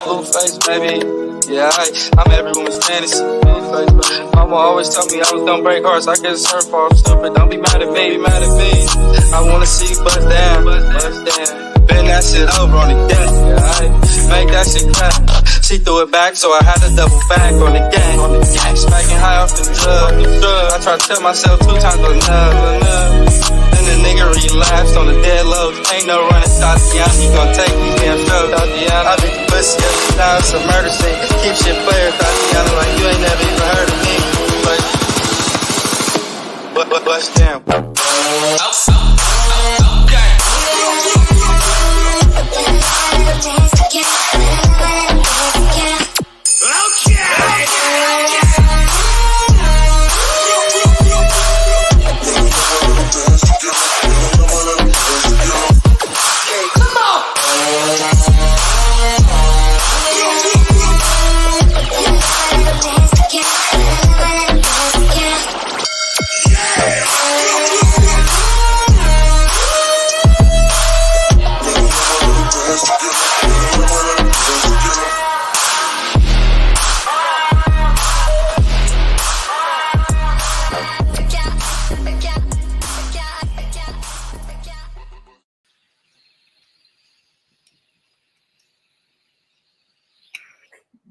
Blueface, baby. Yeah, I'm every woman's fantasy. Blueface, mama always told me I was gonna break hearts. I can surf off stupid. Don't be mad at me. I wanna see you bust down. Bend that shit over on the deck. Yeah, make that shit clap. She threw it back, so I had to double back on the gang. Smacking high off the drug. I tried to tell myself 2 times enough. Then the nigga relapsed on the dead low. Ain't no running, Tatiana. He gon' take these damn shows. Tatiana, I beat the pussy up. Now it's a murder scene. Keep shit player, Tatiana, like you ain't never even heard of me. But damn.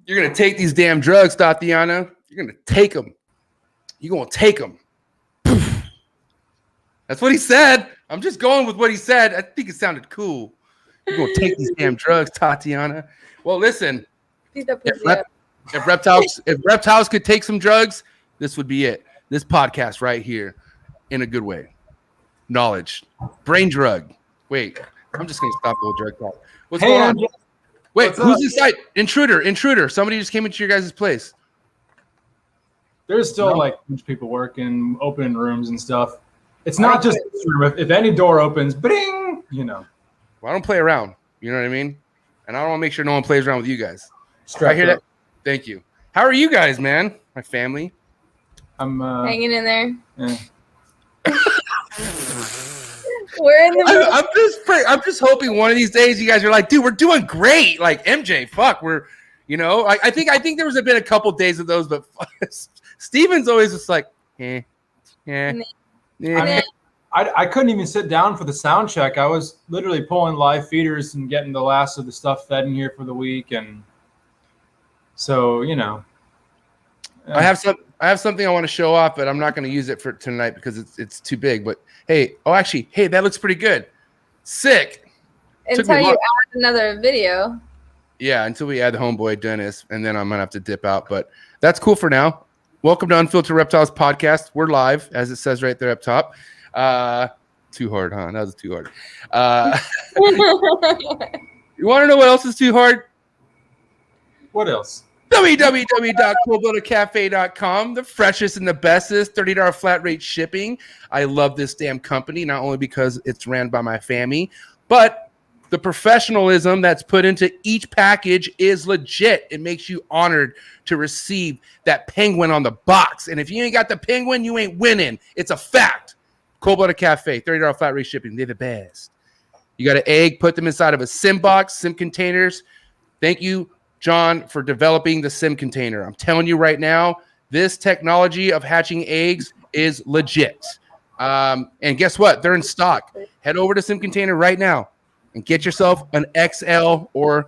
You're going to take these damn drugs, Tatiana. You're going to take them. You're going to take them. That's what he said. I'm just going with what he said. I think it sounded cool. You're going to take these damn drugs, Tatiana. Well, listen. If reptiles could take some drugs, this would be it. This podcast right here in a good way. Knowledge. Brain drug. Wait, I'm just going to stop the whole drug talk. What's going on? Wait, who's inside? Intruder. Somebody just came into your guys' place. There's still like a bunch of people working, opening rooms and stuff. It's not just this room. If any door opens, bing, you know. Well, I don't play around. You know what I mean? And I don't want to make sure no one plays around with you guys. I hear that. Thank you. How are you guys, man? My family. I'm hanging in there. Yeah. We're in the I'm just hoping one of these days you guys are like, dude, we're doing great. Like MJ, fuck, we're, you know, I think there was been a couple days of those, but Steven's always just like, I couldn't even sit down for the sound check. I was literally pulling live feeders and getting the last of the stuff fed in here for the week, and so you know. I have something I want to show off, but I'm not going to use it for tonight because it's too big. But hey, that looks pretty good. Sick. Until you add another video. Yeah, until we add the homeboy Dennis, and then I'm gonna have to dip out. But that's cool for now. Welcome to Unfiltered Reptiles Podcast. We're live, as it says right there up top. Too hard, huh? That was too hard. You want to know what else is too hard? What else? www.coolbloodedcafe.com, the freshest and the bestest, $30 flat rate shipping. I love this damn company, not only because it's ran by my family, but the professionalism that's put into each package is legit. It makes you honored to receive that penguin on the box. And if you ain't got the penguin, you ain't winning. It's a fact. Cold Blooded Cafe, $30 flat rate shipping. They're the best. You got an egg, put them inside of a sim box, sim containers. Thank you, John, for developing the sim container. I'm telling you right now, this technology of hatching eggs is legit. And guess what? They're in stock. Head over to sim container right now and get yourself an XL or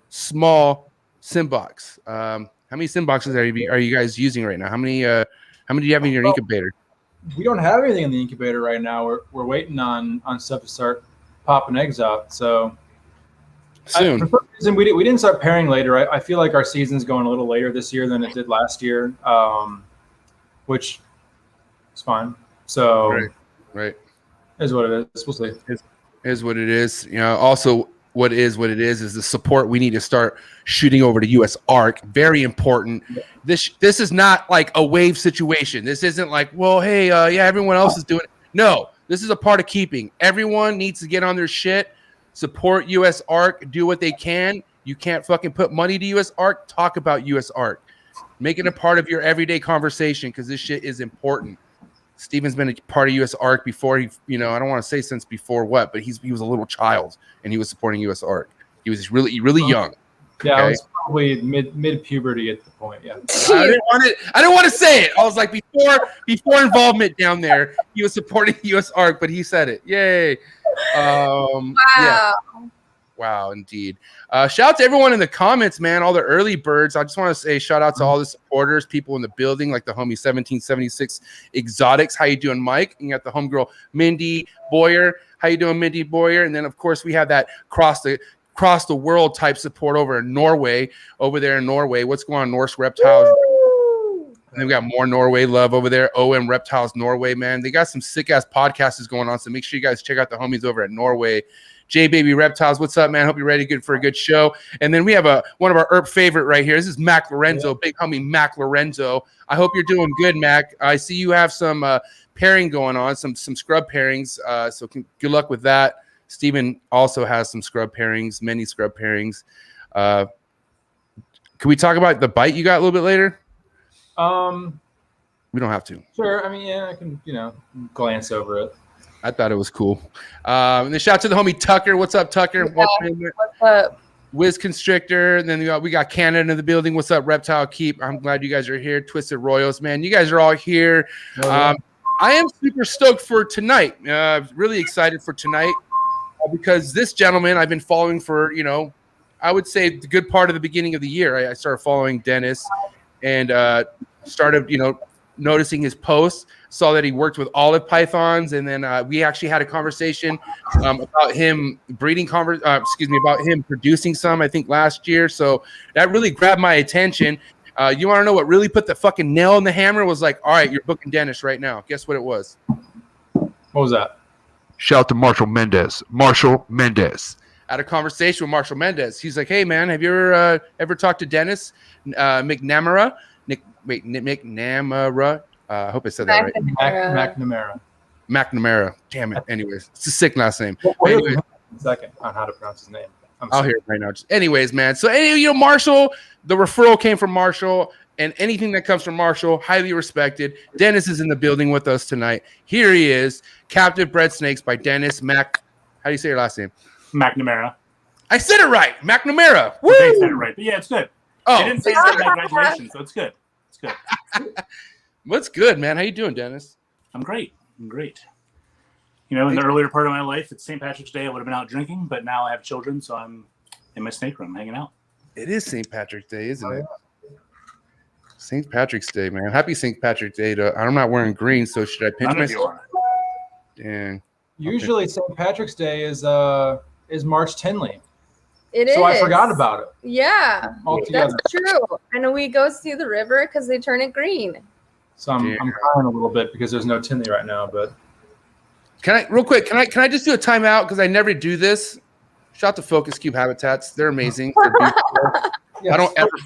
small sim box. How many sim boxes are you guys using right now? How many do you have in your incubator? We don't have anything in the incubator right now. We're waiting on stuff to start popping eggs out. So soon. For some reason, we didn't start pairing later. I feel like our season's going a little later this year than it did last year, which is fine. So right. Is what it is. We'll see. Is what it is. You know, also what it is the support we need to start shooting over to US ARC. Very important. This is not like a wave situation. This isn't like, well, hey, everyone else is doing it. No, this is a part of keeping. Everyone needs to get on their shit, support US ARC, do what they can. You can't fucking put money to US ARC. Talk about US ARC. Make it a part of your everyday conversation because this shit is important. Steven's been a part of US ARC before. I don't want to say since before what, but he was a little child and he was supporting US ARC. He was really, really young. Yeah, okay? I was probably mid puberty at the point. Yeah. I didn't want to say it. I was like, before involvement down there, he was supporting U.S. ARC, but he said it. Yay! Wow. Yeah. Wow, indeed. Shout out to everyone in the comments, man. All the early birds. I just want to say shout out to all the supporters, people in the building, like the homie 1776 Exotics. How you doing, Mike? And you got the homegirl Mindy Boyer. How you doing, Mindy Boyer? And then of course we have that cross the world type support over in Norway. Over there in Norway, what's going on, Norse Reptiles? And then we got more Norway love over there. OM Reptiles Norway, man. They got some sick ass podcasts going on, so make sure you guys check out the homies over at Norway. J Baby Reptiles, what's up, man? Hope you're ready for a good show. And then we have one of our ERP favorite right here. This is Mac Lorenzo, big homie Mac Lorenzo. I hope you're doing good, Mac. I see you have some pairing going on, some scrub pairings. So good luck with that. Steven also has some scrub pairings, many scrub pairings. Can we talk about the bite you got a little bit later? We don't have to. Sure. I mean, yeah, I can, glance over it. I thought it was cool. And then shout out to the homie Tucker. What's up, Tucker? Yeah, what's up? Wiz Constrictor. And then we got Canada in the building. What's up, Reptile Keep? I'm glad you guys are here. Twisted Royals, man. You guys are all here. I am super stoked for tonight. Really excited for tonight because this gentleman I've been following for, I would say the good part of the beginning of the year. I started following Dennis and started, noticing his posts, saw that he worked with olive pythons, and then we actually had a conversation about him about him producing some, I think last year. So that really grabbed my attention. You want to know what really put the fucking nail in the hammer? Was like, all right, you're booking Dennis right now. Guess what it was? What was that? Shout out to Marshall Mendez. Marshall Mendez. I had a conversation with Marshall Mendez. He's like, hey man, have you ever talked to Dennis McNAMARA? McNAMARA. I hope I said that right. McNAMARA. Damn it. Anyways, it's a sick last name. Anyways, second on how to pronounce his name. I'll hear it right now. Anyways, man. So, Marshall, the referral came from Marshall, and anything that comes from Marshall, highly respected. Dennis is in the building with us tonight. Here he is, Captive Bred Snakes by Dennis Mac. How do you say your last name? McNAMARA. I said it right. McNAMARA. Woo! They said it right. But yeah, it's good. Oh. They didn't say that in my graduation, so it's good. It's good. What's good, man? How you doing, Dennis? I'm great. In the earlier part of my life, it's St. Patrick's Day. I would have been out drinking, but now I have children, so I'm in my snake room hanging out. It is St. Patrick's Day, isn't it? St. Patrick's Day, man. Happy St. Patrick's Day. I'm not wearing green, so should I pinch myself? Dang. Usually St. Patrick's Day is March Tinley. It is. So I forgot about it. Yeah, altogether. That's true. And we go see the river because they turn it green. So I'm crying a little bit because there's no Tinley right now. But can I just do a timeout because I never do this? Shout out to Focus Cube Habitats. They're amazing. They're beautiful. Yes.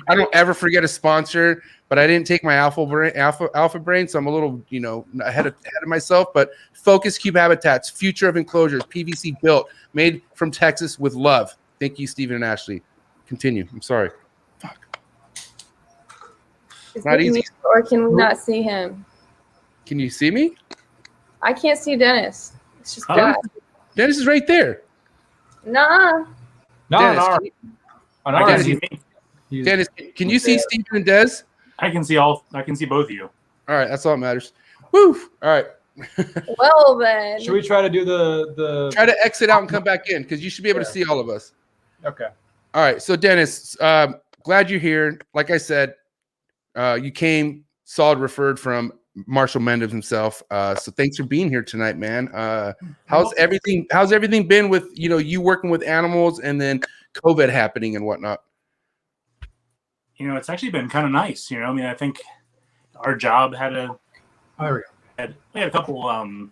I don't ever forget a sponsor, but I didn't take my alpha brain, so I'm a little ahead of myself. But Focus Cube Habitats, future of enclosures, PVC built, made from Texas with love. Thank you, Stephen and Ashley. Continue. I'm sorry. Fuck. Is not easy. Or can we not see him? Can you see me? I can't see Dennis. It's just bad. Dennis is right there. Nah. Dennis, can you see Stephen and Des? I can see both of you. All right, that's all that matters. Woo! All right. Well then. Should we try to do the try to exit out and come back in because you should be able to see all of us. Okay. All right. So Dennis, glad you're here. Like I said, you came solid referred from Marshall Mendez himself. So thanks for being here tonight, man. How's everything been with you working with animals and then COVID happening and whatnot? It's actually been kind of nice. I think our job had we had a couple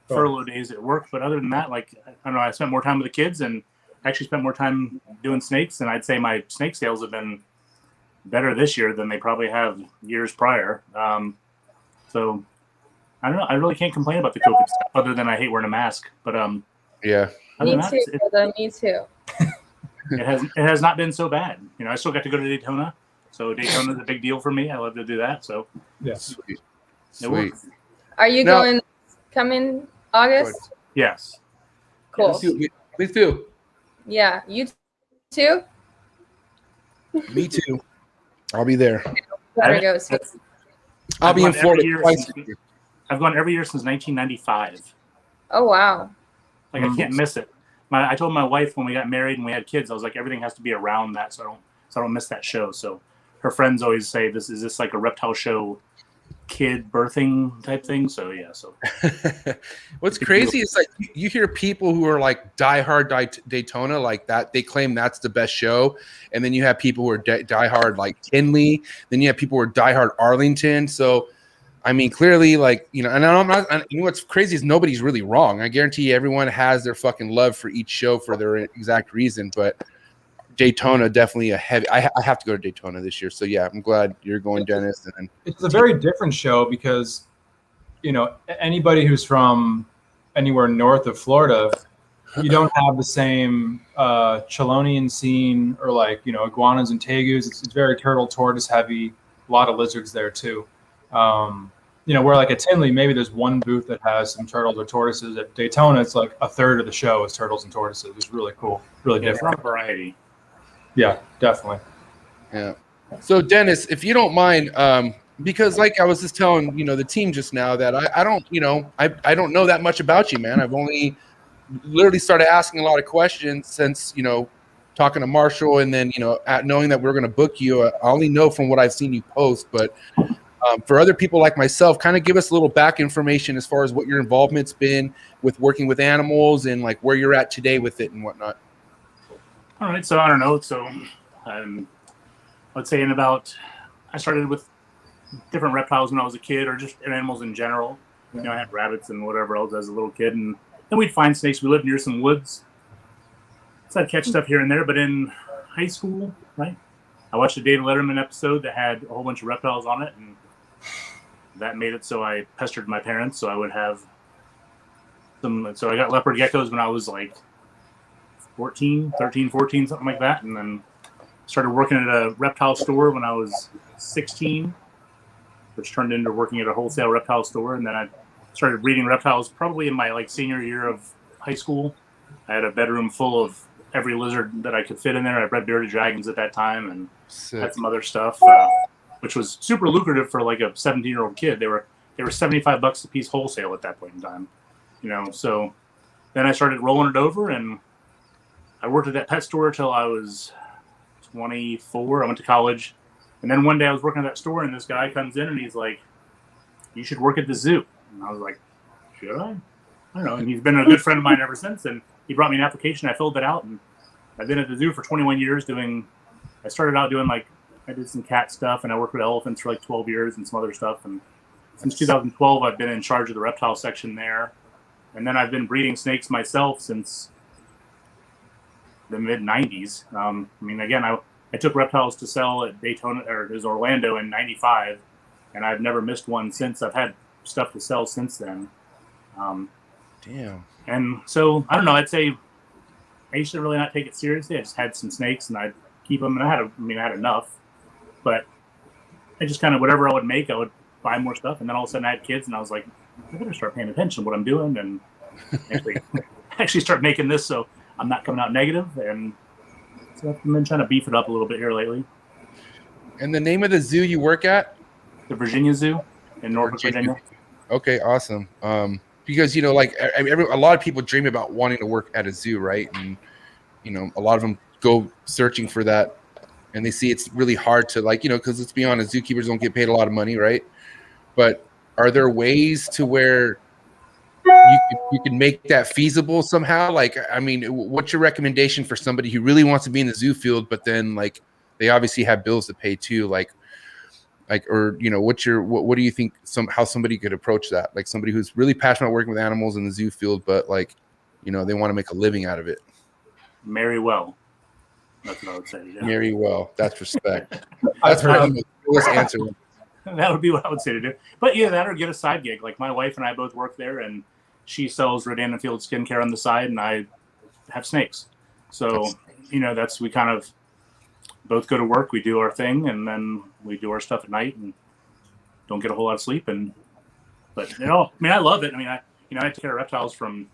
furlough days at work, but other than that, I don't know, I spent more time with the kids and actually spent more time doing snakes, and I'd say my snake sales have been better this year than they probably have years prior. So I don't know. I really can't complain about the COVID stuff other than I hate wearing a mask. But yeah, me too. It has not been so bad. I still got to go to Daytona, so Daytona is a big deal for me. I love to do that. So yeah, sweet. Are you going coming August? Yes. Cool. Please do. Yeah, you too. Me too. I'll be there. Better go. I'll be in Florida twice. I've gone every year since 1995. Oh wow. Like I can't miss it. I told my wife when we got married and we had kids, I was like, everything has to be around that, so I don't miss that show. So her friends always say, "This is like a reptile show, kid birthing type thing." So yeah. So what's crazy is like you hear people who are like diehard Daytona like that. They claim that's the best show, and then you have people who are diehard like Tinley. Then you have people who are diehard Arlington. So. I mean, clearly, like, you know, and I'm not, you know, what's crazy is nobody's really wrong. I guarantee you everyone has their fucking love for each show for their exact reason. But Daytona, definitely a heavy, I have to go to Daytona this year. So, yeah, I'm glad you're going, Dennis. And it's a very different show because, you know, anybody who's from anywhere north of Florida, you don't have the same Chelonian scene or like, you know, iguanas and tegus. It's very turtle, tortoise heavy, a lot of lizards there too. You know, where like at Tinley, maybe there's one booth that has some turtles or tortoises. At Daytona, it's like a third of the show is turtles and tortoises. It's really cool, really different. Variety. Yeah, definitely. Yeah. So Dennis, if you don't mind, because like I was just telling, you know, the team just now that I don't, you know, I don't know that much about you, man. I've only literally started asking a lot of questions since, you know, talking to Marshall and then, you know, knowing that we're going to book you. I only know from what I've seen you post, but for other people like myself, kind of give us a little back information as far as what your involvement's been with working with animals and like where you're at today with it and whatnot. All right. So I don't know. So let's say I started with different reptiles when I was a kid or just animals in general. You know, I had rabbits and whatever else as a little kid. And then we'd find snakes. We lived near some woods. So I'd catch stuff here and there. But in high school, right, I watched a David Letterman episode that had a whole bunch of reptiles on it. And that made it so I pestered my parents so I would have some. So I got leopard geckos when I was like 13, 14, something like that. And then started working at a reptile store when I was 16, which turned into working at a wholesale reptile store. And then I started breeding reptiles probably in my like senior year of high school. I had a bedroom full of every lizard that I could fit in there. I bred bearded dragons at that time and had some other stuff. Which was super lucrative for like a 17-year-old kid. They were $75 a piece wholesale at that point in time, you know. So then I started rolling it over, and I worked at that pet store till I was 24. I went to college, and then one day I was working at that store, and this guy comes in and he's like, "You should work at the zoo." And I was like, "Should I?" I don't know. And he's been a good friend of mine ever since. And he brought me an application. I filled it out, and I've been at the zoo for 21 years. I started out doing like. I did some cat stuff, and I worked with elephants for like 12 years and some other stuff. And since 2012, I've been in charge of the reptile section there. And then I've been breeding snakes myself since the mid-90s. I mean, again, I took reptiles to sell at Daytona, or it was Orlando in 95, and I've never missed one since. I've had stuff to sell since then. Damn. And so, I don't know, I'd say I used to really not take it seriously. I just had some snakes, and I'd keep them, and I had enough. But I just kind of, whatever I would make, I would buy more stuff. And then all of a sudden I had kids and I was like, I better start paying attention to what I'm doing and actually start making this so I'm not coming out negative. And so I've been trying to beef it up a little bit here lately. And the name of the zoo you work at? The Virginia Zoo in Norfolk, Virginia. Okay, awesome. Because, you know, like a lot of people dream about wanting to work at a zoo, right? And, you know, a lot of them go searching for that. And they see it's really hard to, like, you know, because let's be honest, zookeepers don't get paid a lot of money, right? But are there ways to where you can make that feasible somehow? Like, I mean, what's your recommendation for somebody who really wants to be in the zoo field, but then like they obviously have bills to pay too? Like, or you know, what do you think how somebody could approach that? Like somebody who's really passionate about working with animals in the zoo field, but like, you know, they want to make a living out of it. Marry well. That's what I would say. Yeah. Marry well. That's respect. That's the coolest answer. That would be what I would say to do. But yeah, that or get a side gig. Like my wife and I both work there, and she sells Rodan and Field skincare on the side, and I have snakes. So, you know, we kind of both go to work, we do our thing, and then we do our stuff at night and don't get a whole lot of sleep. But you know, I mean, I love it. I mean, I take care of reptiles from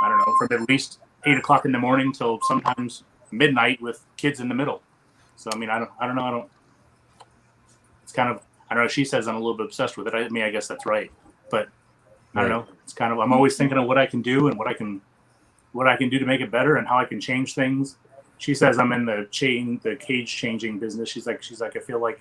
at least 8 o'clock in the morning till sometimes midnight with kids in the middle. So I mean, I don't know. It's kind of, I don't know. She says I'm a little bit obsessed with it. I mean, I guess that's right, but I don't know. It's kind of, I'm always thinking of what I can do and what I can do to make it better and how I can change things. She says I'm in the cage changing business. She's like, I feel like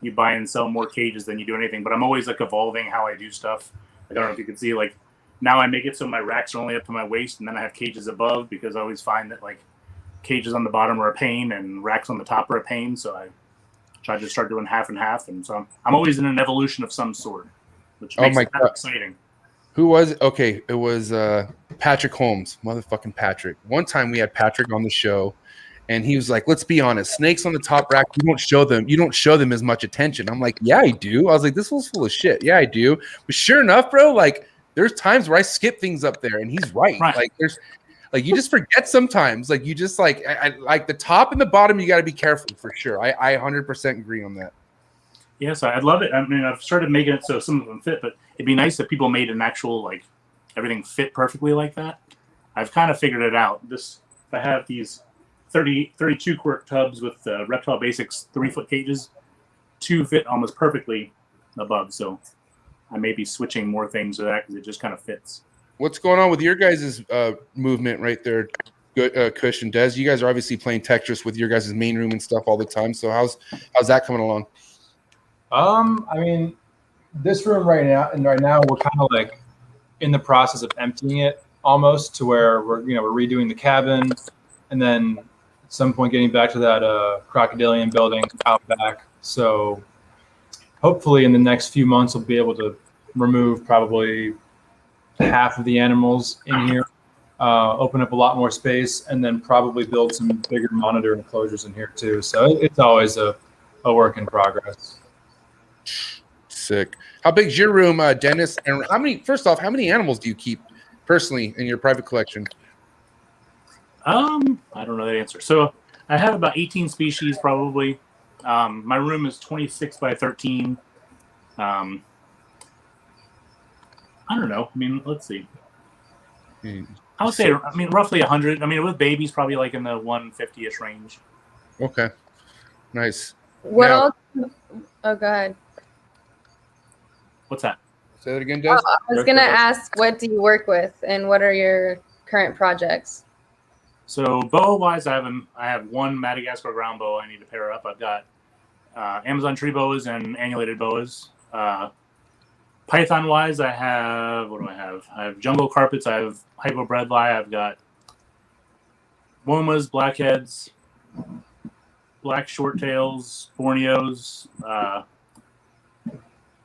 you buy and sell more cages than you do anything, but I'm always like evolving how I do stuff. Like, I don't know if you can see, like now I make it so my racks are only up to my waist, and then I have cages above, because I always find that like cages on the bottom are a pain and racks on the top are a pain. So I try to start doing half and half. And so I'm always in an evolution of some sort, which makes it kind of exciting. Who was it? Okay, it was Patrick Holmes, motherfucking Patrick. One time we had Patrick on the show, and he was like, "Let's be honest, snakes on the top rack, you don't show them as much attention." I'm like, "Yeah, I do." I was like, "This was full of shit." Yeah, I do. But sure enough, bro, like there's times where I skip things up there, and he's right. Like there's, like you just forget sometimes. Like you just like like the top and the bottom, you got to be careful for sure. I 100% agree on that. Yes, I'd love it. I mean, I've started making it so some of them fit, but it'd be nice if people made an actual, like, everything fit perfectly like that. I've kind of figured it out. I have these 32 quirk tubs with Reptile Basics 3-foot cages. 2 fit almost perfectly above, so I may be switching more things to that because it just kind of fits. What's going on with your guys' movement right there, Kush and Des? You guys are obviously playing Tetris with your guys' main room and stuff all the time. So how's that coming along? I mean, this room right now we're kind of like in the process of emptying it almost, to where we're redoing the cabin, and then at some point getting back to that crocodilian building out back. So hopefully in the next few months we'll be able to remove probably half of the animals in here, open up a lot more space, and then probably build some bigger monitor enclosures in here too. So it's always a work in progress. Sick. How big's your room, Dennis? And how many animals do you keep personally in your private collection? I don't know that answer. So I have about 18 species probably. My room is 26 by 13. I don't know. I mean, let's see. I would say, I mean, roughly 100. I mean, with babies, probably like in the 150-ish range. Okay. Nice. What else? Oh, go ahead. What's that? Say that again, Des. I was going to ask, what do you work with and what are your current projects? So boa-wise, I have one Madagascar ground boa I need to pair up. I've got Amazon tree boas and annulated boas. Python-wise, I have, what do I have? I have jungle carpets. I have hypobredli. I've got womas, blackheads, black short-tails, Borneos,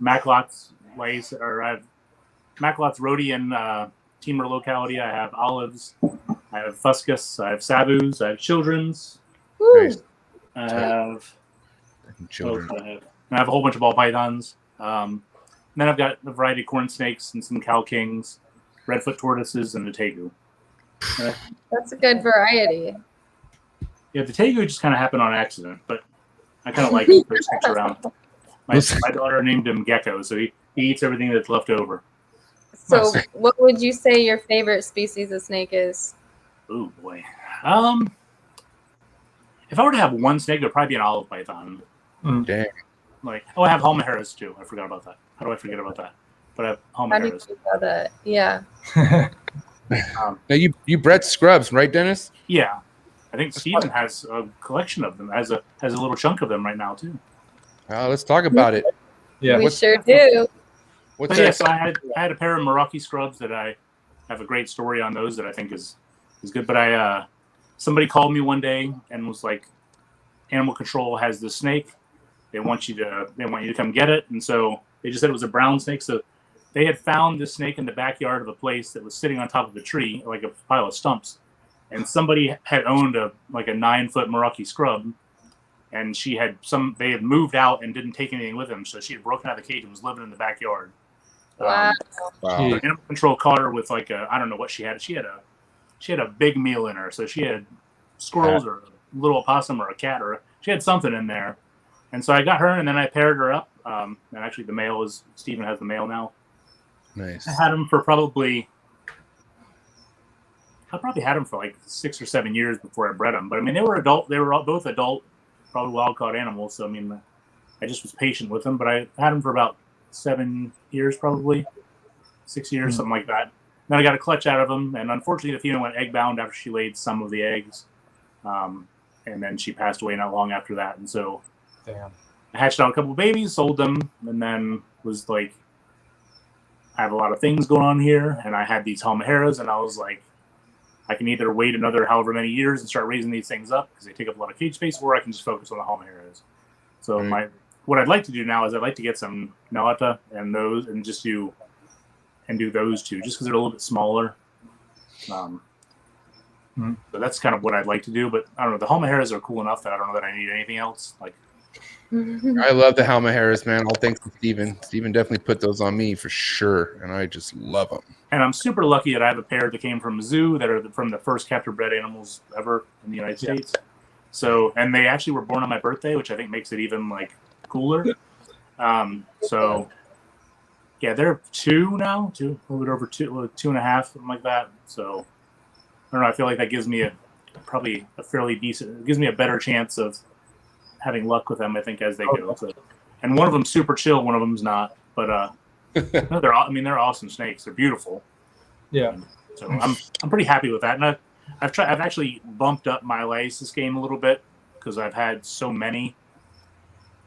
Maclots, lace, or I have Maclots, Rhodian, Timor locality. I have olives. I have fuscus. I have sabus. I have children's. Nice. I have children. I have a whole bunch of ball pythons. Then I've got a variety of corn snakes and some cow kings, redfoot tortoises, and a tegu. That's a good variety. Yeah, the tegu just kind of happened on accident, but I kind of like it. There's snakes around. My daughter named him Gecko, so he eats everything that's left over. So what would you say your favorite species of snake is? Oh, boy. If I were to have one snake, it would probably be an olive python. Dang. Like, I have halmaheras too. I forgot about that. How do I forget about that? But I have halmaheras. How do you think about that? Yeah. Now you bred scrubs, right, Dennis? Yeah. I think Steven has a collection of them, has a little chunk of them right now too. Let's talk about it. Yeah, we sure do. What's that? Yeah, so I had a pair of Meraki Scrubs that I have a great story on those that I think is good. But somebody called me one day and was like, Animal Control has this snake. They want you to come get it. And so they just said it was a brown snake. So they had found this snake in the backyard of a place that was sitting on top of a tree, like a pile of stumps. And somebody had owned a 9-foot Meraki Scrub. And they had moved out and didn't take anything with them. So she had broken out of the cage and was living in the backyard. Wow. Animal Control caught her with I don't know what she had. She had a big meal in her. So she had squirrels or a little opossum or a cat, or she had something in there. And so I got her, and then I paired her up. And actually, the male Steven has the male now. Nice. I had him for probably like 6 or 7 years before I bred them. But I mean, they were both adult probably wild caught animals. So I mean, I just was patient with them, but I had them for about 7 years, probably 6 years, something like that. Then I got a clutch out of them, and unfortunately, the female went egg bound after she laid some of the eggs, and then she passed away not long after that. And so, Damn. I hatched out a couple of babies, sold them, and then was like, I have a lot of things going on here, and I had these halmaheras, and I was like, I can either wait another however many years and start raising these things up because they take up a lot of cage space, or I can just focus on the halmaheras. So what I'd like to do now is I'd like to get some Nalata and those, and just do those two, just because they're a little bit smaller. So that's kind of what I'd like to do. But I don't know. The halmaheras are cool enough that I don't know that I need anything else. Like, I love the halmaheras, man. All thanks to Steven. Steven definitely put those on me for sure, and I just love them. And I'm super lucky that I have a pair that came from a zoo that are from the first captive bred animals ever in the United States. So, and they actually were born on my birthday, which I think makes it even like cooler. So yeah, they're 2 now, a little bit over 2.5, something like that. So I don't know. I feel like that gives me probably a fairly decent. It gives me a better chance of having luck with them, I think, as they go. So, and one of them's super chill, one of them's not. But no, they're awesome snakes. They're beautiful. Yeah. So I'm pretty happy with that. And I've actually bumped up my lysis game a little bit because I've had so many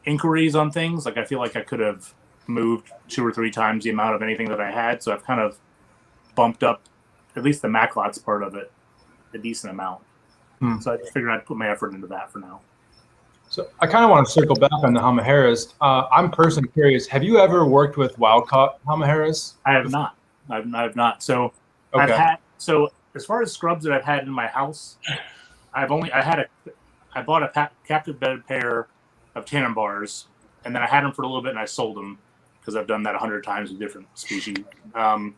inquiries on things. Like I feel like I could have moved 2 or 3 times the amount of anything that I had. So I've kind of bumped up at least the Maclots part of it a decent amount. So I just figured I'd put my effort into that for now. So I kind of want to circle back on the halmaheras. I'm personally curious. Have you ever worked with wild-caught halmaheras? I have not. I've not. So Okay. As far as scrubs that I've had in my house, I bought a captive bred pair of Tannenbars, and then I had them for a little bit and I sold them because I've done that 100 times with different species. And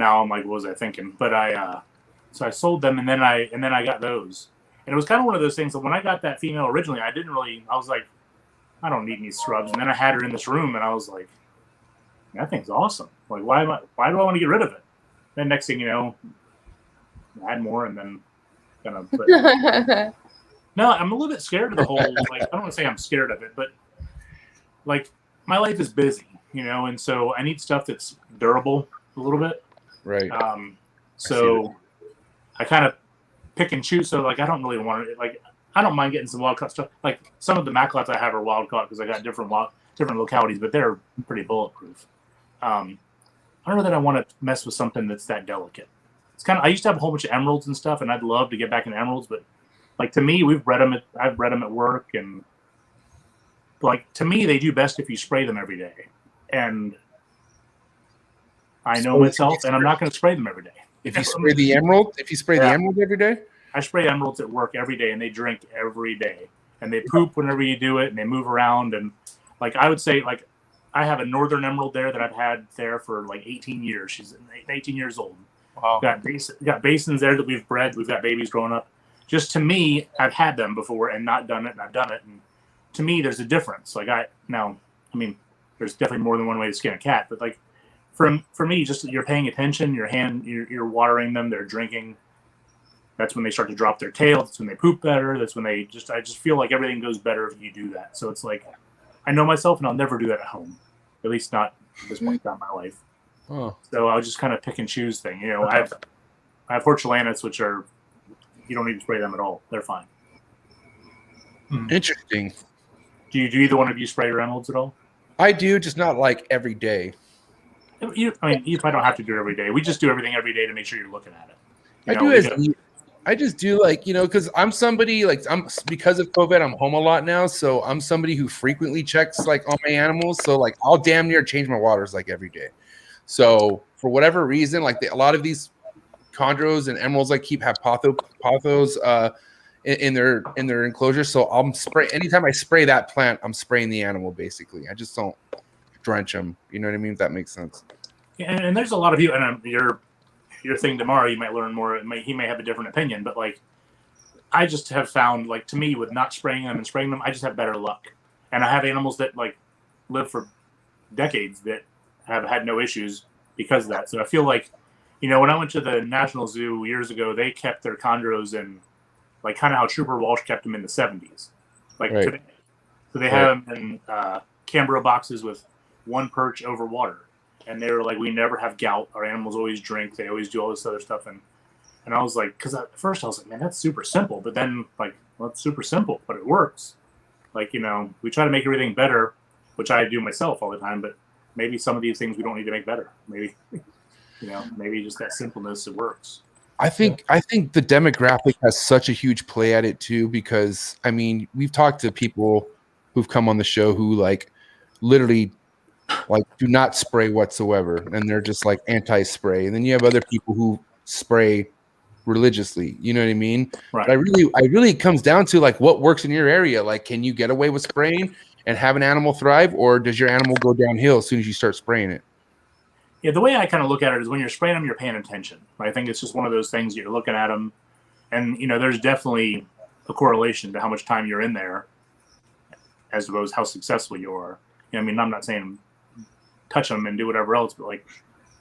now I'm like, what was I thinking? But so I sold them, and then I got those. And it was kind of one of those things that when I got that female originally, I was like, I don't need any scrubs. And then I had her in this room, and I was like, that thing's awesome. Like, why do I want to get rid of it? Then next thing you know, I had more, and then kind of. But, no, I'm a little bit scared of the whole. Like, I don't want to say I'm scared of it, but like my life is busy, and so I need stuff that's durable a little bit. Right. So I kind of pick and choose. So like I don't really want to I don't mind getting some wild caught stuff. Like some of the Maclots I have are wild caught because I got different localities, but they're pretty bulletproof. I don't know that I want to mess with something that's that delicate. It's kind of I used to have a whole bunch of emeralds and stuff, and I'd love to get back into emeralds, but like to me, I've bred them at work, and like to me, they do best if you spray them every day. And I know myself, and I'm not going to spray them every day. If you spray the emerald every day? I spray emeralds at work every day, and they drink every day. And they poop whenever you do it, and they move around. And like I would say, like I have a northern emerald there that I've had there for like 18 years. She's 18 years old. Wow. Got basins there that we've bred. We've got babies growing up. Just to me, I've had them before and not done it, and I've done it. And to me, there's a difference. Like there's definitely more than one way to skin a cat, but like for me, just you're paying attention. You're watering them. They're drinking. That's when they start to drop their tail. That's when they poop better. That's when I just feel like everything goes better if you do that. So it's like, I know myself, and I'll never do that at home. At least not at this point in my life. Oh. So I'll just kind of pick and choose thing. I have hortulanas, which are, you don't need to spray them at all. They're fine. Interesting. Do either one of you spray your emeralds at all? I do, just not like every day. You probably don't have to do it every day. We just do everything every day to make sure you're looking at it. I just do because I'm somebody because of COVID, I'm home a lot now. So I'm somebody who frequently checks like on my animals. So like I'll damn near change my waters like every day. So for whatever reason, like a lot of these chondros and emeralds I keep have pothos in their enclosure. So I'm anytime I spray that plant, I'm spraying the animal basically. I just don't drench them. You know what I mean? If that makes sense. Yeah, and there's a lot of you, and your thing tomorrow, you might learn more. He may have a different opinion, but like I just have found, like to me, with not spraying them and spraying them, I just have better luck. And I have animals that like live for decades that have had no issues because of that. So I feel like, when I went to the National Zoo years ago, they kept their chondros in like kind of how Trooper Walsh kept them in the 70s. like Right. today. So they have them in Canberra boxes with one perch over water. And they were like, we never have gout. Our animals always drink. They always do all this other stuff. And I was like, because at first I was like, man, that's super simple. But then, like, well, it's super simple, but it works. Like, you know, we try to make everything better, which I do myself all the time. But maybe some of these things we don't need to make better. Maybe, you know, maybe just that simpleness, it works. I think the demographic has such a huge play at it too, because I mean, we've talked to people who've come on the show who like literally like do not spray whatsoever, and they're just like anti-spray. And then you have other people who spray religiously. You know what I mean? Right. But I really it comes down to like what works in your area. Like, can you get away with spraying and have an animal thrive, or does your animal go downhill as soon as you start spraying it? Yeah, the way I kind of look at it is when you're spraying them, you're paying attention. I think it's just one of those things you're looking at them, and you know, there's definitely a correlation to how much time you're in there, as opposed to how successful you are. You know, I mean, I'm not saying touch them and do whatever else, but like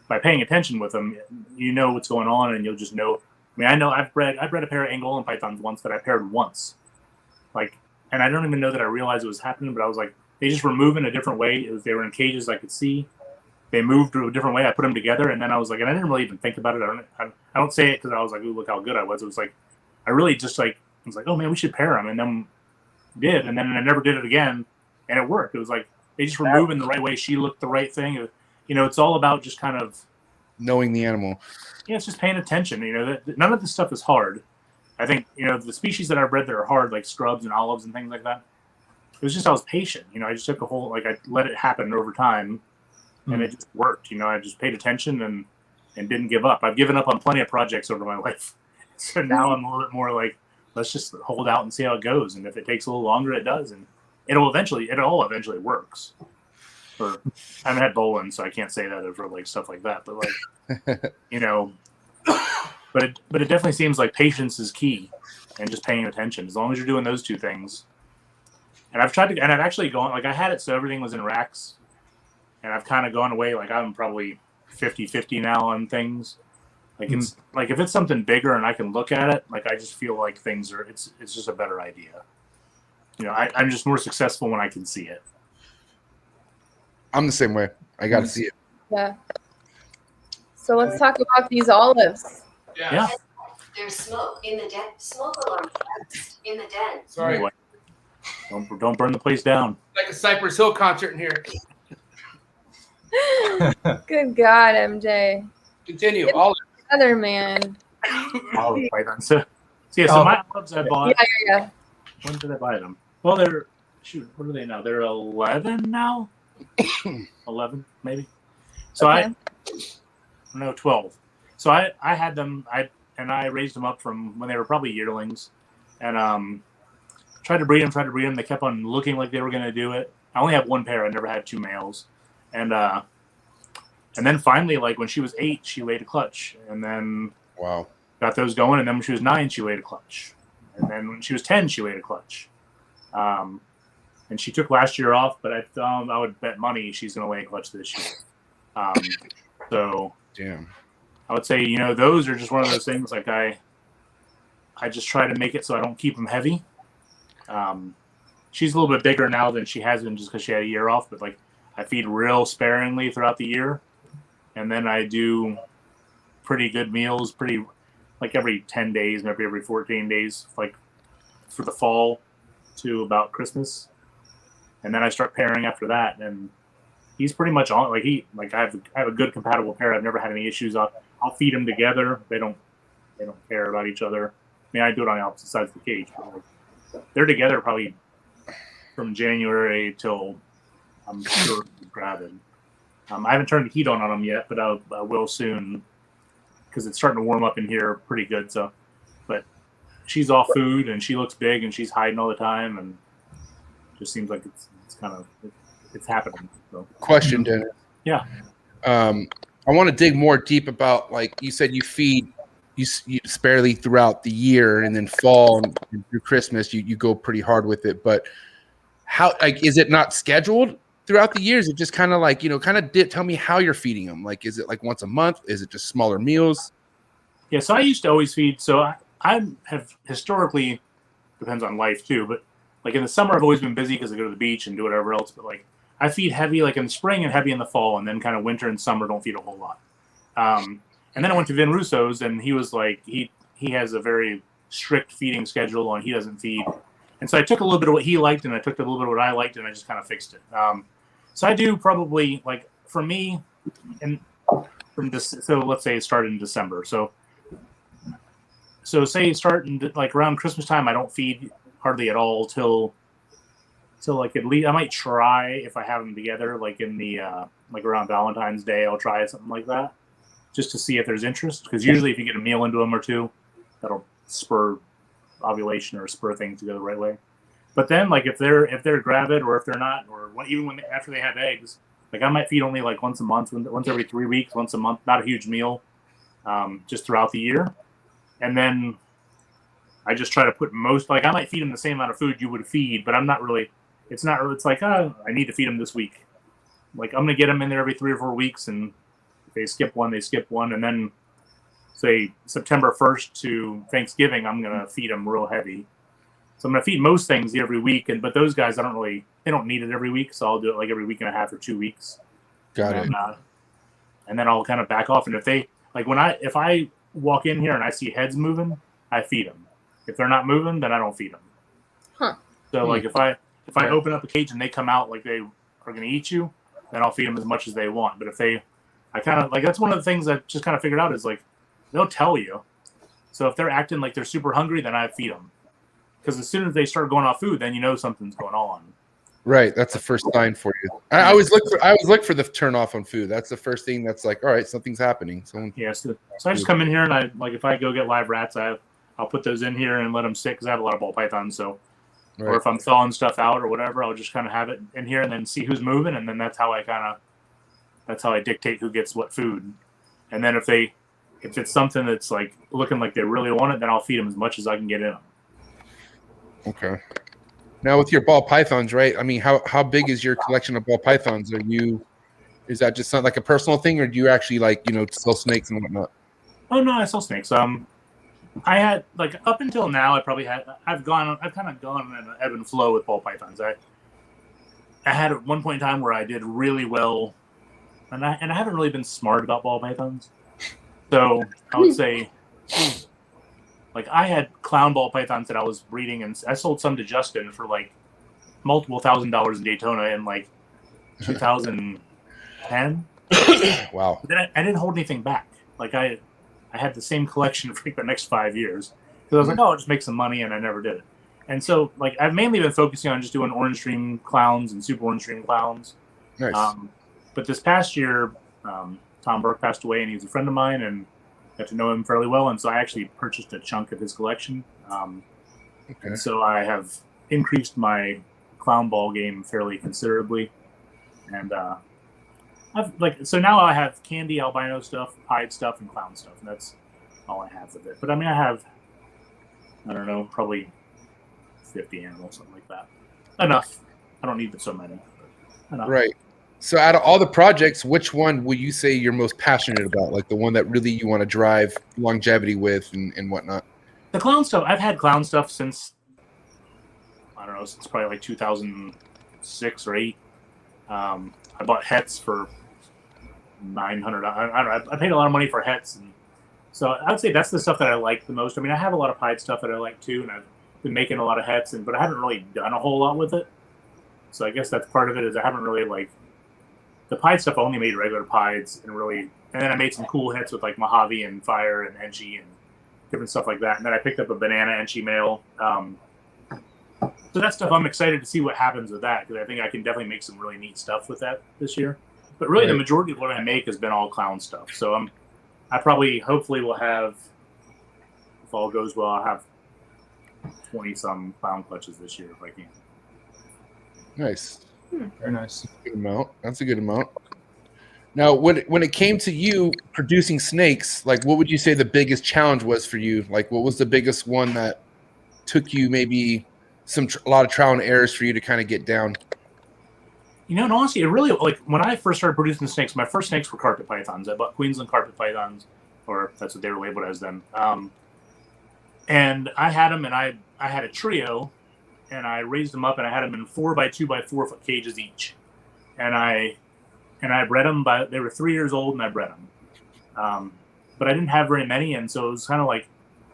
by paying attention with them, you know what's going on, and you'll just know. I mean, I know I've bred a pair of Angolan pythons once that I paired once, like, and I don't even know that I realized it was happening, but I was like, they just were moving a different way. They were in cages I could see. They moved to a different way. I put them together, and then I was like, and I didn't really even think about it. I don't say it because I was like, ooh, look how good I was. It was like, I really just like, I was like, oh man, we should pair them, and then did, and then I never did it again, and it worked. It was like they just were moving the right way. She looked the right thing. You know, it's all about just kind of Knowing the animal. Yeah, it's just paying attention. You know, none of this stuff is hard. I think, you know, the species that I've bred that are hard, like scrubs and olives and things like that, it was just I was patient. You know, I just took a whole, like, I let it happen over time, and it just worked. You know, I just paid attention and didn't give up. I've given up on plenty of projects over my life. So now I'm a little bit more like, let's just hold out and see how it goes. And if it takes a little longer, it does. And it all eventually works. Or I haven't had Bolin, so I can't say that for like stuff like that. But like, you know, but it definitely seems like patience is key, and just paying attention. As long as you're doing those two things. And I've tried to, and I've actually gone, like I had it so everything was in racks, and I've kind of gone away. Like I'm probably 50-50 now on things. Like it's like if it's something bigger and I can look at it, like I just feel like things are, it's just a better idea. You know, I'm just more successful when I can see it. I'm the same way. I got to see it. Yeah. So let's talk about these olives. Yeah. There's smoke in the den. Smoke alarm in the den. Sorry. Don't burn the place down. Like a Cypress Hill concert in here. Good God, MJ. Continue. Get Olive. Other man. Olive python. So my olives I bought. Yeah. When did I buy them? Well, what are they now? They're 11 now? 11 maybe. So Okay. 12. So I had them, I raised them up from when they were probably yearlings, and tried to breed them. They kept on looking like they were going to do it. I only have one pair. I never had two males. And then finally, like when she was 8, she laid a clutch, and then Wow. got those going. And then when she was 9, she laid a clutch. And then when she was 10, she laid a clutch. And she took last year off, but I would bet money she's going to lay a clutch this year. So Damn. I would say, you know, those are just one of those things. Like I just try to make it so I don't keep them heavy. She's a little bit bigger now than she has been just because she had a year off. But like I feed real sparingly throughout the year, and then I do pretty good meals, like every 10 days, maybe every 14 days, like for the fall to about Christmas. And then I start pairing after that, and he's pretty much on. Like I have a good compatible pair. I've never had any issues. I'll feed them together. They don't care about each other. I mean, I do it on the opposite sides of the cage. But like, they're together probably from January till I'm sure it's gravid. I haven't turned the heat on them yet, but I will soon because it's starting to warm up in here pretty good. So, but she's off food and she looks big and she's hiding all the time, and just seems like it's kind of it's happening. So. Question, Dennis. Yeah. I want to dig more deep about, like you said, you feed you sparely throughout the year, and then fall and through Christmas you go pretty hard with it. But how, like, is it not scheduled throughout the year? Is it just kind of like, you know, tell me how you're feeding them? Like, is it like once a month? Is it just smaller meals? Yeah. So I used to always feed. So I have historically, depends on life too, but like in the summer, I've always been busy because I go to the beach and do whatever else. But like I feed heavy like in the spring and heavy in the fall, and then kind of winter and summer don't feed a whole lot. And then I went to Vin Russo's, and he was like, he has a very strict feeding schedule, and he doesn't feed. And so I took a little bit of what he liked, and I took a little bit of what I liked, and I just kind of fixed it. So I do probably like for me, and from this. So let's say it started in December. So say starting like around Christmas time, I don't feed hardly at all till like at least I might try if I have them together, like in the like around Valentine's Day, I'll try something like that just to see if there's interest. Because usually if you get a meal into them or two, that'll spur ovulation or spur things to go the right way. But then like if they're gravid or if they're not, or even when after they have eggs, like I might feed only like once a month, once every 3 weeks, once a month, not a huge meal, just throughout the year. And then I just try to put most, like I might feed them the same amount of food you would feed, but I'm not really, it's like, I need to feed them this week. Like I'm going to get them in there every 3 or 4 weeks, and if they skip one, they skip one. And then say September 1st to Thanksgiving, I'm going to feed them real heavy. So I'm going to feed most things every week. But those guys, they don't need it every week. So I'll do it like every week and a half or 2 weeks. Got it. And then I'll kind of back off. And if if I walk in here and I see heads moving, I feed them. If they're not moving, then I don't feed them. Huh. So like if I open up a cage and they come out like they are going to eat you, then I'll feed them as much as they want. But if I kind of like, that's one of the things I just kind of figured out is like they'll tell you. So if they're acting like they're super hungry, then I feed them. Because as soon as they start going off food, then you know something's going on. Right, that's the first sign for you. I always look for the turn off on food. That's the first thing that's like, all right, something's happening. So I just come in here and I like if I go get live rats, I'll put those in here and let them sit because I have a lot of ball pythons. So, right. Or if I'm thawing stuff out or whatever, I'll just kind of have it in here and then see who's moving, and then that's how I dictate who gets what food. And then if it's something that's like looking like they really want it, then I'll feed them as much as I can get in them. Okay. Now with your ball pythons, right? I mean, how big is your collection of ball pythons? Is that just like a personal thing, or do you actually like sell snakes and whatnot? Oh no, I sell snakes. I had like up until now, I've kind of gone in an ebb and flow with ball pythons. I had at one point in time where I did really well, and I haven't really been smart about ball pythons. So I would say, like I had clown ball pythons that I was breeding, and I sold some to Justin for like multiple $1,000s in Daytona in like 2010. Wow. But then I didn't hold anything back. Like I had the same collection for the next 5 years because I was like, oh, I'll just make some money, and I never did it. And so, like, I've mainly been focusing on just doing orange stream clowns and super orange stream clowns. Nice. But this past year, Tom Burke passed away, and he was a friend of mine, and got to know him fairly well. And so I actually purchased a chunk of his collection. And so I have increased my clown ball game fairly considerably. And so now I have candy, albino stuff, pied stuff, and clown stuff, and that's all I have of it. But I mean, I have, I don't know, probably 50 animals, something like that. Enough. I don't need so many. Enough. Right. So out of all the projects, which one would you say you're most passionate about? Like the one that really you want to drive longevity with and whatnot? The clown stuff. I've had clown stuff since, I don't know, since probably like 2006 or 8. I bought hets for $900. I don't know. I paid a lot of money for hets, and so I'd say that's the stuff that I like the most. I mean, I have a lot of pied stuff that I like too, and I've been making a lot of hets, but I haven't really done a whole lot with it. So I guess that's part of it is I haven't really like the pied stuff. I only made regular pieds, and then I made some cool hets with like Mojave and Fire and Enchi and different stuff like that. And then I picked up a banana Enchi male. So that stuff, I'm excited to see what happens with that because I think I can definitely make some really neat stuff with that this year. But really, the majority of what I make has been all clown stuff. So I probably, hopefully, will have, if all goes well, I'll have 20-some clown clutches this year if I can. Nice. Very nice. That's a good amount. That's a good amount. Now, when it came to you producing snakes, like what would you say the biggest challenge was for you? Like what was the biggest one that took you maybe a lot of trial and errors for you to kind of get down? And honestly, it really, like, when I first started producing snakes, my first snakes were carpet pythons. I bought Queensland carpet pythons, or that's what they were labeled as then. And I had them, and I had a trio, and I raised them up, and I had them in 4x2x4 foot cages each, and I bred them they were 3 years old, and I bred them. But I didn't have very many, and so it was kind of like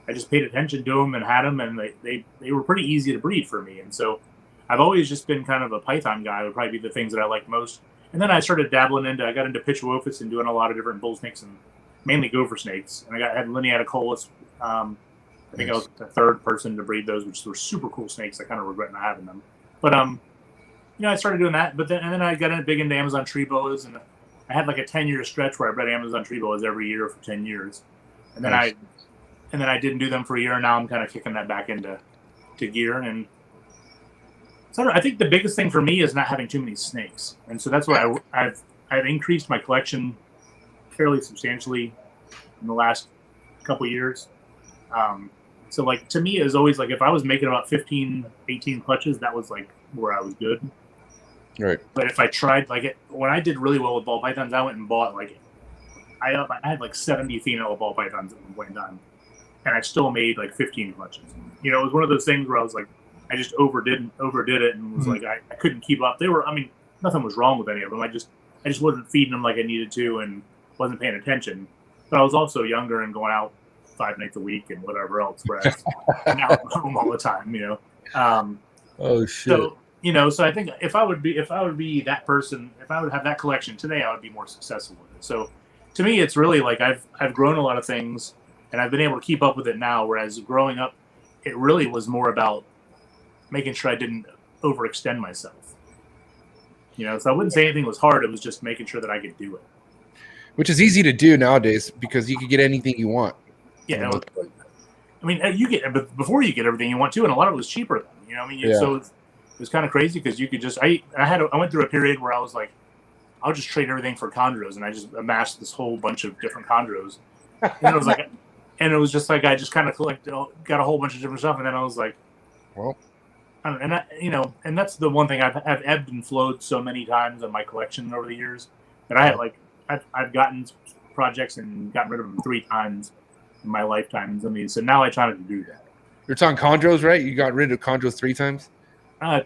I just paid attention to them and had them, and they were pretty easy to breed for me. And so I've always just been kind of a python guy. Would probably be the things that I like most. And then I started dabbling I got into Pitchwophis and doing a lot of different bull snakes and mainly gopher snakes. And I had Lineaticolis. I think I was the third person to breed those, which were super cool snakes. I kind of regret not having them. But I started doing that. But then I got big into Amazon tree boas, and I had like a 10-year stretch where I bred Amazon tree boas every year for 10 years. And then I didn't do them for a year, and now I'm kind of kicking that back into gear. And so I think the biggest thing for me is not having too many snakes, and so that's why I've increased my collection fairly substantially in the last couple years. So like to me, it was always like if I was making about 15, 18 clutches, that was like where I was good. Right. But if I tried when I did really well with ball pythons, I went and bought I had like 70 female ball pythons at one point in time, and I still made like 15 clutches. It was one of those things where I was like, I just overdid it, and was like I couldn't keep up. They were, nothing was wrong with any of them. I just wasn't feeding them like I needed to, and wasn't paying attention. But I was also younger and going out 5 nights a week and whatever else. Whereas now I'm home all the time. Oh shit. So I think if I would be that person, if I would have that collection today, I would be more successful with it. So to me, it's really like I've grown a lot of things, and I've been able to keep up with it now. Whereas growing up, it really was more about making sure I didn't overextend myself. So I wouldn't say anything was hard. It was just making sure that I could do it. Which is easy to do nowadays because you can get anything you want. Yeah. You get, but before you get everything you want to, and a lot of it was cheaper then. So it was kind of crazy because you could just, I went through a period where I was like, I'll just trade everything for chondros, and I just amassed this whole bunch of different chondros. And it was just like I just kind of got a whole bunch of different stuff, and then I was like, well. And that's the one thing I've ebbed and flowed so many times in my collection over the years that I had I've gotten projects and gotten rid of them 3 times in my lifetime. So now I try not to do that. You're talking chondros, right? You got rid of chondros 3 times? Well,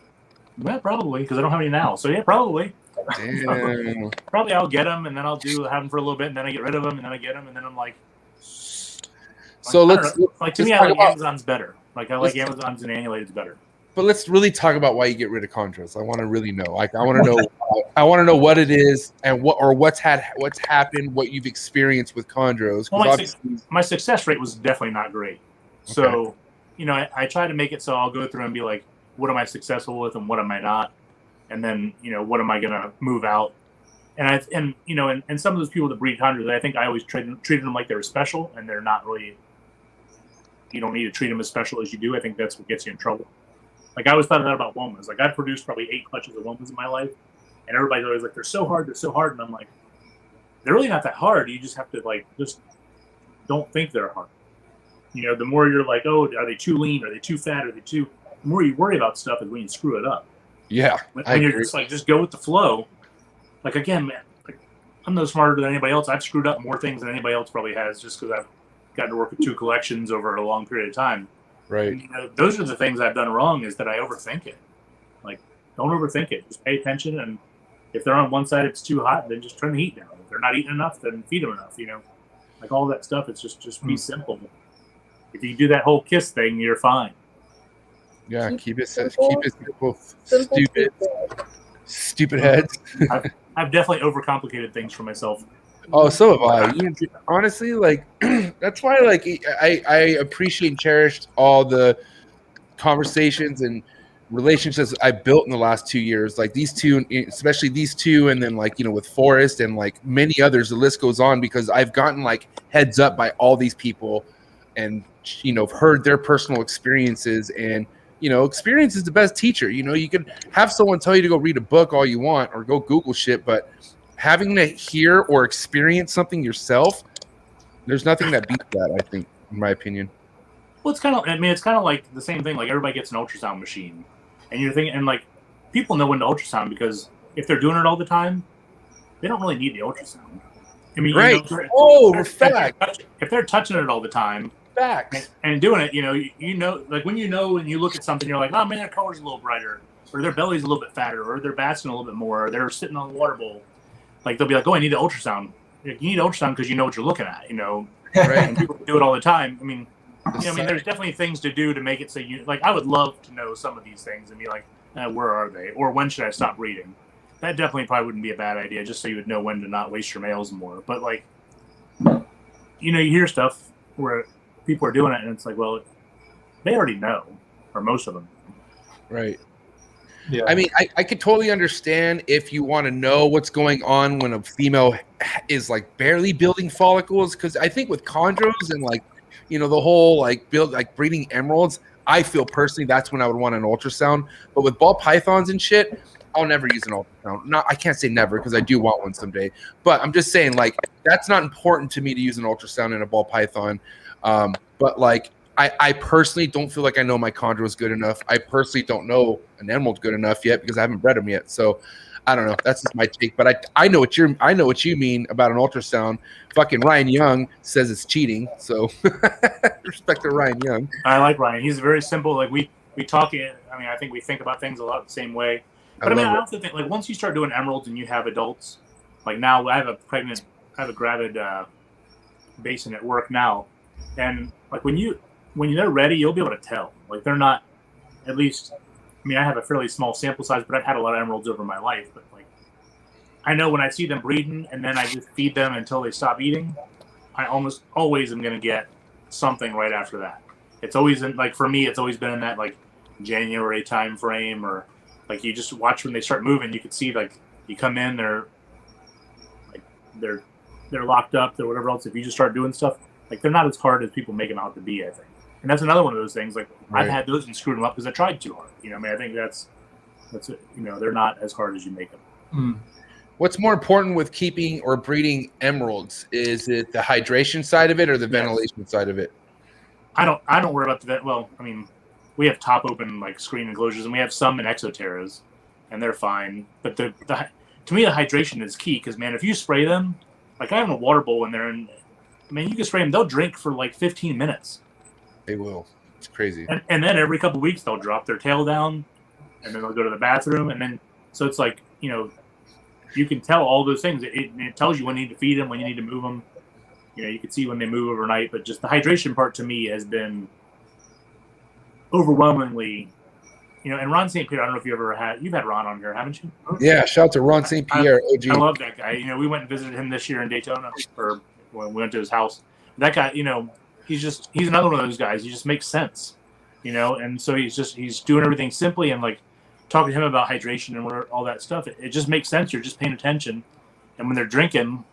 probably because I don't have any now. So yeah, probably. Damn. Probably I'll get them, and then I'll have them for a little bit, and then I get rid of them, and then I get them, and then I'm like. So to me, I like Amazon's better. Like I like Amazon's and Annulated's better. But let's really talk about why you get rid of chondros. I want to really know. I want to know. I want to know what it is and what's happened, what you've experienced with chondros. Well, my success rate was definitely not great. So, I try to make it so I'll go through and be like, what am I successful with and what am I not, and then what am I gonna move out? And some of those people that breed chondros, I think I always treated them like they were special, and they're not really. You don't need to treat them as special as you do. I think that's what gets you in trouble. Like I always thought that about womas. Like I've produced probably 8 clutches of womas in my life, and everybody's always like, they're so hard, and I'm like, they're really not that hard. You just have to just don't think they're hard. The more you're like, oh, are they too lean? Are they too fat? The more you worry about stuff is when you screw it up. Yeah. When you're just go with the flow. Like again, man, I'm no smarter than anybody else. I've screwed up more things than anybody else probably has just because I've gotten to work with 2 collections over a long period of time. Right. And, those are the things I've done wrong is that I overthink it. Like, don't overthink it. Just pay attention, and if they're on one side, it's too hot, then just turn the heat down. If they're not eating enough, then feed them enough. Like all that stuff. It's just be simple. If you do that whole kiss thing, you're fine. Yeah, keep it simple. Stupid heads. I've definitely overcomplicated things for myself. Oh, so have I. Honestly, that's why, I appreciate and cherish all the conversations and relationships I built in the last 2 years. Like these 2, especially these 2, and then with Forrest and many others. The list goes on because I've gotten heads up by all these people, and heard their personal experiences. And experience is the best teacher. You can have someone tell you to go read a book all you want or go Google shit, but having to hear or experience something yourself, there's nothing that beats that, I think, in my opinion. Well, it's kind of like the same thing. Like everybody gets an ultrasound machine, and you're thinking, and people know when to ultrasound because if they're doing it all the time, they don't really need the ultrasound. Right. If they're touching it all the time, Facts. And doing it, you know, like when you look at something, you're like, oh man, their color's a little brighter, or their belly's a little bit fatter, or they're basking a little bit more, or they're sitting on the water bowl. Like they'll be like, oh, I need an ultrasound. You need an ultrasound because you know what you're looking at, Right. And people do it all the time. I mean, there's definitely things to do to make it so you like. I would love to know some of these things and be like, where are they, or when should I stop breeding? That definitely probably wouldn't be a bad idea, just so you would know when to not waste your males more. But like, you hear stuff where people are doing it, and it's like, well, they already know, or most of them. Right. Yeah. I mean, I could totally understand if you want to know what's going on when a female is like barely building follicles, because I think with chondros and like, the whole like breeding emeralds, I feel personally that's when I would want an ultrasound. But with ball pythons and shit, I'll never use an ultrasound. I can't say never because I do want one someday. But I'm just saying, like, that's not important to me to use an ultrasound in a ball python. But like, I personally don't feel like I know my chondros good enough. I personally don't know an emerald good enough yet because I haven't bred them yet. So I don't know. That's just my take. But I know what you mean about an ultrasound. Fucking Ryan Young says it's cheating. So respect to Ryan Young. I like Ryan. He's very simple. Like we talk. I mean, I think we think about things a lot the same way. But I also think like once you start doing emeralds and you have adults, like now I have a gravid basin at work now, and like when they're ready, you'll be able to tell. Like they're not, at least. I mean, I have a fairly small sample size, but I've had a lot of emeralds over my life. But like, I know when I see them breeding, and then I just feed them until they stop eating, I almost always am going to get something right after that. It's always for me, it's always been in that like January time frame, or like you just watch when they start moving. You can see like you come in, they're locked up, or whatever else. If you just start doing stuff, like they're not as hard as people make them out to be, I think. And that's another one of those things. Like I've had those and screwed them up because I tried too hard. I mean, I think that's it. They're not as hard as you make them. Mm. What's more important with keeping or breeding emeralds? Is it the hydration side of it or the ventilation side of it? I don't worry about the vent. Well, I mean, we have top open like screen enclosures, and we have some in exoterras, and they're fine. But to me, the hydration is key because man, if you spray them, like I have a water bowl in there, and man, you can spray them. They'll drink for like 15 minutes. They will. It's crazy. And then every couple of weeks they'll drop their tail down, and then they'll go to the bathroom, and then so it's like you can tell all those things. It tells you when you need to feed them, when you need to move them. You can see when they move overnight, but just the hydration part to me has been overwhelmingly. And Ron St. Pierre, I don't know if you've had Ron on here, haven't you? Yeah, shout out to Ron St. Pierre, OG. I love that guy. We went and visited him this year in Daytona, or when we went to his house. That guy, he's another one of those guys. He just makes sense, and so he's doing everything simply, and like talking to him about hydration and all that stuff. It just makes sense. You're just paying attention, and when they're drinking,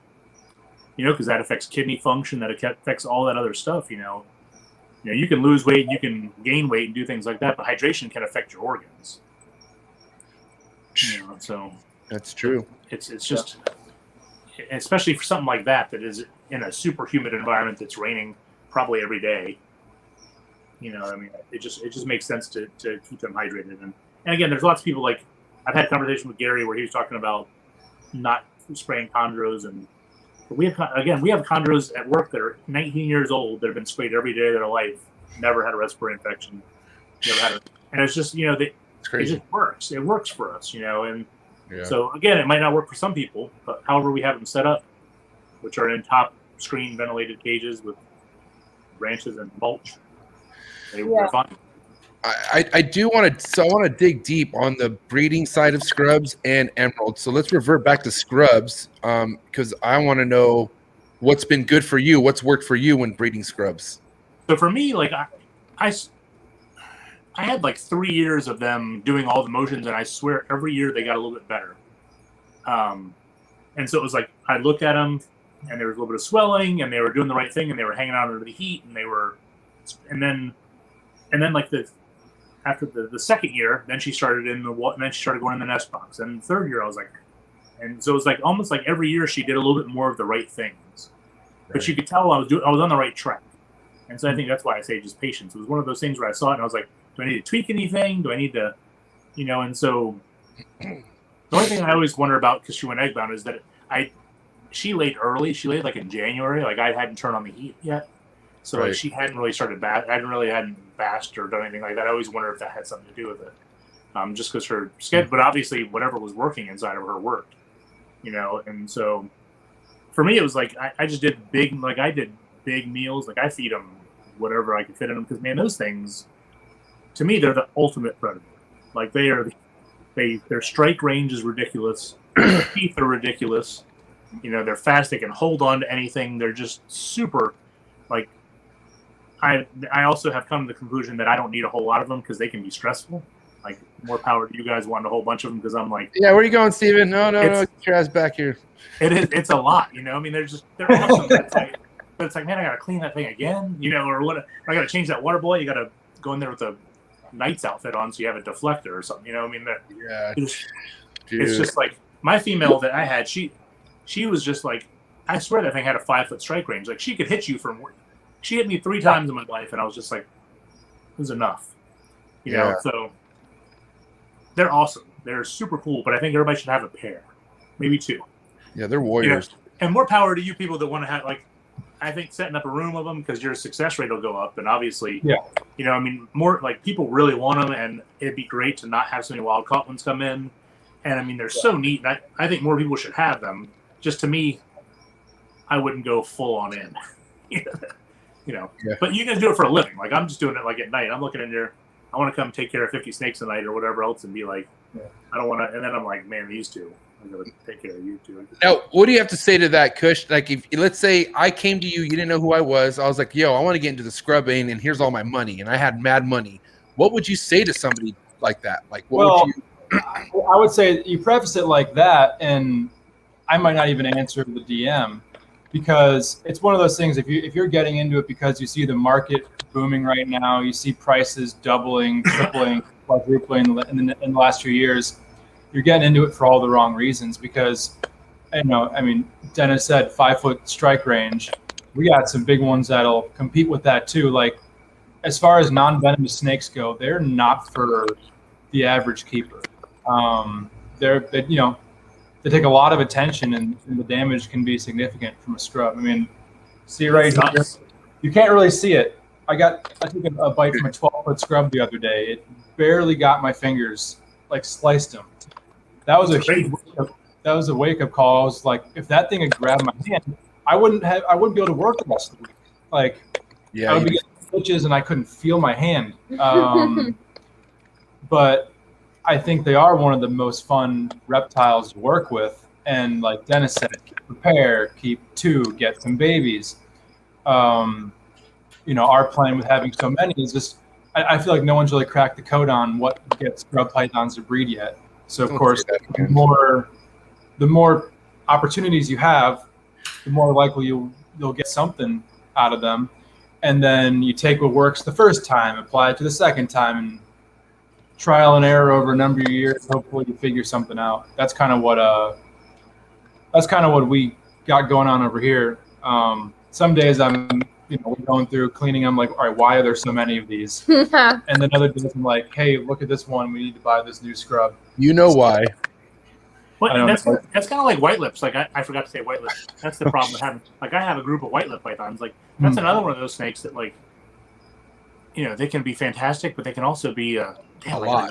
because that affects kidney function, that affects all that other stuff. You can lose weight, you can gain weight, and do things like that, but hydration can affect your organs. So that's true. It's just, especially for something like that is in a super humid environment that's raining probably every day. I mean, it just makes sense to keep them hydrated. And again, there's lots of people like I've had a conversation with Gary where he was talking about not spraying chondros, and we have chondros at work that are 19 years old that have been sprayed every day of their life, never had a respiratory infection, and it's just it just works. It works for us, and so again, it might not work for some people, but however we have them set up, which are in top screen ventilated cages with branches and mulch, they're fine. I want to dig deep on the breeding side of scrubs and emeralds. So let's revert back to scrubs because I want to know what's been good for you, what's worked for you when breeding scrubs. So for me, like I had like 3 years of them doing all the motions, and I swear every year they got a little bit better. And so it was like I looked at them, and there was a little bit of swelling, and they were doing the right thing, and they were hanging out under the heat, and then like after the second year, then she started then she started going in the nest box. And the third year, I was like, and so it was like almost like every year she did a little bit more of the right things, but you could tell I was on the right track. And so I think that's why I say just patience. It was one of those things where I saw it and I was like, do I need to tweak anything? Do I need to, and so the only thing I always wonder about because she went eggbound is that she laid early. She laid like in January. Like I hadn't turned on the heat yet. So like she hadn't really hadn't bashed or done anything like that. I always wonder if that had something to do with it. Just because her schedule, but obviously whatever was working inside of her worked, and so for me, it was like, I just did big meals. Like I feed them whatever I could fit in them. Cause man, those things to me, they're the ultimate predator. Like their strike range is ridiculous. Their teeth are ridiculous. They're fast. They can hold on to anything. They're just super like, I also have come to the conclusion that I don't need a whole lot of them because they can be stressful. Like more power to you guys wanting a whole bunch of them because I'm like, yeah, where are you going, Steven? No, get your ass back here. It's a lot, I mean, they're awesome. But it's like, man, I gotta clean that thing again, or what? I gotta change that water boy. You gotta go in there with a knight's outfit on, so you have a deflector or something. I mean, it's just like my female that I had. She was just like, I swear that thing had a 5-foot strike range. Like she could hit you from. She hit me 3 times in my life, and I was just like, it was enough, you know. So. They're awesome. They're super cool, but I think everybody should have a pair, maybe 2. Yeah, they're warriors. And more power to you people that want to have, like, I think setting up a room of them because your success rate will go up. And obviously, I mean, more like people really want them, and it'd be great to not have so many wild caught ones come in. And I mean, they're so neat. And I think more people should have them. Just to me, I wouldn't go full on in, But you guys do it for a living. Like I'm just doing it like at night. I'm looking in there. I want to come take care of 50 snakes a night or whatever else and be like, I don't want to. And then I'm like, man, these two, I'm going to take care of you two. Now, what do you have to say to that, Kush? Like, if let's say I came to you, you didn't know who I was. I was like, yo, I want to get into the scrubbing and here's all my money. And I had mad money. What would you say to somebody like that? Like, what would you? I would say you preface it like that. And I might not even answer the DM because it's one of those things. If you're getting into it because you see the market booming right now, you see prices doubling, tripling, quadrupling in the last few years, you're getting into it for all the wrong reasons because, I mean, Dennis said 5-foot strike range. We got some big ones that'll compete with that too. Like as far as non-venomous snakes go, they're not for the average keeper. They take a lot of attention and the damage can be significant from a scrub. I mean, see right here, you can't really see it. I took a bite from a 12-foot scrub the other day. It barely got my fingers, like sliced them. That was a wake-up call. I was like, if that thing had grabbed my hand, I wouldn't be able to work the rest of the week. Like, I would be getting stitches and I couldn't feel my hand. But I think they are one of the most fun reptiles to work with. And like Dennis said, prepare, keep 2, get some babies. Our plan with having so many is just, I feel like no one's really cracked the code on what gets scrub pythons to breed yet. So of course, the more opportunities you have, the more likely you'll get something out of them. And then you take what works the first time, apply it to the second time, and trial and error over a number of years. Hopefully you figure something out. That's kind of what we got going on over here. Some days I'm we're going through cleaning. I'm like, all right, why are there so many of these? And then other days I'm like, hey, look at this one. We need to buy this new scrub. You know why? Well, that's kind of like white lips. Like I forgot to say white lips. That's the problem with having. Like I have a group of white lip pythons. Like that's another one of those snakes that like, they can be fantastic, but they can also be a lot.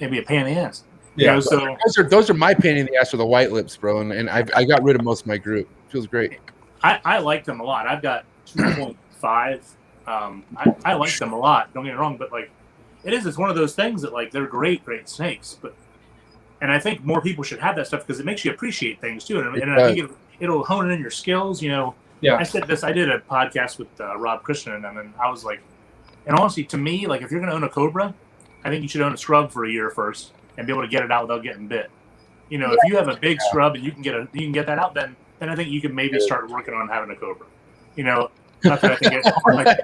Maybe a pain in the ass. Yeah. So those are my pain in the ass for the white lips, bro. And I got rid of most of my group. Feels great. I like them a lot. I've got 2.5. I like them a lot. Don't get me wrong, but like, it's one of those things that like they're great snakes. And I think more people should have that stuff because it makes you appreciate things too. And I think it'll hone in your skills. I said this. I did a podcast with Rob Christian and them, and I was like, and honestly, to me, like if you're going to own a cobra, I think you should own a scrub for a year first and be able to get it out without getting bit. If you have a big scrub and you can get that out, then I think you can maybe start working on having a cobra. Not that I think it's like,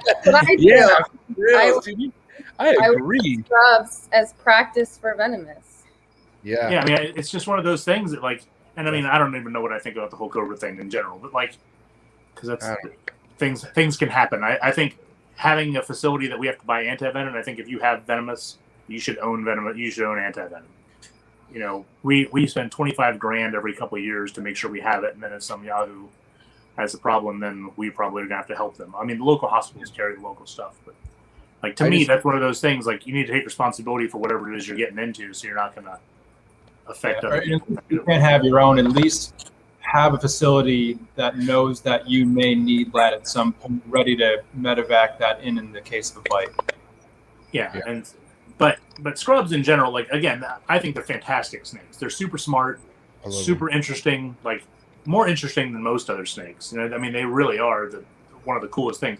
I agree. Scrubs as practice for venomous. Yeah. I mean, it's just one of those things that like, and I mean, I don't even know what I think about the whole cobra thing in general, but like, because that's things can happen. I think having a facility that we have to buy anti-venom. I think if you have venomous, you should own venom. You should own anti-venom. We spend $25,000 every couple of years to make sure we have it, and then it's some Yahoo has a problem, then we probably are gonna have to help them. I mean, the local hospitals carry the local stuff, but like to me, that's one of those things. Like you need to take responsibility for whatever it is you're getting into, so you're not gonna affect other people. You can't have your own. At least have a facility that knows that you may need that at some point, ready to medevac that in the case of a bite. Yeah. And but scrubs in general, like again, I think they're fantastic snakes. They're super smart, super interesting, like more interesting than most other snakes. You know, I mean, they really are one of the coolest things.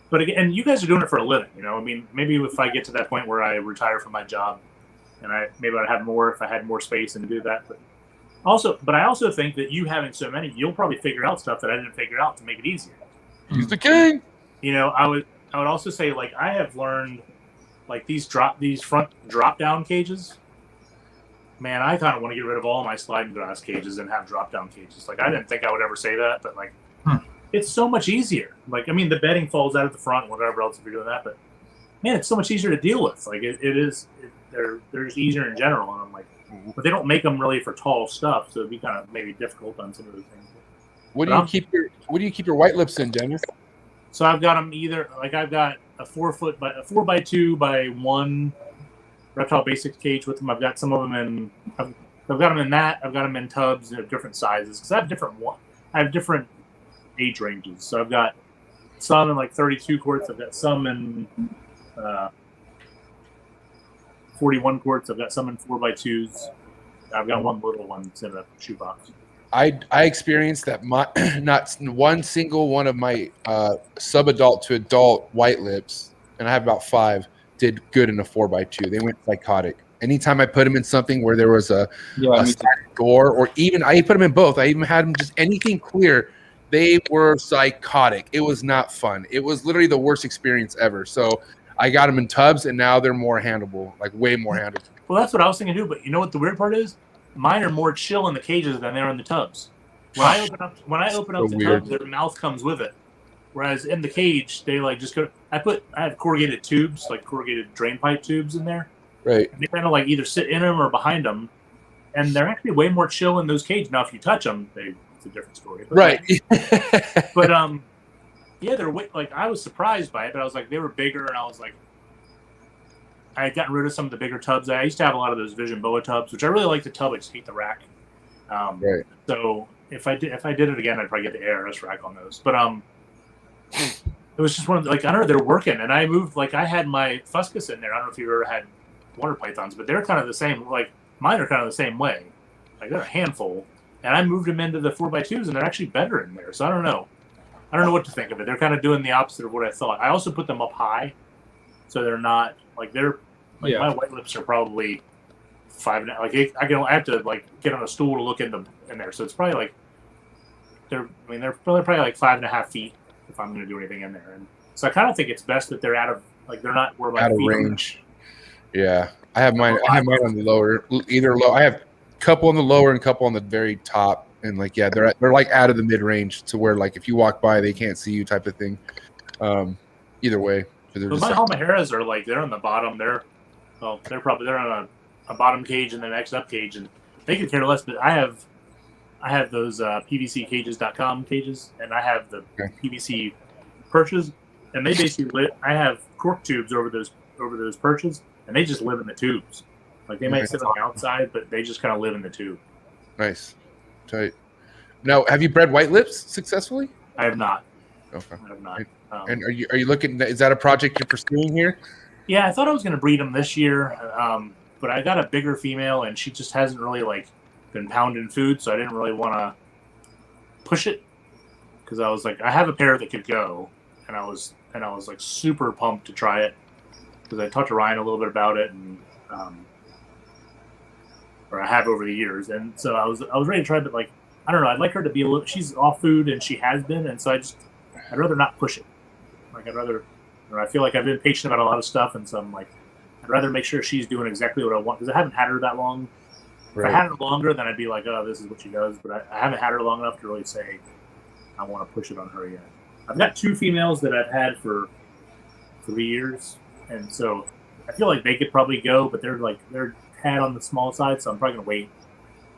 But again, and you guys are doing it for a living. You know, I mean, maybe if I get to that point where I retire from my job, and maybe I'd have more if I had more space and do that. But I also think that you having so many, you'll probably figure out stuff that I didn't figure out to make it easier. He's the king. You know, I would also say, like, I have learned, like, these front drop down cages. Man, I kind of want to get rid of all my sliding glass cages and have drop down cages. Like, I didn't think I would ever say that, but like, it's so much easier. Like, I mean, the bedding falls out at the front, whatever else if you're doing that, but man, it's so much easier to deal with. Like, they're just easier in general, and I'm like, but they don't make them really for tall stuff, so it'd be kind of maybe difficult on some of those things. What do you keep your white lips in, Dennis? So I've got them either like I've got a 4x2 by 1 Reptile Basics cage with them. I've got some of them in. I've got them in that. I've got them in tubs of different sizes because I have different age ranges. So I've got some in like 32 quarts. I've got some in 41 quarts. I've got some in 4x2s. I've got one little one that's in a shoebox. I experienced that not one single one of my sub-adult to adult white lips, and I have about 5, did good in a 4x2. They went psychotic. Anytime I put them in something where there was a gore, or even I put them in both. I even had them just anything clear. They were psychotic. It was not fun. It was literally the worst experience ever. So I got them in tubs, and now they're more handleable, like way more handleable. Well, that's what I was thinking too. But you know what the weird part is? Mine are more chill in the cages than they are in the tubs. When I open up the tub, their mouth comes with it. Whereas in the cage, they like just go. I have corrugated tubes, like corrugated drain pipe tubes in there. Right. And they kind of like either sit in them or behind them, and they're actually way more chill in those cages. Now, if you touch them, it's a different story. But right. But yeah, they're like I was surprised by it, but I was like they were bigger, and I was like. I had gotten rid of some of the bigger tubs. I used to have a lot of those Vision Boa tubs, which I really like the tub. I just hate the rack. Right. So if I did it again, I'd probably get the ARS rack on those. But it was just one of like I don't know, they're working, and I moved like I had my Fuscus in there. I don't know if you ever had water pythons, but they're kind of the same. Like mine are kind of the same way. Like they're a handful, and I moved them into the 4x2s, and they're actually better in there. So I don't know what to think of it. They're kind of doing the opposite of what I thought. I also put them up high, so they're not like they're. Like my white lips are probably 5. Like I have to like get on a stool to look in there. So it's probably like they're probably like 5.5 feet if I'm going to do anything in there. And so I kind of think it's best that they're out of like they're not where my out of range. Yeah, I have mine. I have mine on the lower, either low. I have a couple on the lower and a couple on the very top. And like they're like out of the mid range to where like if you walk by they can't see you type of thing. Either way. But my Halmaheras are like they're on the bottom. They're on a bottom cage and the next up cage, and they could care less. But I have those PVCcages.com cages, and I have the PVC perches, and they basically I have cork tubes over those perches, and they just live in the tubes. Like they might sit on the outside, but they just kind of live in the tube. Nice, tight. Now, have you bred white lips successfully? I have not. Okay, I have not. And are you looking? Is that a project you're pursuing here? Yeah, I thought I was going to breed them this year, but I got a bigger female, and she just hasn't really like been pounding food, so I didn't really want to push it because I was like, I have a pair that could go, and I was like super pumped to try it because I talked to Ryan a little bit about it, and or I have over the years, and so I was ready to try, but like I don't know, I'd like her to be a little. She's off food, and she has been, and so I'd rather not push it. Like I feel like I've been patient about a lot of stuff, and so I'm like, I'd rather make sure she's doing exactly what I want because I haven't had her that long. Right. If I had her longer, then I'd be like, oh, this is what she does. But I haven't had her long enough to really say I want to push it on her yet. I've got 2 females that I've had for 3 years, and so I feel like they could probably go, but they're tad on the small side, so I'm probably gonna wait.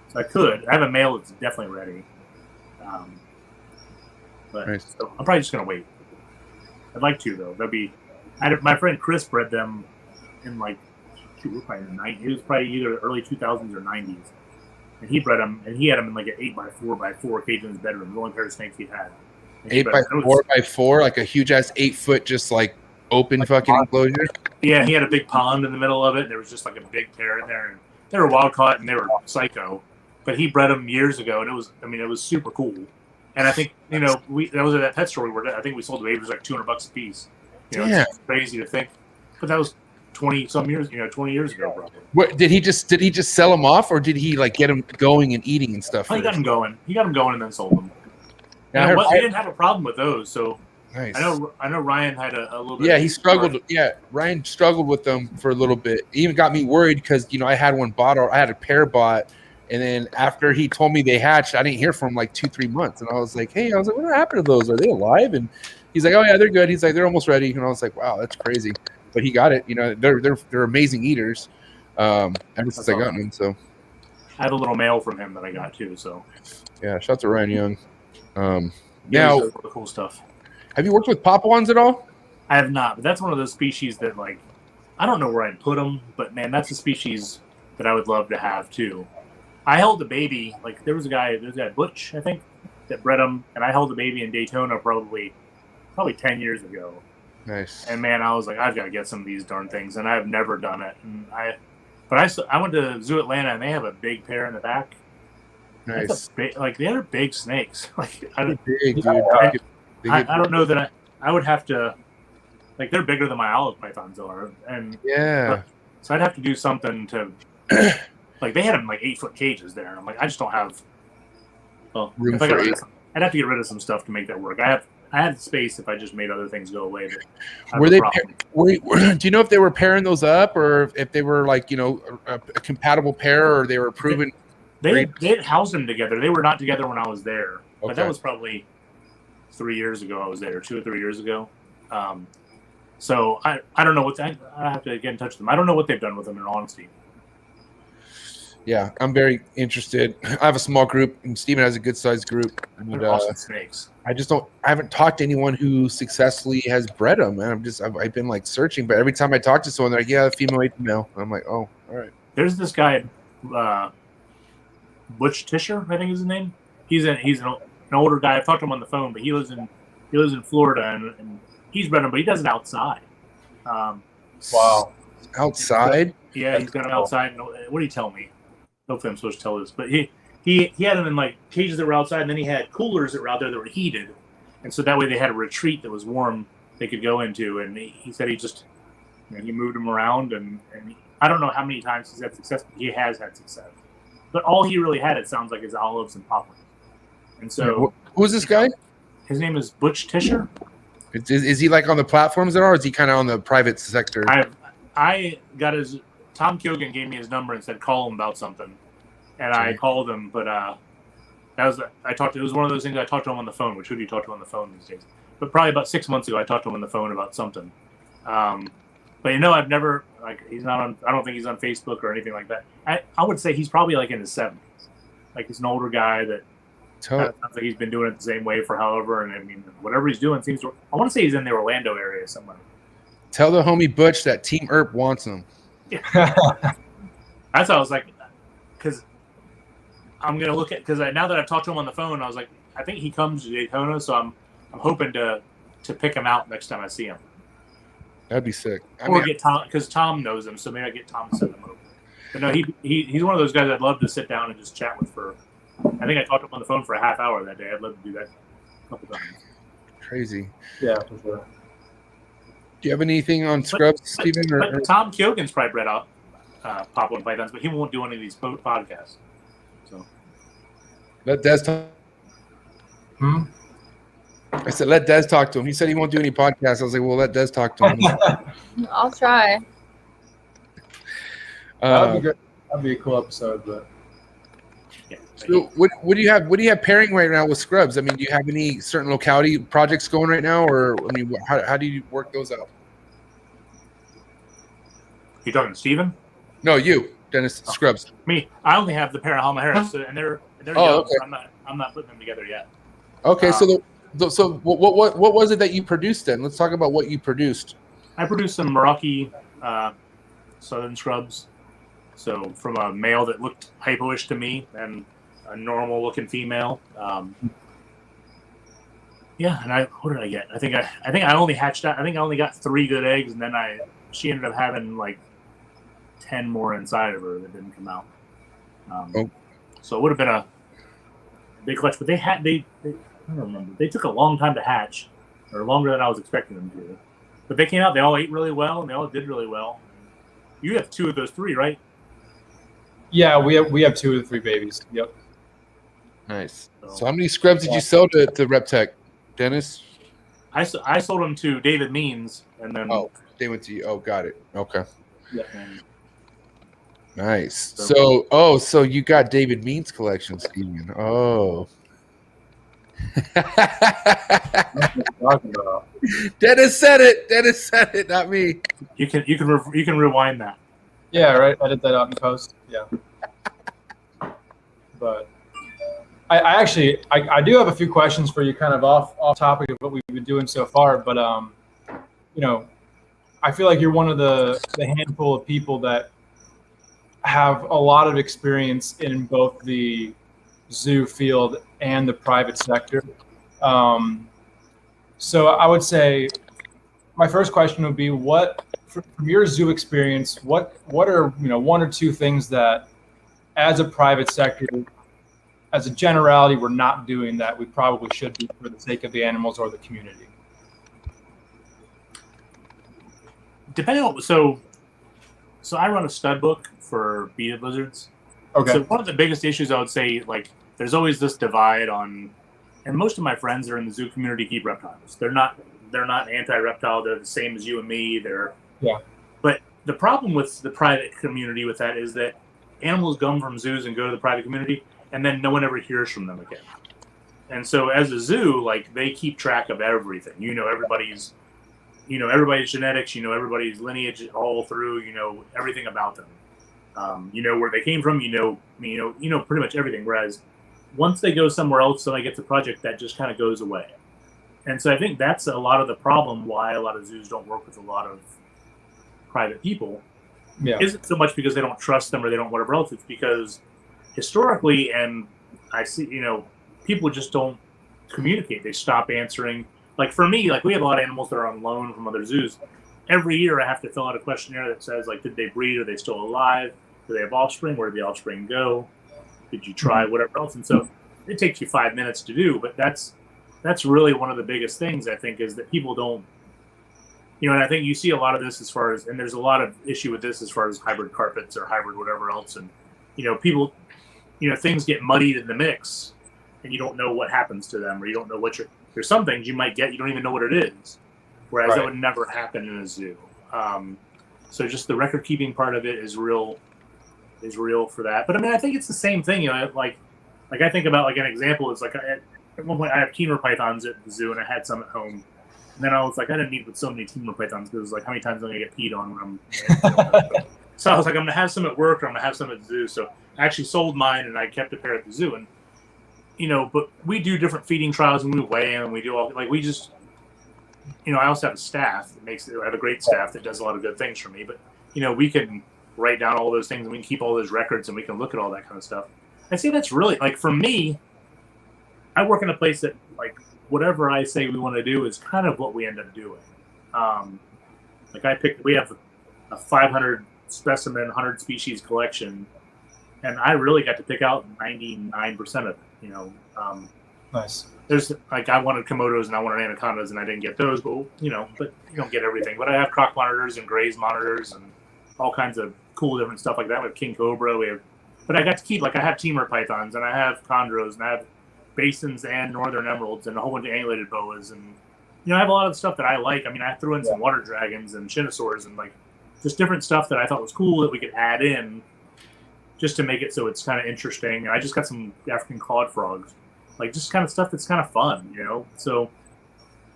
So I have a male that's definitely ready. But Nice. so I'm probably just gonna wait. I'd like to though. My friend Chris bred them in like we're probably in the 90s. It was probably either early 2000s or 90s, and he bred them and he had them in like an 8x4x4 cage in his bedroom. The only pair of snakes he had. 8x4x4, like a huge ass 8-foot, just like open fucking enclosure. Yeah, he had a big pond in the middle of it. And there was just like a big pair in there, and they were wild caught and they were psycho. But he bred them years ago, and it was super cool. And I think that was at that pet store where I think we sold the babies like $200 a piece. It's crazy to think, but that was 20 years ago, probably. What did he just sell them off, or did he like get them going and eating and stuff? Oh, he got them going. He got them going and then sold them. Yeah, he didn't have a problem with those, so nice. I know Ryan had a little bit. Yeah, he struggled. Yeah, Ryan struggled with them for a little bit. He even got me worried because I had one bought, or I had a pair bought, and then after he told me they hatched, I didn't hear from him like 2-3 months, and I was like, what happened to those? Are they alive? And he's like, oh yeah, they're good. He's like, they're almost ready, and I was like, wow, that's crazy. But he got it. They're amazing eaters. Ever since I got them, so I have a little mail from him that I got too. So yeah, shout out to Ryan Young. Now, the cool stuff. Have you worked with Papuans at all? I have not, but that's one of those species that, like, I don't know where I'd put them, but man, that's a species that I would love to have too. I held the baby, like there's a guy Butch, I think, that bred them, and I held the baby in Daytona probably 10 years ago. Nice. And man, I was like, I've got to get some of these darn things, and I've never done it. And I went to Zoo Atlanta, and they have a big pair in the back. Nice. They're big snakes. Like I don't know that I would have to. Like they're bigger than my olive pythons are, and yeah. So I'd have to do something to. Like they had them in like 8-foot cages there, and I'm like, I just don't have. Well, room if I got I'd have to get rid of some stuff to make that work. I had space if I just made other things go away. Were they? Do you know if they were pairing those up, or if they were like a compatible pair, or they were proven? They had housed them together. They were not together when I was there, but that was probably 3 years ago. I was there 2 or 3 years ago. So I don't know I have to get in touch with them. I don't know what they've done with them in honesty. Yeah, I'm very interested. I have a small group, and Steven has a good sized group. And, awesome snakes. I haven't talked to anyone who successfully has bred them, and I've been like searching, but every time I talk to someone, they're like, yeah, female, male. I'm like, oh, all right. There's this guy, Butch Tischer, I think is his name. He's an older guy. I've talked to him on the phone, but he lives in Florida, and he's bred them, but he does it outside. Wow, outside? Yeah, he's got them outside. What did he tell me? Hopefully I'm supposed to tell this, but he had them in like cages that were outside, and then he had coolers that were out there that were heated, and so that way they had a retreat that was warm they could go into. And he said he just he moved them around, and I don't know how many times he's had success, but he has had success. But all he really had, it sounds like, is olives and poplars. And so, who's this guy? His name is Butch Tischer. Is he like on the platforms at all, or is he kind of on the private sector? I got his. Tom Kyogen gave me his number and said call him about something, and I called him. But it was one of those things I talked to him on the phone. Which who do you talk to on the phone these days? But probably about 6 months ago, I talked to him on the phone about something. But I've never he's not on. I don't think he's on Facebook or anything like that. I would say he's probably like in his 70s. Like he's an older guy that sounds like he's been doing it the same way for however. And I mean, whatever he's doing seems to. I want to say he's in the Orlando area somewhere. Tell the homie Butch that Team Earp wants him. Yeah. That's what I was like, because I'm gonna look at now that I've talked to him on the phone, I was like, I think he comes to Daytona, so I'm hoping to pick him out next time I see him. That'd be sick. Get Tom, because Tom knows him, so maybe I get Tom to send him over. But no, he's one of those guys I'd love to sit down and just chat with for. I think I talked to him on the phone for a half hour that day. I'd love to do that a couple times. Crazy. Yeah, for sure. Do you have anything on Scrubs, Steven? But Tom Kyogen's probably bred out Papuan pythons, but he won't do any of these podcasts. So let Des talk. I said, let Des talk to him. He said he won't do any podcasts. I was like, well, let Des talk to him. I'll try. That'd be good. That'd be a cool episode, but. Yeah. So what do you have? What do you have pairing right now with Scrubs? I mean, do you have any certain locality projects going right now, or I mean, how do you work those out? You talking to Steven? No, you, Dennis Scrubs. Me. I only have the pair of hama Harris, and they're young, okay. so I'm not putting them together yet. Okay, so So what was it that you produced then? Let's talk about what you produced. I produced some Meraki Southern Scrubs. So from a male that looked hypo-ish to me and a normal looking female. Yeah, and what did I get? I think I only hatched out. I think I only got 3 good eggs, and then she ended up having like 10 more inside of her that didn't come out. So it would have been a big clutch, but I don't remember. They took a long time to hatch, or longer than I was expecting them to. But they came out. They all ate really well, and they all did really well. You have 2 of those 3, right? Yeah, we have 2 of the 3 babies. Yep. Nice. So how many scrubs did you sell to RepTech, Dennis? I sold them to David Means, and then they went to you. Oh, got it. Okay. Yeah. Nice. So you got David Means collection, Steven. Oh. Dennis said it, not me. You can rewind that. Yeah, right. Edit that out in post. Yeah. But I actually do have a few questions for you, kind of off topic of what we've been doing so far. But I feel like you're one of the handful of people that have a lot of experience in both the zoo field and the private sector. So I would say my first question would be, from your zoo experience, what are 1 or 2 things that, as a private sector, as a generality, we're not doing that we probably should do for the sake of the animals or the community? Depending on so I run a stud book for beaded lizards. Okay. So one of the biggest issues I would say, like, there's always this divide on, and most of my friends that are in the zoo community keep reptiles. They're not anti-reptile. They're the same as you and me. But the problem with the private community with that is that animals come from zoos and go to the private community, and then no one ever hears from them again. And so as a zoo, like, they keep track of everything. Everybody's genetics, everybody's lineage all through, everything about them. Where they came from, pretty much everything. Whereas once they go somewhere else, somebody gets a project, that just kind of goes away. And so I think that's a lot of the problem why a lot of zoos don't work with a lot of private people. Yeah. Isn't so much because they don't trust them or they don't whatever else. It's because historically, and I see, people just don't communicate. They stop answering. Like for me, like we have a lot of animals that are on loan from other zoos. Every year I have to fill out a questionnaire that says, like, did they breed? Are they still alive? Do they have offspring? Where did the offspring go? Did you try whatever else? And so it takes you 5 minutes to do, but that's really one of the biggest things, I think, is that people don't, and I think you see a lot of this as far as, and there's a lot of issue with this as far as hybrid carpets or hybrid whatever else. And, people, things get muddied in the mix and you don't know what happens to them, or you don't know there's some things you might get, you don't even know what it is. Whereas that would never happen in a zoo. So just the record keeping part of it is real for that. But I mean, I think it's the same thing. Like I think about, like, an example is, like, at one point I have Timor pythons at the zoo and I had some at home. And then I was like, I didn't need with so many Timor pythons because it was like, how many times am I going to get peed on when I'm So I was like, I'm going to have some at work or I'm going to have some at the zoo. So I actually sold mine and I kept a pair at the zoo. And, but we do different feeding trials and we weigh them and we do all, like, we just, I also have a staff that I have a great staff that does a lot of good things for me. But, we can write down all those things and we can keep all those records and we can look at all that kind of stuff. I say that's really, like, for me, I work in a place that, like, whatever I say we want to do is kind of what we end up doing. We have a 500 specimen, 100 species collection, and I really got to pick out 99% of it, Nice. There's, like, I wanted Komodos and I wanted anacondas and I didn't get those, but you don't get everything. But I have croc monitors and graze monitors and all kinds of cool different stuff like that. We have king cobra, but I got to keep, like, I have Timor pythons and I have chondros and I have basins and northern emeralds and a whole bunch of annulated boas, and I have a lot of stuff that I like. I mean, I threw in some water dragons and chinosaurs and, like, just different stuff that I thought was cool that we could add in just to make it so it's kind of interesting. And I just got some African clawed frogs, like, just kind of stuff that's kind of fun, So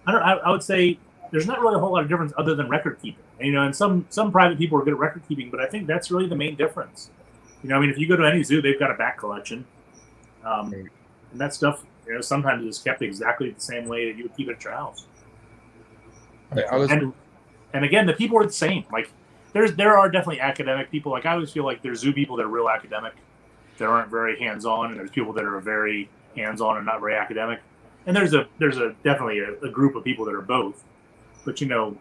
I would say there's not really a whole lot of difference other than record keeping. And some private people are good at record keeping, but I think that's really the main difference. I mean, if you go to any zoo, they've got a back collection. And that stuff, You know, sometimes it's kept exactly the same way that you would keep it at your house. Yeah, and again, the people are the same. Like there are definitely academic people. Like I always feel like there's zoo people that are real academic, that aren't very hands-on, and there's people that are very hands-on and not very academic. And there's definitely a group of people that are both. But you know,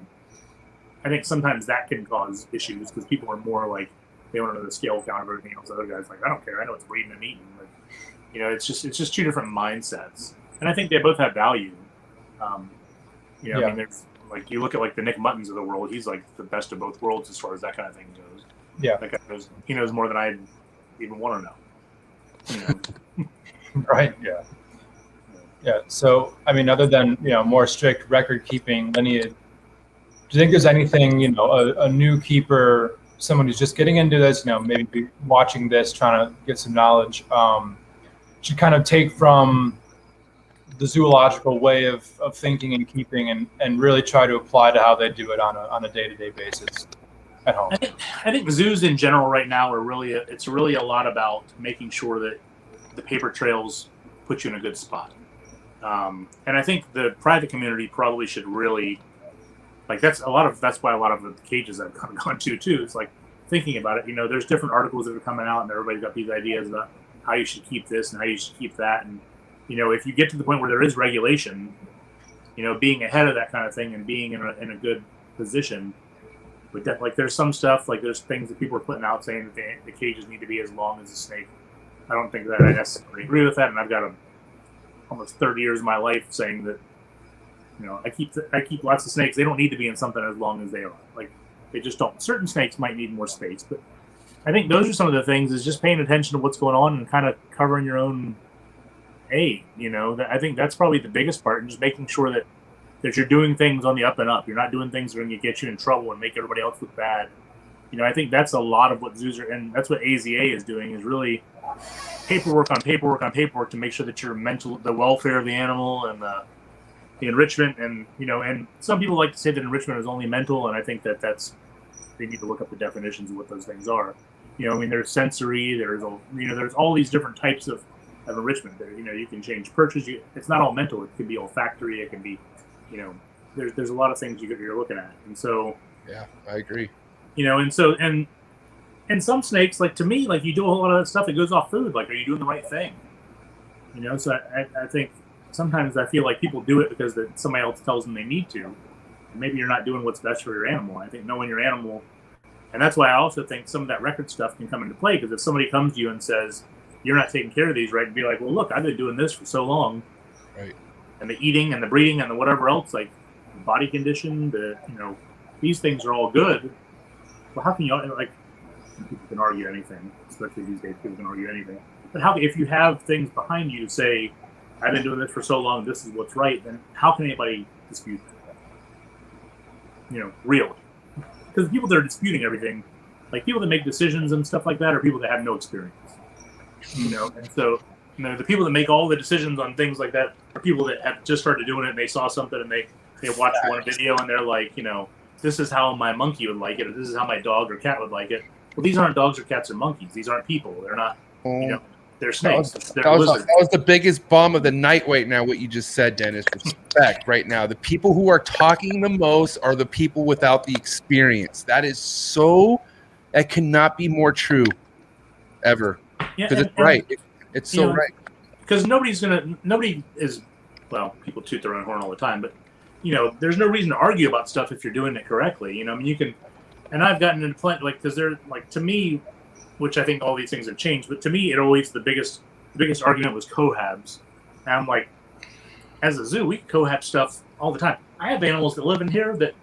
I think sometimes that can cause issues because people are more like they want to know the scale count of everything else. Other guys like, I don't care. I know it's breeding and eating. But you know, it's just two different mindsets, and I think they both have value. You know, I mean, there's like you look at like the Nick Muttons of the world. He's like the best of both worlds as far as that kind of thing goes. Yeah, that guy he knows more than I even want to know. You know? Right. Yeah. Yeah. So, I mean, other than, you know, more strict record keeping lineage, do you think there's anything, you know, a new keeper, someone who's just getting into this, you know, maybe be watching this, trying to get some knowledge, should kind of take from the zoological way of thinking and keeping and really try to apply to how they do it on a day-to-day basis at home? I think zoos in general right now are it's really a lot about making sure that the paper trails put you in a good spot. And I think the private community probably should really, like that's why a lot of the cages I've kind of gone to too. It's like thinking about it, you know, there's different articles that are coming out and everybody's got these ideas about how you should keep this and how you should keep that. And, you know, if you get to the point where there is regulation, you know, being ahead of that kind of thing and being in a good position, but that, like there's some stuff, like there's things that people are putting out saying that the cages need to be as long as a snake. I don't think that I necessarily agree with that. And I've got almost 30 years of my life saying that, you know, I keep lots of snakes. They don't need to be in something as long as they are. Like they just don't. Certain snakes might need more space, but I think those are some of the things is just paying attention to what's going on and kind of covering your own aid. You know, I think that's probably the biggest part, and just making sure that you're doing things on the up and up. You're not doing things that are going to get you in trouble and make everybody else look bad. You know, I think that's a lot of what zoos are, and that's what AZA is doing, is really paperwork on paperwork to make sure that the welfare of the animal and the enrichment, and you know, and some people like to say that enrichment is only mental, and I think that's they need to look up the definitions of what those things are. You know, I mean, there's sensory, there's all these different types of enrichment. There, you know, you can change perches. It's not all mental. It can be olfactory. It can be, you know, there's a lot of things you're looking at, and so yeah, I agree. You know, and so and some snakes, like to me, like you do a whole lot of that stuff that goes off food. Like, are you doing the right thing? You know, so I think sometimes I feel like people do it because somebody else tells them they need to. And maybe you're not doing what's best for your animal. I think knowing your animal, and that's why I also think some of that record stuff can come into play. Because if somebody comes to you and says you're not taking care of these right, and be like, well, look, I've been doing this for so long, right? And the eating and the breeding and the whatever else, like the body condition, you know, these things are all good. Well, how can you, like, people can argue anything, especially these days, people can argue anything. But if you have things behind you say, I've been doing this for so long, this is what's right, then how can anybody dispute that? You know, really. Because the people that are disputing everything, like people that make decisions and stuff like that, are people that have no experience. You know, and so, you know, the people that make all the decisions on things like that are people that have just started doing it and they saw something and they watched one video and they're like, you know, this is how my monkey would like it, or this is how my dog or cat would like it. Well, these aren't dogs or cats or monkeys. These aren't people. They're not, you know, they're snakes. That was the biggest bomb of the night right now, what you just said, Dennis. Respect right now. The people who are talking the most are the people without the experience. That that cannot be more true ever. Because it's right. It's so right. Because nobody is, well, people toot their own horn all the time, but you know, there's no reason to argue about stuff if you're doing it correctly. You know, I mean, you can, and I've gotten into plenty, like, because they're like, to me, which I think all these things have changed, but to me, it always the biggest argument was cohabs. And I'm like, as a zoo, we cohab stuff all the time. I have animals that live in here that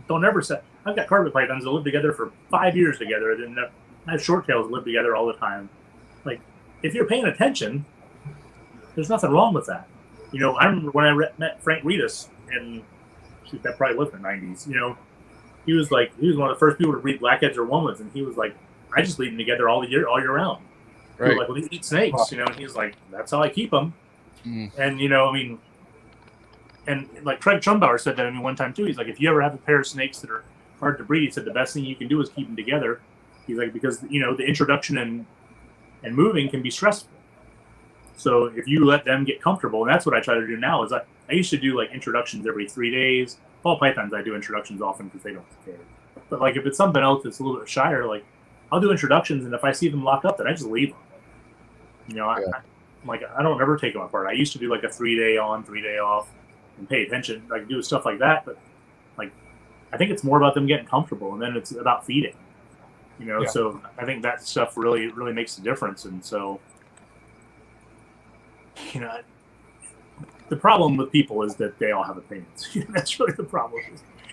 don't ever set. I've got carpet pythons that live together for 5 years together. Then I have short tails that live together all the time. Like, if you're paying attention, there's nothing wrong with that. You know, I remember when I met Frank Reedus, and that probably lived in the 90s. You know, he was one of the first people to breed blackheads or womans, and he was like, I just leave them together all year round. Right. Like, well, they eat snakes, you know, and he's like, that's how I keep them. And, you know, I mean, and like Craig Trumbauer said that to me one time too. He's like, if you ever have a pair of snakes that are hard to breed, he said the best thing you can do is keep them together. He's like, because, you know, the introduction and moving can be stressful. So if you let them get comfortable, and that's what I try to do now, is I used to do like introductions every 3 days. Ball pythons, I do introductions often because they don't care. But like if it's something else that's a little bit shyer, like I'll do introductions, and if I see them locked up, then I just leave them. You know, I don't ever take them apart. I used to do like a 3-day on, 3-day off, and pay attention. I can do stuff like that, but like I think it's more about them getting comfortable, and then it's about feeding. You know, so I think that stuff really, really makes a difference. And so, you know, the problem with people is that they all have opinions. That's really the problem.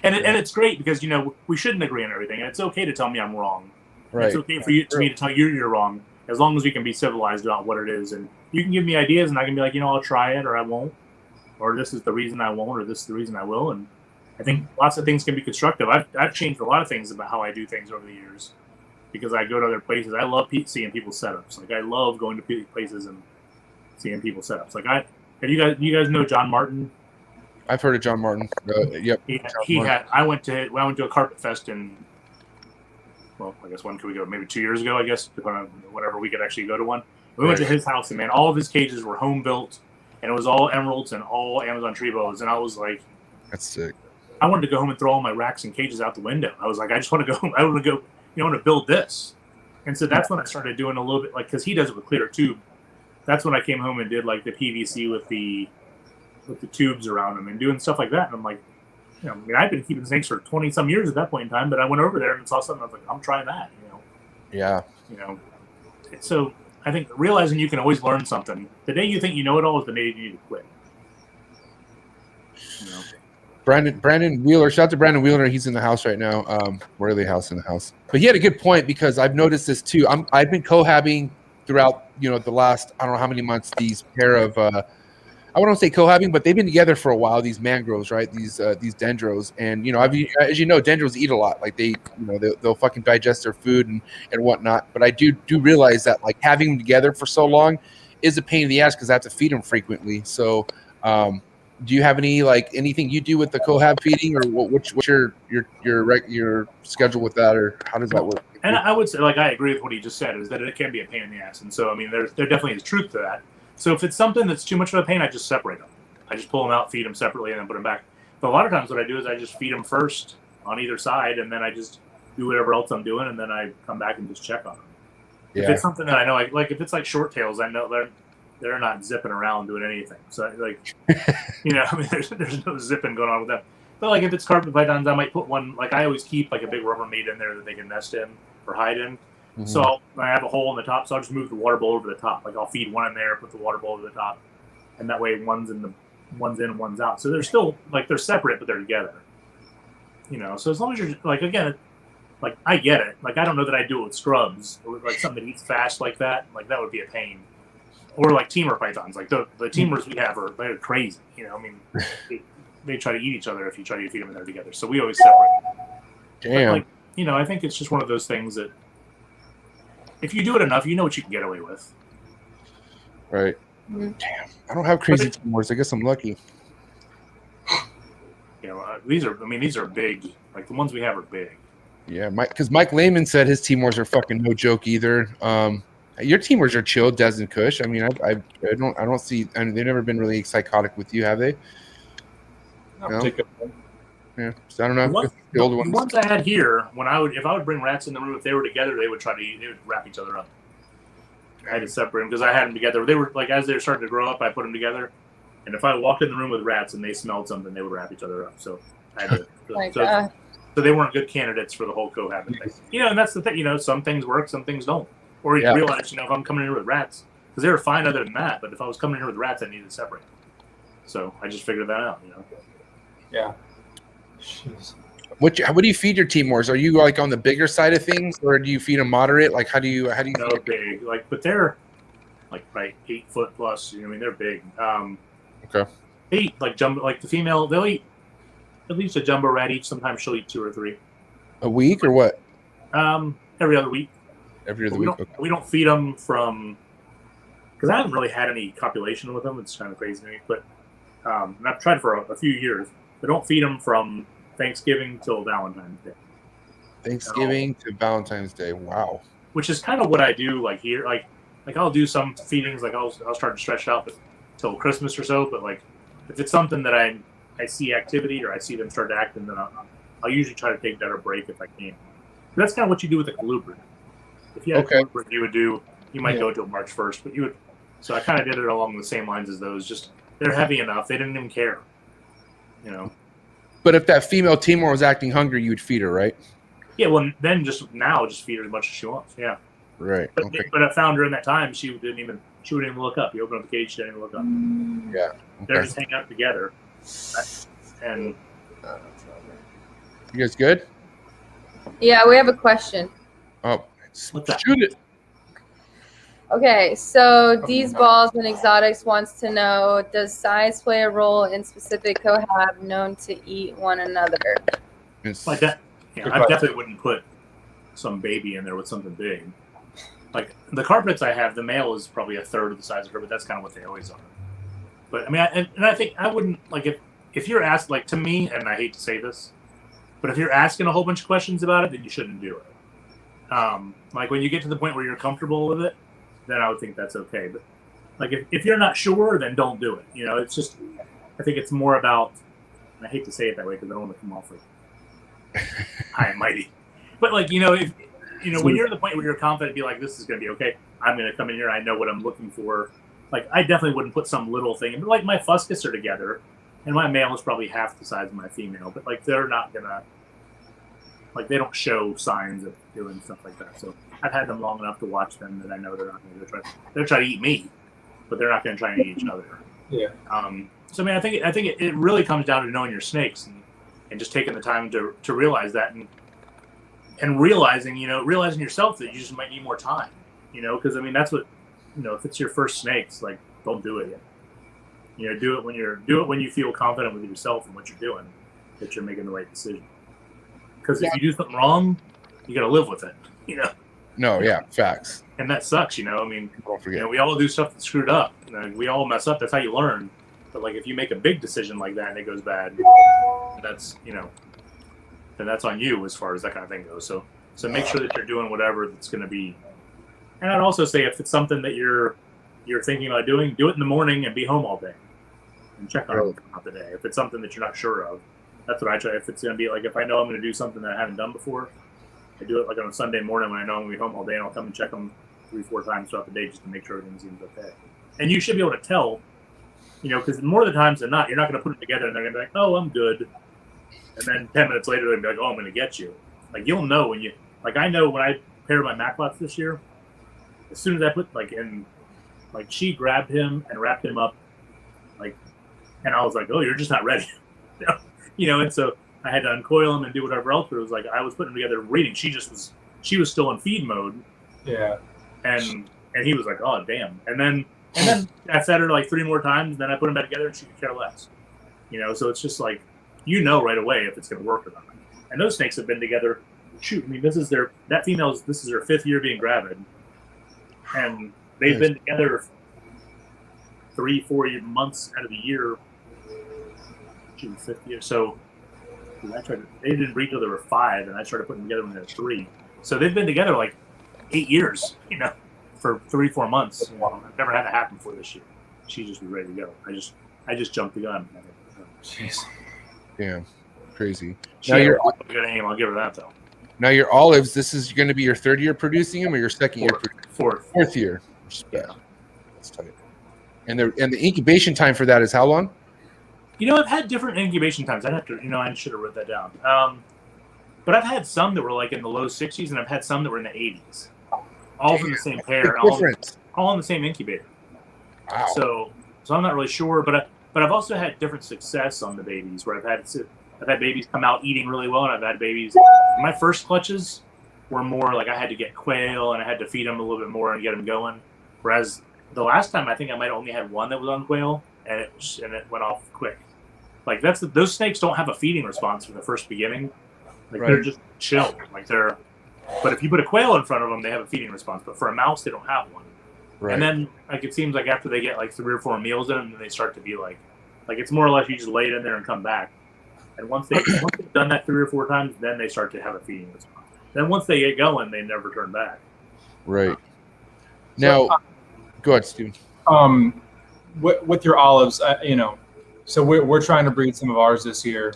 And it's great because, you know, we shouldn't agree on everything. And it's okay to tell me I'm wrong. Right. It's okay for me to tell you you're wrong, as long as we can be civilized about what it is. And you can give me ideas, and I can be like, you know, I'll try it, or I won't, or this is the reason I won't, or this is the reason I will. And I think lots of things can be constructive. I've changed a lot of things about how I do things over the years because I go to other places. I love seeing people's setups. Like I love going to places and seeing people's setups. Like you guys know John Martin? I've heard of John Martin. Yep. I went to a carpet fest in, well, I guess when could we go? Maybe 2 years ago, I guess, depending on whatever we could actually go to one. We went to his house, and man, all of his cages were home built, and it was all emeralds and all Amazon tree boas. And I was like, that's sick. I wanted to go home and throw all my racks and cages out the window. I was like, I just want to go home. I want to go, you know, I want to build this. And so that's when I started doing a little bit, like, because he does it with clear tube. That's when I came home and did like the PVC with the tubes around them and doing stuff like that. And I'm like, you know, I mean, I've been keeping snakes for 20 some years at that point in time, but I went over there and saw something. I was like, I'm trying that, you know? Yeah. You know, so I think realizing you can always learn something. The day you think you know it all is the day you need to quit. You know? Brandon Wheeler, shout out to Brandon Wheeler. He's in the house right now. Really house in the house. But he had a good point because I've noticed this too. I've been cohabbing throughout, you know, the last, I don't know how many months, these pair of, I wouldn't say cohabbing, but they've been together for a while. These mangroves, right? These dendros, and you know, as you know, dendros eat a lot. Like they, you know, they'll fucking digest their food and whatnot. But I do realize that like having them together for so long is a pain in the ass because I have to feed them frequently. So, do you have anything you do with the cohab feeding, or what's your schedule with that, or how does that work? And I would say, like, I agree with what he just said, is that it can be a pain in the ass. And so, I mean, there definitely is truth to that. So if it's something that's too much of a pain, I just separate them. I just pull them out, feed them separately, and then put them back. But a lot of times what I do is I just feed them first on either side, and then I just do whatever else I'm doing, and then I come back and just check on them. Yeah. If it's something that I know, like if it's like short tails, I know they're not zipping around doing anything. So, like, you know, I mean, there's no zipping going on with them. But, like, if it's carpet pythons, I might put one, like, I always keep, like, a big Rubbermaid in there that they can nest in or hide in. Mm-hmm. So I have a hole in the top, so I'll just move the water bowl over the top. Like, I'll feed one in there, put the water bowl over the top, and that way one's in, one's out. So they're still, like, they're separate, but they're together. You know, so as long as you're, like, again, like, I get it. Like, I don't know that I do it with scrubs or with, like, something that eats fast like that. Like, that would be a pain. Or, like, teamer pythons. Like, the teamers we have they're crazy. You know, I mean, they try to eat each other if you try to feed them in there together. So we always separate. Damn. But, like, you know, I think it's just one of those things that if you do it enough, you know what you can get away with. Right. Mm-hmm. Damn. I don't have crazy teamers. I guess I'm lucky. You know, these are big. Like, the ones we have are big. Yeah, because Mike Lehman said his teamers are fucking no joke either. Your teamers are chill, Des and Kush. I mean, I don't see. I mean, they've never been really psychotic with you, have they? No. Yeah, so I don't know. The ones I had here, if I would bring rats in the room, if they were together, they would wrap each other up. I had to separate them because I had them together. They were like, as they were starting to grow up, I put them together. And if I walked in the room with rats and they smelled something, they would wrap each other up. So I had to. So they weren't good candidates for the whole cohabit thing. You know, and that's the thing. You know, some things work, some things don't. Or you realize, you know, if I'm coming in here with rats, because they were fine other than that, but if I was coming in here with rats, I needed to separate. So I just figured that out, you know. Yeah. Jeez. What do you feed your teamers? Are you like on the bigger side of things, or do you feed them moderate? Like how do you no big, like, but they're like 8 foot plus. You know, I mean, they're big. Okay. They eat like jumbo, like the female. They'll eat at least a jumbo rat each. Sometimes she'll eat 2 or 3 a week, or what? Every other week. Every other week. We don't feed them from, because I haven't really had any copulation with them. It's kind of crazy to me, but and I've tried for a few years. But don't feed them from Thanksgiving till Valentine's Day. Thanksgiving to Valentine's Day. Wow. Which is kind of what I do. Like here, like like I'll do some feedings, like I'll start to stretch it out till Christmas or so. But like if it's something that I see activity or I see them start to act, and then I'll usually try to take that a break if I can. But that's kind of what you do with the colubrid. If you had a colubrid, you might go until March 1st, but you would. So I kind of did it along the same lines as those. Just they're heavy enough; they didn't even care, you know. But if that female Timor was acting hungry, you would feed her, right? Yeah, well, then just feed her as much as she wants. Yeah. Right. But I found her in that time. She wouldn't even look up. You open up the cage, she didn't even look up. Yeah. They're just hanging out together. And you guys good? Yeah, we have a question. Oh, what's that? shoot it. Okay, so these balls and exotics wants to know: does size play a role in specific cohab known to eat one another? Like that. Yeah, I definitely wouldn't put some baby in there with something big. Like the carpets I have, the male is probably a third of the size of her, but that's kind of what they always are. But I mean, and I think I wouldn't like if you're asked, like to me, and I hate to say this, but if you're asking a whole bunch of questions about it, then you shouldn't do it. Like when you get to the point where you're comfortable with it, then I would think that's okay. But like if you're not sure, then don't do it. You know, it's just I think it's more about. And I hate to say it that way because I don't want to come off like high and mighty. But like if when you're at the point where you're confident, be like, this is going to be okay. I'm going to come in here. I know what I'm looking for. Like I definitely wouldn't put some little thing. Like my fuscus are together, and my male is probably half the size of my female. But like they're not gonna. Like they don't show signs of doing stuff like that. So I've had them long enough to watch them that I know they're not going to try. They'll try to eat me, but they're not going to try and eat each other. Yeah. So I mean, I think it really comes down to knowing your snakes and just taking the time to realize that and realizing yourself that you just might need more time. Because I mean that's what if it's your first snakes, like don't do it yet. Do it when you feel confident with yourself and what you're doing, that you're making the right decision. Because if you do something wrong, you got to live with it, No, yeah, facts. And that sucks, I mean, Don't forget. we all do stuff that's screwed up. We all mess up. That's how you learn. But like, if you make a big decision like that and it goes bad, that's then that's on you as far as that kind of thing goes. So make sure that you're doing whatever that's going to be. And I'd also say if it's something that you're thinking about doing, do it in the morning and be home all day, and check on it throughout the day. If it's something that you're not sure of. That's what I try. If it's going to be like, if I know I'm going to do something that I haven't done before, I do it like on a Sunday morning when I know I'm going to be home all day, and I'll come and check them 3-4 times throughout the day just to make sure everything seems okay. And you should be able to tell, because more of the times than not, you're not going to put it together and they're going to be like, oh, I'm good. And then 10 minutes later, they'll be like, oh, I'm going to get you. Like, you'll know when I know when I paired my Maclots this year, as soon as I put, she grabbed him and wrapped him up, and I was like, oh, you're just not ready. And so I had to uncoil him and do whatever else. But it was like I was putting him together reading. She was still in feed mode. Yeah. And he was like, oh damn. And then I fed her like 3 more times. And then I put him back together, and she could care less. So it's just like right away if it's going to work or not. And those snakes have been together. Shoot, I mean, this is their 5th year being gravid, and they've been together 3-4 months out of the year. 5th year. So they didn't breed till they were 5, and I started putting them together when they were 3. So they've been together like 8 years, for 3-4 months. I've never had it happen before this year. She just was ready to go. I just jumped the gun. Jeez. Yeah, crazy. She had a good aim. I'll give her that though. Now your olives. This is going to be your 3rd year producing them, or your 2nd year? Fourth year. Yeah. That's tight. And the incubation time for that is how long? I've had different incubation times. I should have wrote that down. But I've had some that were like in the low 60s, and I've had some that were in the 80s. All from the same pair, all in the same incubator. Wow. So I'm not really sure, but I've also had different success on the babies where I've had babies come out eating really well, and I've had babies. My first clutches were more like I had to get quail and I had to feed them a little bit more and get them going. Whereas the last time I think I might have only had one that was on quail, and it went off quick. Like those snakes don't have a feeding response from the first beginning. They're just chill. But if you put a quail in front of them, they have a feeding response. But for a mouse, they don't have one. Right. And then it seems like after they get like 3 or 4 meals in them, then they start to be like it's more or less you just lay it in there and come back. And once they've done that 3 or 4 times, then they start to have a feeding response. Then once they get going, they never turn back. Right. Now, Go ahead, Steven. With your olives, so we're trying to breed some of ours this year.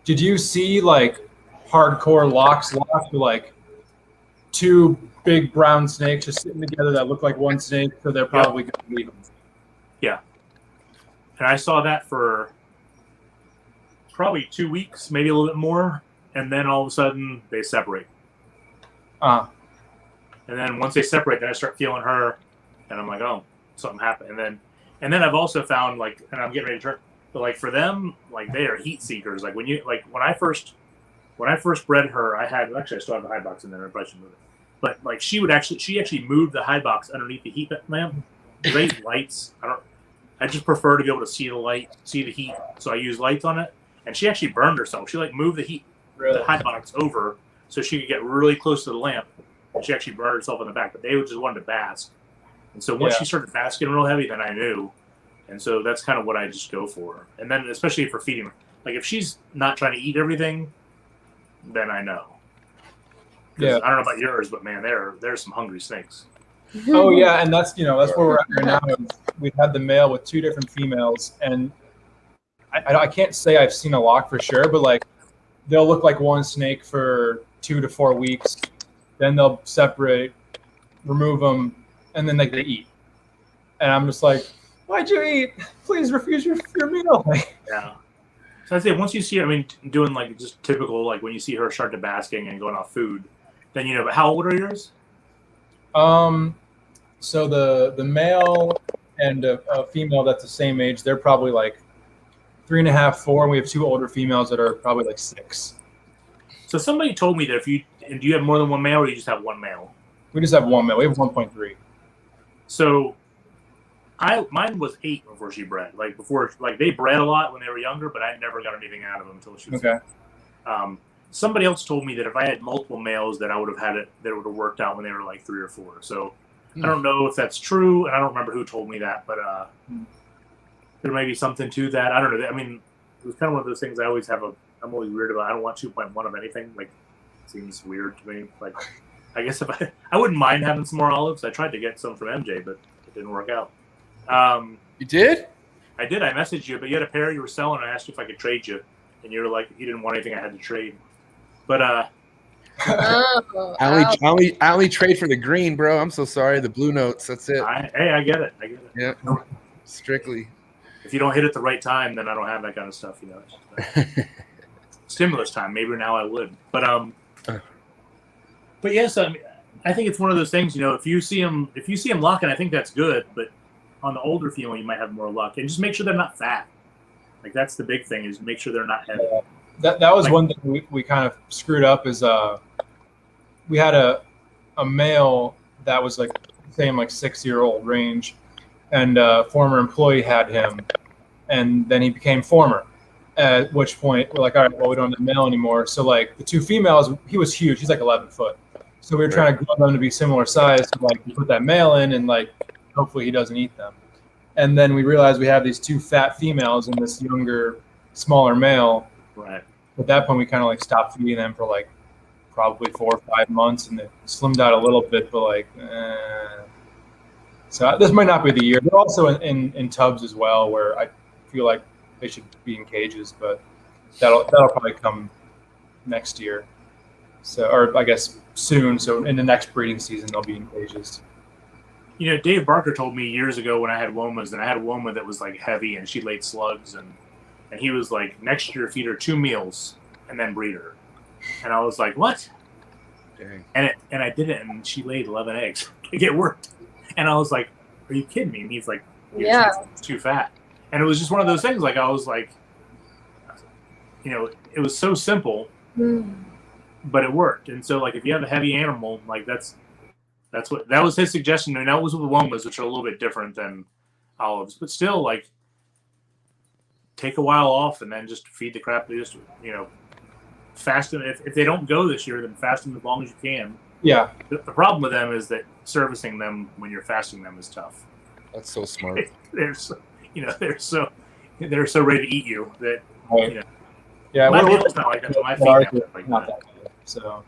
Did you see like hardcore locks with like two big brown snakes just sitting together that look like one snake? So they're probably going to leave them. Yeah. And I saw that for probably 2 weeks, maybe a little bit more. And then all of a sudden they separate. And then once they separate, then I start feeling her and I'm like, oh, something happened. And then I've also found like, and I'm getting ready to turn, but like for them, like they are heat seekers. Like when I first bred her, I still have the hide box in there. I probably should move it. But like she actually moved the hide box underneath the heat lamp. Great lights. I just prefer to be able to see the light, see the heat. So I use lights on it. And she actually burned herself. She like moved the hide box over so she could get really close to the lamp. And she actually burned herself in the back. But they just wanted to bask. And so once she started basking real heavy, then I knew. And so that's kind of what I just go for. And then especially for feeding her. Like if she's not trying to eat everything, then I know. Yeah. I don't know about yours, but man, there's some hungry snakes. Oh yeah, and that's where we're at right now. We've had the male with two different females, and I can't say I've seen a lock for sure, but like they'll look like one snake for 2 to 4 weeks, then they'll separate, remove them, and then they eat. And I'm just like, why'd you eat? Please refuse your meal. Yeah. So I'd say once you see, doing like just typical, like when you see her start to basking and going off food, then you know. But how old are yours? So the male and a female that's the same age, they're probably like 3.5, 4, and we have 2 older females that are probably like 6. So somebody told me that do you have more than one male or you just have one male? We just have one male. We have 1.3. So mine was 8 before she bred. Like they bred a lot when they were younger, but I never got anything out of them until she was okay. Somebody else told me that if I had multiple males, that I would have had it. That it would have worked out when they were like 3 or 4. So I don't know if that's true, and I don't remember who told me that, but there may be something to that. I don't know. It was kind of one of those things I always have I'm always weird about. I don't want 2.1 of anything. Like, it seems weird to me. Like, I guess if I wouldn't mind having some more olives. I tried to get some from MJ, but it didn't work out. You did? I did. I messaged you, but you had a pair you were selling. I asked you if I could trade you, and you were like, you didn't want anything I had to trade. But I only trade for the green, bro. I'm so sorry. The blue notes. That's it. I get it. Yeah. Strictly. If you don't hit at the right time, then I don't have that kind of stuff. Stimulus time. Maybe now I would. But yes, I think it's one of those things. If you see them locking, I think that's good. But on the older female, you might have more luck, and just make sure they're not fat. Like that's the big thing is make sure they're not heavy. That was one thing we kind of screwed up is we had a male that was like same like 6-year-old range, and a former employee had him, and then he became former. At which point we're like, all right, well we don't have the male anymore. So like the 2 females, he was huge. He's like 11 foot. So we were trying to grow them to be similar size. So like we put that male in, and like hopefully he doesn't eat them. And then we realized we have these 2 fat females and this younger, smaller male. Right. At that point, we kind of like stopped feeding them for like probably 4 or 5 months, and they slimmed out a little bit, but like, so this might not be the year. They're also in tubs as well, where I feel like they should be in cages, but that'll probably come next year. So, or I guess soon. So in the next breeding season, they'll be in cages. Dave Barker told me years ago when I had Womas, and I had a Woma that was like heavy and she laid slugs, and he was like, next year feed her 2 meals and then breed her. And I was like, what? Dang. And I did it, and she laid 11 eggs. Like it worked. And I was like, are you kidding me? And he's like, yeah, she's too fat. And it was just one of those things. Like I was like, it was so simple, but it worked. And so like if you have a heavy animal, like that was his suggestion. And that was with Womas, which are a little bit different than olives, but still like take a while off and then just feed the crap. Just fast them. If they don't go this year, then fast them as long as you can. Yeah. The problem with them is that servicing them when you're fasting them is tough. That's so smart. They're so ready to eat you that right. Yeah, my family's not like that. My family like not that. That good,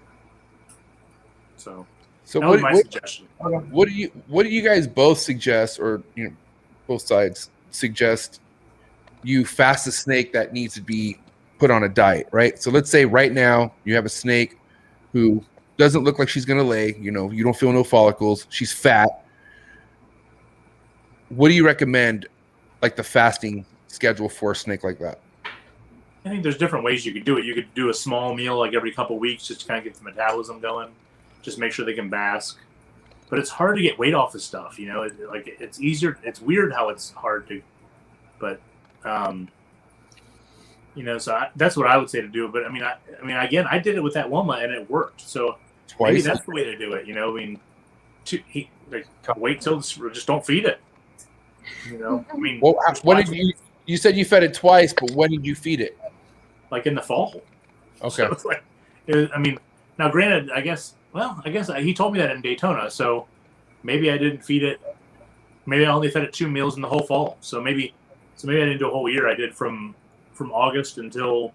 so So That was my suggestion. what do you guys both suggest, or both sides suggest you fast a snake that needs to be put on a diet, right? So let's say right now you have a snake who doesn't look like she's going to lay, you don't feel no follicles, she's fat. What do you recommend, like the fasting schedule for a snake like that? I think there's different ways you could do it. You could do a small meal like every couple of weeks just to kind of get the metabolism going, just make sure they can bask. But it's hard to get weight off this stuff, it's easier. It's weird how it's hard to, but so that's what I would say to do. But I mean, again, I did it with that Woma and it worked. So Twice. Maybe that's the way to do it. Wait till just don't feed it. Well, when did you said you fed it twice, but when did you feed it? Like in the fall. Okay. So now granted, I guess he told me that in Daytona. So maybe I didn't feed it. Maybe I only fed it 2 meals in the whole fall. So maybe I didn't do a whole year. I did from August until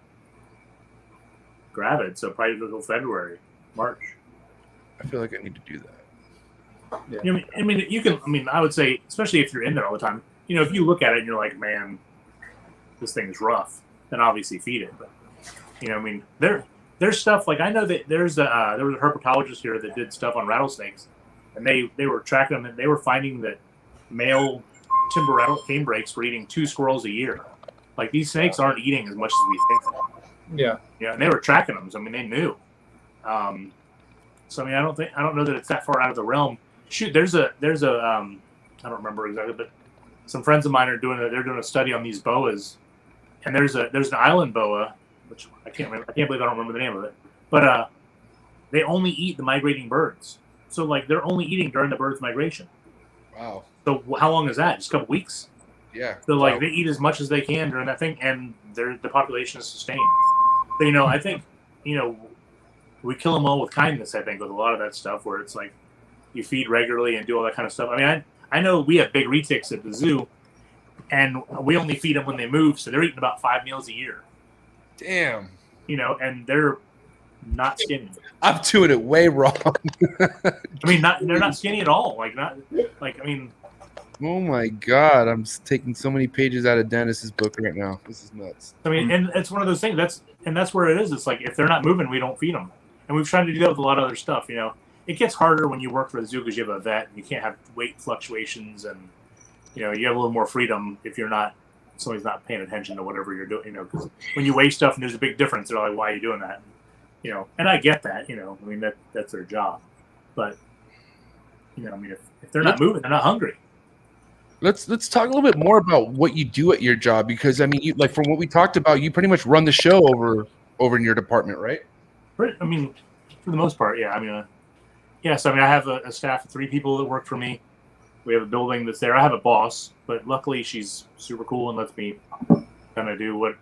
gravid. So probably until February, March. I feel like I need to do that. Yeah. I would say, especially if you're in there all the time, if you look at it and you're like, man, this thing's rough, then obviously feed it. But, there's stuff like, I know that there was a herpetologist here that did stuff on rattlesnakes, and they were tracking them, and they were finding that male timber canebrakes were eating 2 squirrels a year. Like, these snakes aren't eating as much as we think they are. Yeah. Yeah, and they were tracking them. So, they knew. So I don't know that it's that far out of the realm. Shoot, there's a I don't remember exactly, but some friends of mine are doing a study on these boas, and there's an island boa, which I can't believe I don't remember the name of it, but they only eat the migrating birds. So like they're only eating during the birds' migration. Wow. So how long is that? Just a couple weeks. Yeah. So like they eat as much as they can during that thing, and the population is sustained. So I think we kill them all with kindness, I think, with a lot of that stuff where it's like you feed regularly and do all that kind of stuff. I know we have big retics at the zoo, and we only feed them when they move, so they're eating about 5 meals a year. Damn. And they're not skinny. I'm doing it way wrong. they're not skinny at all. Oh my God, I'm taking so many pages out of Dennis's book right now. This is nuts. And it's one of those things. That's where it is. It's like if they're not moving, we don't feed them. And we've tried to do that with a lot of other stuff. It gets harder when you work for the zoo because you have a vet and you can't have weight fluctuations, and you have a little more freedom if somebody's not paying attention to whatever you're doing. Because when you weigh stuff and there's a big difference, they're like, "Why are you doing that?" And I get that. That's their job. But if they're not moving, they're not hungry. Let's talk a little bit more about what you do at your job, because from what we talked about, you pretty much run the show over in your department, right? For the most part, yeah. Yes. I have a staff of 3 people that work for me. We have a building that's there. I have a boss, but luckily she's super cool and lets me kind of do what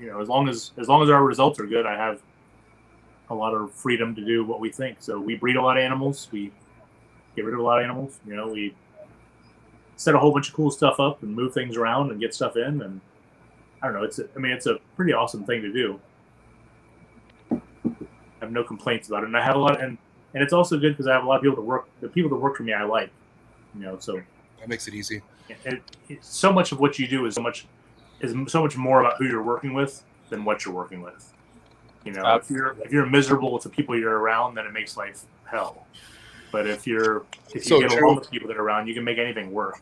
as long as our results are good, I have a lot of freedom to do what we think. So we breed a lot of animals. We get rid of a lot of animals. We set a whole bunch of cool stuff up and move things around and get stuff in, and I don't know. It's a pretty awesome thing to do. I have no complaints about it, and I have a lot, and it's also good because I have a lot of people that work. The people that work for me, I like, so that makes it easy. So much of what you do is so much more about who you're working with than what you're working with. If you're miserable with the people you're around, then it makes life hell. But if you get along with people that are around, you can make anything work.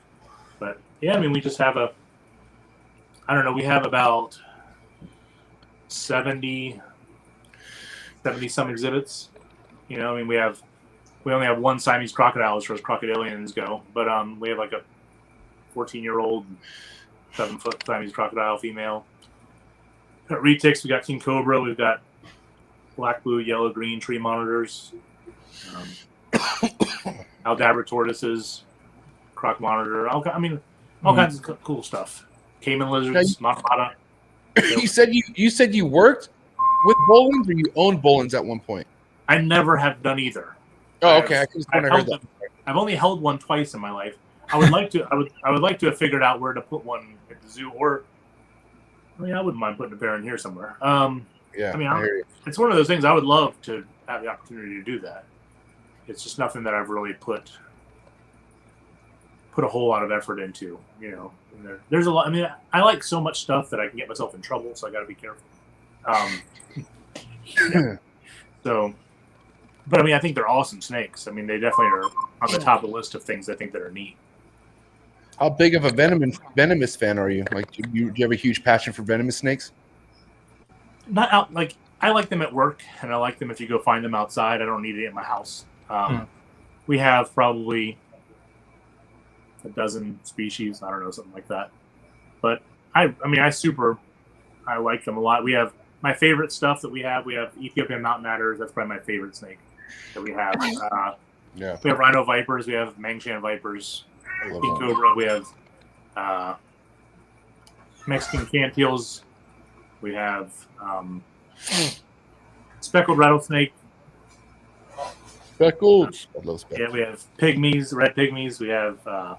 But yeah, we just have we have about 70 some exhibits. We only have 1 Siamese crocodile as far as crocodilians go, but we have like a 14-year-old 7-foot Siamese crocodile female. Got retics, we got king cobra, we've got black, blue, yellow, green tree monitors. Aldabra tortoises, croc monitor, all kinds of cool stuff. Cayman lizards, McNAMARA. You said you worked with Bolins, or you owned Bolins at one point? I never have done either. Oh, okay. I just want to hear that. I've only held one twice in my life. I would like to. I would like to have figured out where to put one at the zoo, or I wouldn't mind putting a pair in here somewhere. Yeah. It's one of those things. I would love to have the opportunity to do that. it's just nothing that I've really put a whole lot of effort into. You know, and there's a lot. I mean, I like so much stuff that I can get myself in trouble, so I got to be careful. Yeah. So, but I mean, I think they're awesome snakes. I mean, they definitely are on the top of the list of things I think that are neat. How big of a venomous fan are you? Like, do you have a huge passion for venomous snakes? Not out like I like them at work, and I like them if you go find them outside. I don't need it in my house. We have probably a dozen species. I don't know, something like that. But I like them a lot. We have my favorite stuff that we have. We have Ethiopian mountain adders. That's probably my favorite snake that we have. Yeah. We have rhino vipers. We have Mangshan vipers. King cobra. We have Mexican canteals. We have speckled rattlesnake. Speckles. I love speckles. Yeah, we have pygmies, red pygmies. We have I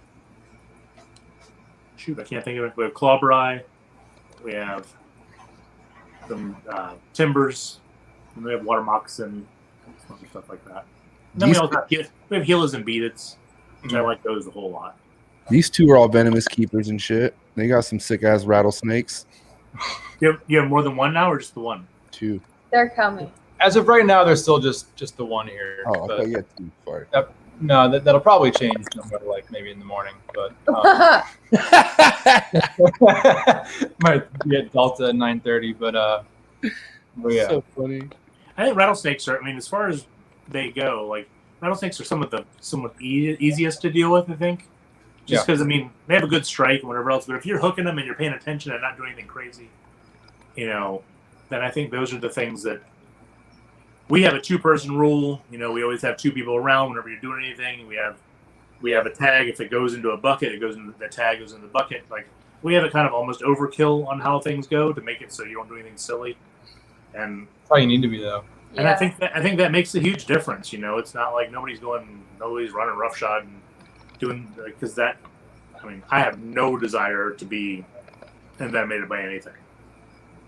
can't think of it. We have clawbri. We have some timbers. And we have water moccasin, stuff like that. And then we also have Gilas and beadeds, which I like those a whole lot. These two are all venomous keepers and shit. They got some sick ass rattlesnakes. You have more than one now, or just the one? Two. They're coming. As of right now, there's still just the one here. Oh, I but thought you had two. Sorry. no, that'll probably change somewhere, like maybe in the morning. But might be at Delta at 9:30. But yeah. So funny. I think rattlesnakes are. I mean, as far as they go, like rattlesnakes are somewhat easiest to deal with. I think, just because I mean they have a good strike and whatever else. But if you're hooking them and you're paying attention and not doing anything crazy, you know, then I think those are the things that. We have a 2-person rule. You know, we always have 2 people around whenever you're doing anything. We have a tag. If it goes into a bucket, the tag goes in the bucket. Like we have it kind of almost overkill on how things go to make it so you don't do anything silly. And that's how you need to be, though. And I think that makes a huge difference. You know, it's not like nobody's running roughshod and doing because that. I mean, I have no desire to be intimidated by anything.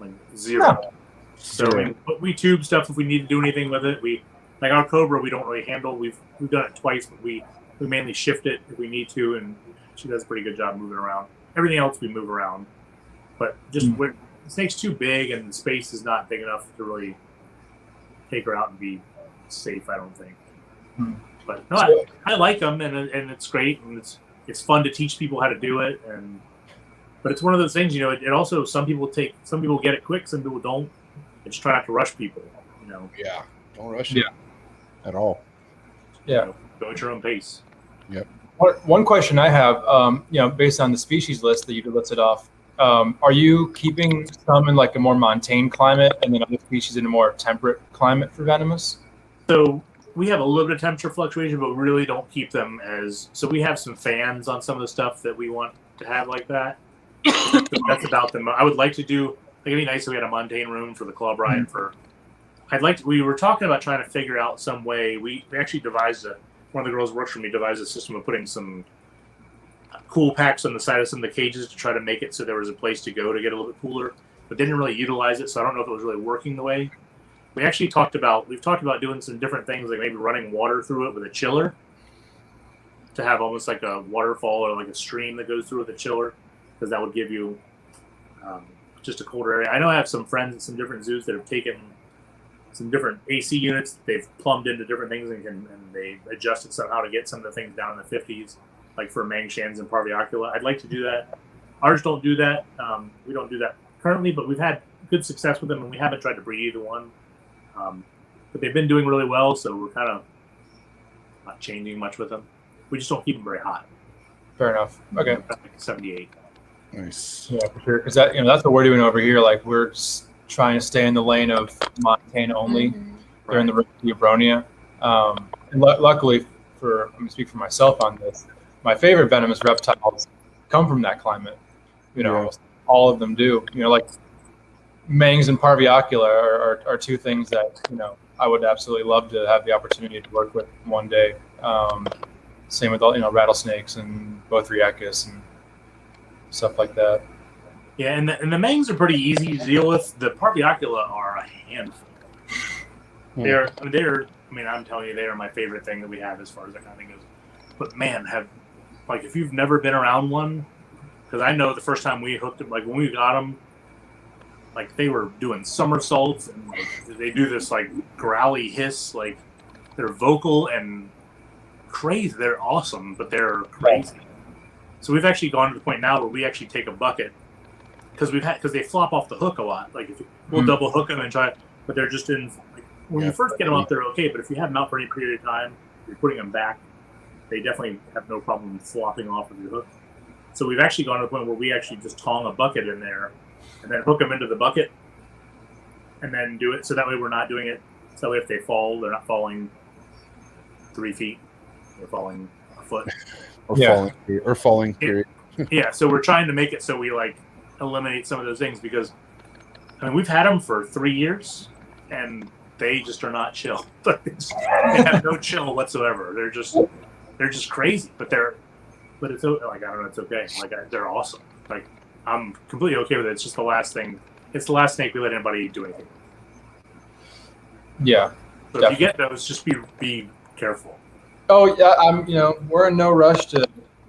Like zero. No. So I mean, we tube stuff if we need to do anything with it. We like our Cobra. We don't really handle. We've done it twice, but we mainly shift it if we need to, and she does a pretty good job moving around. Everything else we move around, but just when the snake's too big and the space is not big enough to really take her out and be safe. I don't think. But no, I like them, and it's great, and it's fun to teach people how to do it, but it's one of those things. You know, it also some people get it quick, some people don't. Just try not to rush people, you know. Yeah, don't rush it at all. Yeah, you know, go at your own pace. Yep. One question I have, you know, based on the species list that you listed off, are you keeping some in like a more montane climate and then other species in a more temperate climate for venomous? So we have a little bit of temperature fluctuation, but we really don't keep them as. So we have some fans on some of the stuff that we want to have like that. That's about them. I would like to do. Like, it'd be nice if we had a montane room for the clawbri and for. We were talking about trying to figure out some way. We actually devised one of the girls who works for me devised a system of putting some cool packs on the side of some of the cages to try to make it so there was a place to go to get a little bit cooler, but didn't really utilize it. So I don't know if it was really working the way. We've talked about doing some different things, like maybe running water through it with a chiller to have almost like a waterfall or like a stream that goes through with a chiller, because that would give you just a colder area. I know I have some friends at some different zoos that have taken some different AC units. They've plumbed into different things and they adjusted somehow to get some of the things down in the 50s, like for Mangshans and Parviocula. I'd like to do that. Ours don't do that. We don't do that currently, but we've had good success with them, and we haven't tried to breed either one. But they've been doing really well, so we're kind of not changing much with them. We just don't keep them very hot. Fair enough. Okay. Like 78. Nice. Yeah, for sure. Because that's what we're doing over here. Like we're just trying to stay in the lane of Montana only during the Theobronia. And luckily, I'm going to speak for myself on this. My favorite venomous reptiles come from that climate. You know, all of them do. You know, like Mangs and Parviocula are two things that, you know, I would absolutely love to have the opportunity to work with one day. Same with all, you know, rattlesnakes and Bothriochus and stuff like that. Yeah, and the Mangs are pretty easy to deal with. The Parviocula are a handful. They're mean, I'm telling you, they are my favorite thing that we have as far as that kind of thing goes. But man, if you've never been around one, because I know the first time we hooked them, like when we got them, like they were doing somersaults and like they do this like growly hiss, like they're vocal and crazy. They're awesome, but they're crazy. So we've actually gone to the point now where we actually take a bucket because they flop off the hook a lot. Like we'll double hook them and try, but they're just in. Like, when you first get them up, they're okay. But if you have them out for any period of time, you're putting them back. They definitely have no problem flopping off of your hook. So we've actually gone to the point where we actually just tong a bucket in there and then hook them into the bucket and then do it. So that way we're not doing it. So that way if they fall, they're not falling 3 feet. They're falling a foot. Or falling period. Yeah. So we're trying to make it so we like eliminate some of those things because I mean, we've had them for 3 years and they just are not chill. They have no chill whatsoever. They're just crazy, but it's like, I don't know, it's okay. Like they're awesome. Like I'm completely okay with it. It's just the last thing. It's the last snake we let anybody do anything. Yeah. So if you get those, just be careful. Oh yeah, we're in no rush to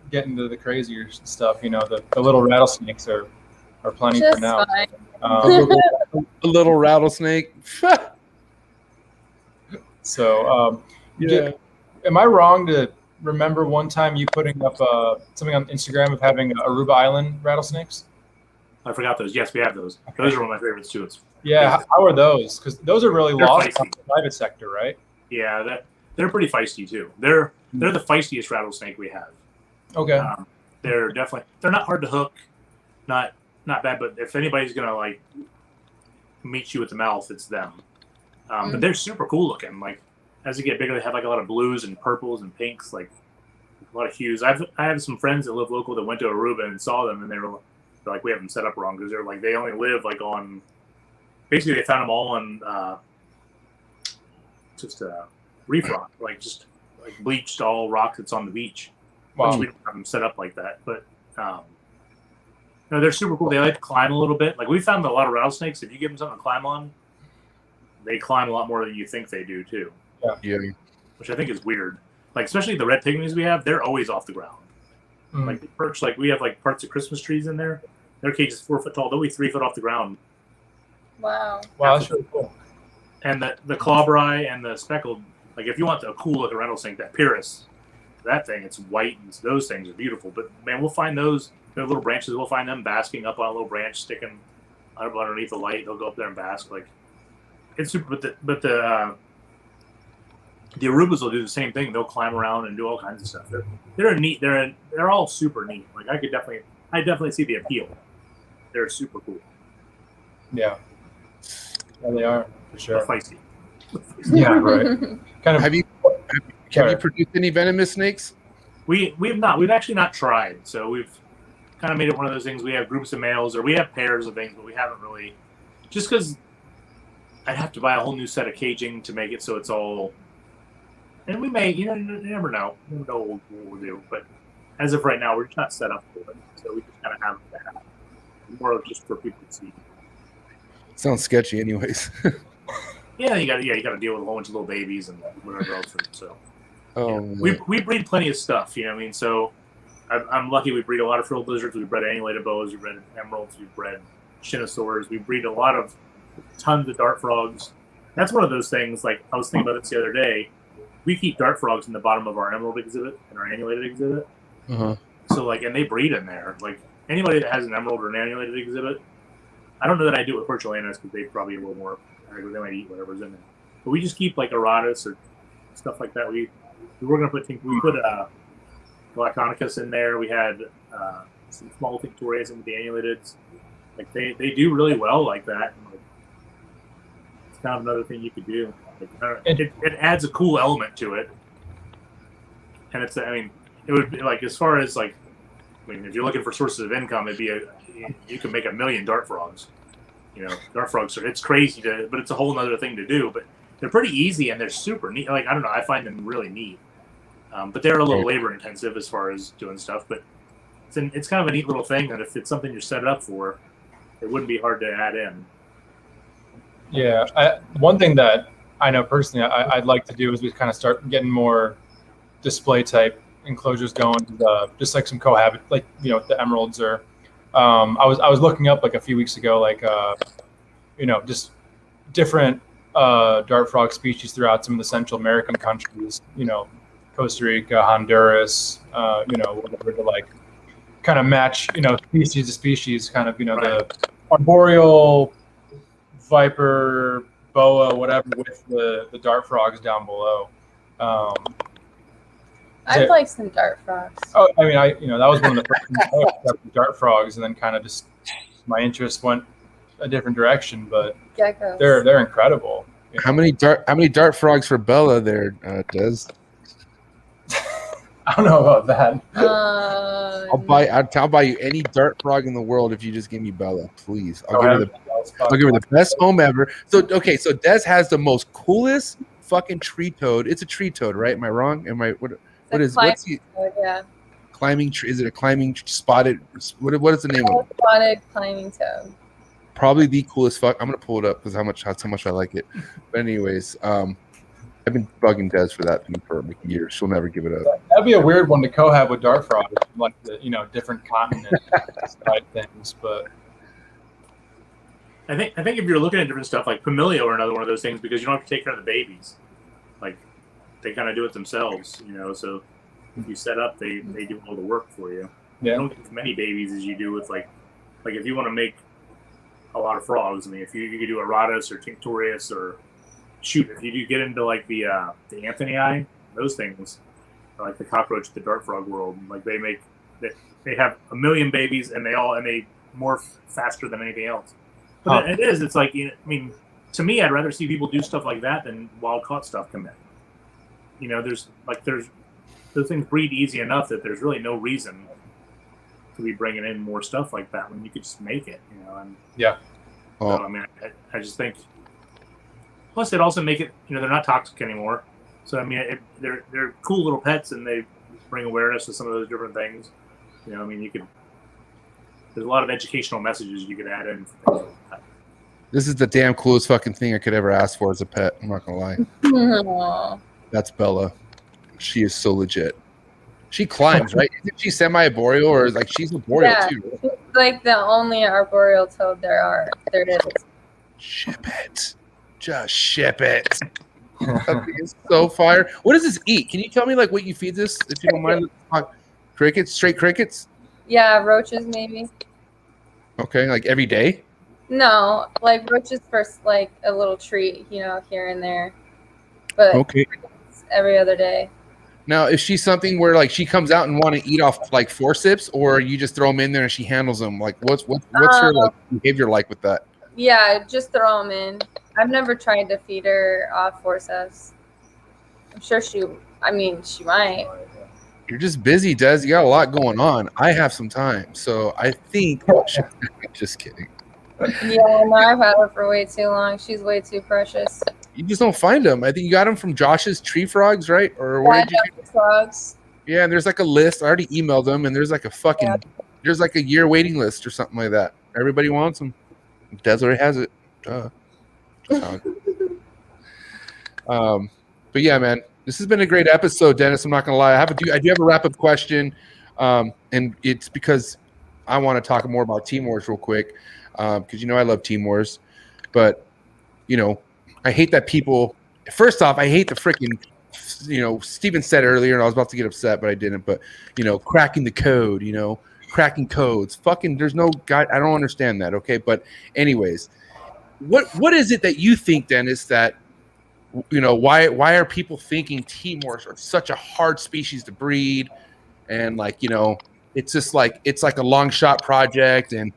get into the crazier stuff. The little rattlesnakes are plenty Just for now. fine. A little rattlesnake. So, am I wrong to remember one time you putting up something on Instagram of having Aruba Island rattlesnakes? I forgot those. Yes, we have those. Those are one of my favorites too. How are those? Because those are really They're lost feisty. in the private sector, right? Yeah, they're pretty feisty too. They're the feistiest rattlesnake we have. Okay. They're not hard to hook, not bad. But if anybody's gonna like meet you with the mouth, it's them. But they're super cool looking. Like as they get bigger, they have like a lot of blues and purples and pinks, like a lot of hues. I have some friends that live local that went to Aruba and saw them, and they're like, we have them set up wrong because they're like they only live like on. Basically, they found them all on just reef rock, like just like bleached all rock that's on the beach. Wow. Which we don't have them set up like that, but they're super cool. They like to climb a little bit. Like we found a lot of rattlesnakes. If you give them something to climb on, they climb a lot more than you think they do too. Yeah. Which I think is weird. Like especially the red pygmies we have, they're always off the ground. Like they perch. Like we have like parts of Christmas trees in there. Their cage is 4 foot tall. They'll be 3 foot off the ground. Wow. Wow, that's really cool. And the clobber and the speckled. Like if you want a cool looking rattlesnake, that Pyrrhus, that thing, it's white and those things are beautiful. But man, we'll find those. They're little branches. We'll find them basking up on a little branch, sticking underneath the light. They'll go up there and bask. Like it's super. But the Arubas will do the same thing. They'll climb around and do all kinds of stuff. They're neat. They're all super neat. Like I definitely see the appeal. They're super cool. Yeah. Yeah, they are for sure. They're feisty. Yeah, right. Kind of. Have you produced any venomous snakes? We have not. We've actually not tried. So we've kind of made it one of those things. We have groups of males or we have pairs of things, but we haven't really. Just because I'd have to buy a whole new set of caging to make it so it's all. And we may, you never know. You never know what we'll do. But as of right now, we're just not set up for it. So we just kind of have that. More just for people to see. Sounds sketchy, anyways. Yeah, you got to deal with a whole bunch of little babies and whatever else. So, we breed plenty of stuff. You know what I mean? So, I'm lucky. We breed a lot of frilled lizards. We bred annulated boas. We bred emeralds. We bred chinosaurs. We breed a lot of tons of dart frogs. That's one of those things. Like I was thinking about this the other day. We keep dart frogs in the bottom of our emerald exhibit and our annulated exhibit. So and they breed in there. Like anybody that has an emerald or an annulated exhibit. I don't know that I do it with porcelanas because they probably a little more. They might eat whatever's in there. But we just keep like Aratus or stuff like that. We were gonna put Galactonicus in there. We had some small Tinctorias in with the annulateds. Like they do really well like that. And, like, it's kind of another thing you could do. Like, it adds a cool element to it. And it would be like as far as like. If you're looking for sources of income, you can make 1 million dart frogs. Dart frogs it's crazy but it's a whole other thing to do. But they're pretty easy and they're super neat. Like I don't know, I find them really neat. But they're a little labor intensive as far as doing stuff. But it's kind of a neat little thing that if it's something you're set up for, it wouldn't be hard to add in. Yeah, one thing that I know personally I'd like to do is we kind of start getting more display type enclosures going, just like some cohabit, like the emeralds or I was looking up like a few weeks ago, like just different dart frog species throughout some of the Central American countries, Costa Rica, Honduras, whatever, to like kind of match, species to species, kind of, the arboreal, viper, boa, whatever, with the dart frogs down below. I'd like some dart frogs. Oh, I mean, that was one of the first things I looked at, dart frogs, and then kind of just my interest went a different direction. But Geckos. they're incredible. How many dart frogs for Bella there, Des? I don't know about that. I'll buy you any dart frog in the world if you just give me Bella, please. I'll give her the best home ever. So Des has the most coolest fucking tree toad. It's a tree toad, right? Am I wrong? What's he? Yeah. Climbing tree? Is it a climbing spotted? What is the name of it? Spotted climbing toad. Probably the coolest fuck. I'm gonna pull it up because how much I like it. But anyways, I've been bugging Des for that thing for years. She'll never give it up. That'd be a weird one to cohab with dart frog, like the different continent side things. But I think if you're looking at different stuff, like Pamilio or another one of those things, because you don't have to take care of the babies. Like they kind of do it themselves, So if you set up, they do all the work for you. Yeah. You don't get as many babies as you do with like if you want to make a lot of frogs. I mean, if you could do a Rhodus or Tinctorius or shoot, if you do get into like the Anthony eye, those things are like the cockroach, the dart frog world. Like they have 1 million babies and they morph faster than anything else. But it's like, I mean, to me, I'd rather see people do stuff like that than wild caught stuff come in. Those things breed easy enough that there's really no reason to be bringing in more stuff like that when you could just make it, And yeah. So, I mean, I just think. Plus, it also make it, they're not toxic anymore. So, I mean, they're cool little pets, and they bring awareness to some of those different things. I mean, there's a lot of educational messages you could add in for things like that. This is the damn coolest fucking thing I could ever ask for as a pet. I'm not gonna lie. Aww. That's Bella. She is so legit. She climbs, right? Isn't she semi-arboreal, or like she's arboreal too? Right? She's like the only arboreal toad there is. Ship it. Just ship it. That thing is so fire. What does this eat? Can you tell me like what you feed this, if you don't mind? Crickets, straight crickets? Yeah, roaches maybe. Okay, like every day? No, like roaches for like a little treat, here and there. But okay, every other day. Now, is she something where like she comes out and want to eat off like forceps, or you just throw them in there and she handles them? Like, what's her like behavior like with that? Yeah, just throw them in. I've never tried to feed her off forceps. I'm sure she might. You're just busy, Des. You got a lot going on. I have some time, so I think. Just kidding. Yeah, no, I've had her for way too long. She's way too precious. You just don't find them. I think you got them from Josh's Tree Frogs, right? Or where did you? Frogs. Yeah, and there's like a list. I already emailed them, and there's like there's like a year waiting list or something like that. Everybody wants them. Des already has it. But yeah, man, this has been a great episode, Dennis. I'm not gonna lie. I do have a wrap-up question, and it's because I want to talk more about Team Wars real quick, because I love Team Wars, but I hate that people. First off, I hate the freaking. Steven said earlier, and I was about to get upset, but I didn't. But cracking the code, cracking codes. Fucking, there's no guy. I don't understand that. Okay, but anyways, what is it that you think, Dennis, that why are people thinking Team Wars are such a hard species to breed, and it's just like it's like a long shot project, and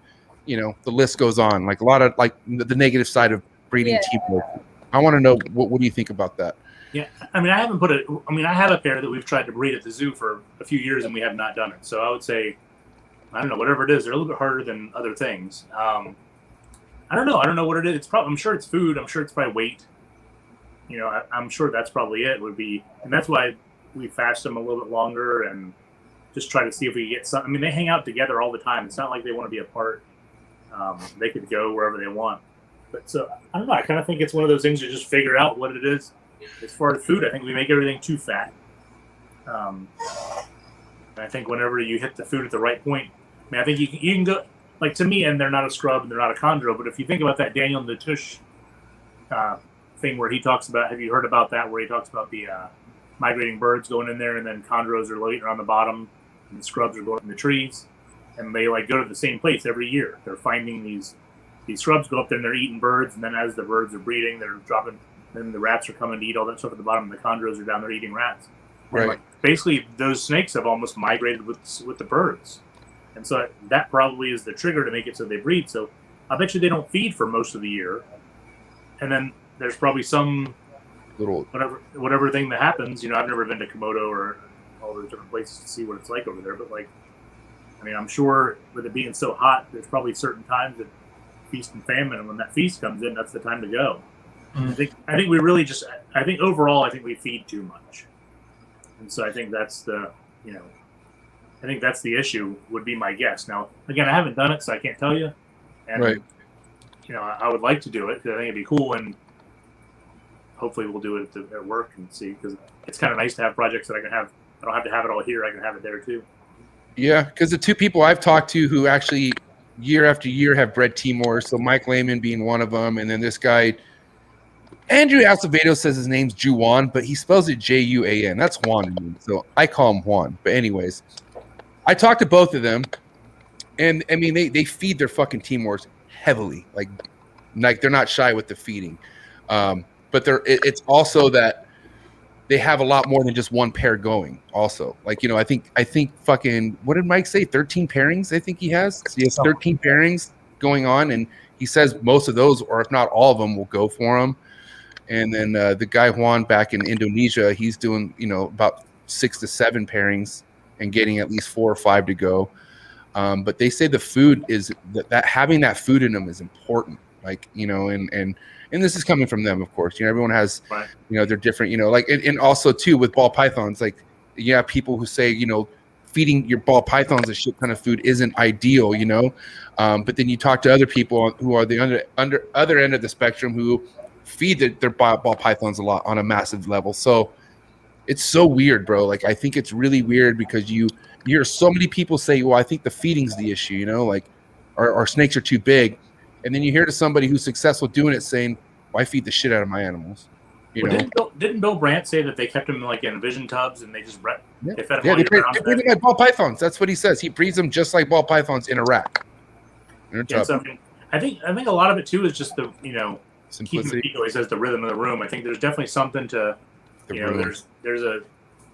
the list goes on, like a lot of like the negative side of breeding Team Wars. I want to know what do you think about that? Yeah, I mean, I have a pair that we've tried to breed at the zoo for a few years, and we have not done it. So I would say, I don't know, whatever it is, they're a little bit harder than other things. I don't know what it is. I'm sure it's food. I'm sure it's probably weight. I'm sure that's probably it. And that's why we fast them a little bit longer and just try to see if we get some. I mean, they hang out together all the time. It's not like they want to be apart. They could go wherever they want. But so I don't know. I kind of think it's one of those things you just figure out what it is. As far as food, I think we make everything too fat. And I think whenever you hit the food at the right point, I mean, I think you can go like to me, and they're not a scrub and they're not a chondro. But if you think about that Daniel Natush thing where he talks about, have you heard about that? Where he talks about the migrating birds going in there, and then chondros are later on the bottom, and the scrubs are going in the trees, and they like go to the same place every year. They're finding these scrubs go up there and they're eating birds, and then as the birds are breeding, they're dropping. Then the rats are coming to eat all that stuff at the bottom, and the chondros are down there eating rats. Right. And, like, basically, those snakes have almost migrated with the birds, and so that probably is the trigger to make it so they breed. So I bet you they don't feed for most of the year, and then there's probably some Little whatever thing that happens. You know, I've never been to Komodo or all those different places to see what it's like over there, but like, I mean, I'm sure with it being so hot, there's probably certain times that feast and famine, and when that feast comes in, that's the time to go. I think we really just. I think overall, I think we feed too much, and so I think that's the. You know, I think that's the issue. Would be my guess. Now, again, I haven't done it, so I can't tell you. And, Right. You know, I would like to do it because I think it'd be cool, and hopefully we'll do it at work and see, because it's kind of nice to have projects that I can have. I don't have to have it all here. I can have it there too. Yeah, because the two people I've talked to who actually year after year have bred Timors, so Mike Lehman being one of them, and then this guy, Andrew Acevedo, says his name's Juan, but he spells it Juan. That's Juan, so I call him Juan. But anyways, I talked to both of them, and I mean, they feed their fucking Timors heavily, like they're not shy with the feeding. But it's also that they have a lot more than just one pair going. Also, like, you know, I think fucking, what did Mike say? 13 pairings. I think he has. So he has 13 pairings going on, and he says most of those, or if not all of them, will go for him. And then the guy Juan back in Indonesia, he's doing, you know, about 6 to 7 pairings and getting at least 4 or 5 to go. But they say the food is that having that food in them is important. Like, you know, and this is coming from them, of course. You know, everyone has, you know, they're different, you know, like, and also too with ball pythons, like, you have people who say, you know, feeding your ball pythons a shit ton of food isn't ideal, you know. But then you talk to other people who are the other end of the spectrum who feed their ball pythons a lot on a massive level. So it's so weird, bro. Like, I think it's really weird because you hear so many people say, well, I think the feeding's the issue, you know, like our snakes are too big. And then you hear to somebody who's successful doing it saying, well, I feed the shit out of my animals. You know? Didn't Bill Brandt say that they kept them like in vision tubs and they just they fed them they breed them like ball pythons. That's what he says. He breeds them just like ball pythons in a rack. So, I think a lot of it too is just the, you know, simplicity. He always says the rhythm of the room. I think there's definitely something to, you know, there's a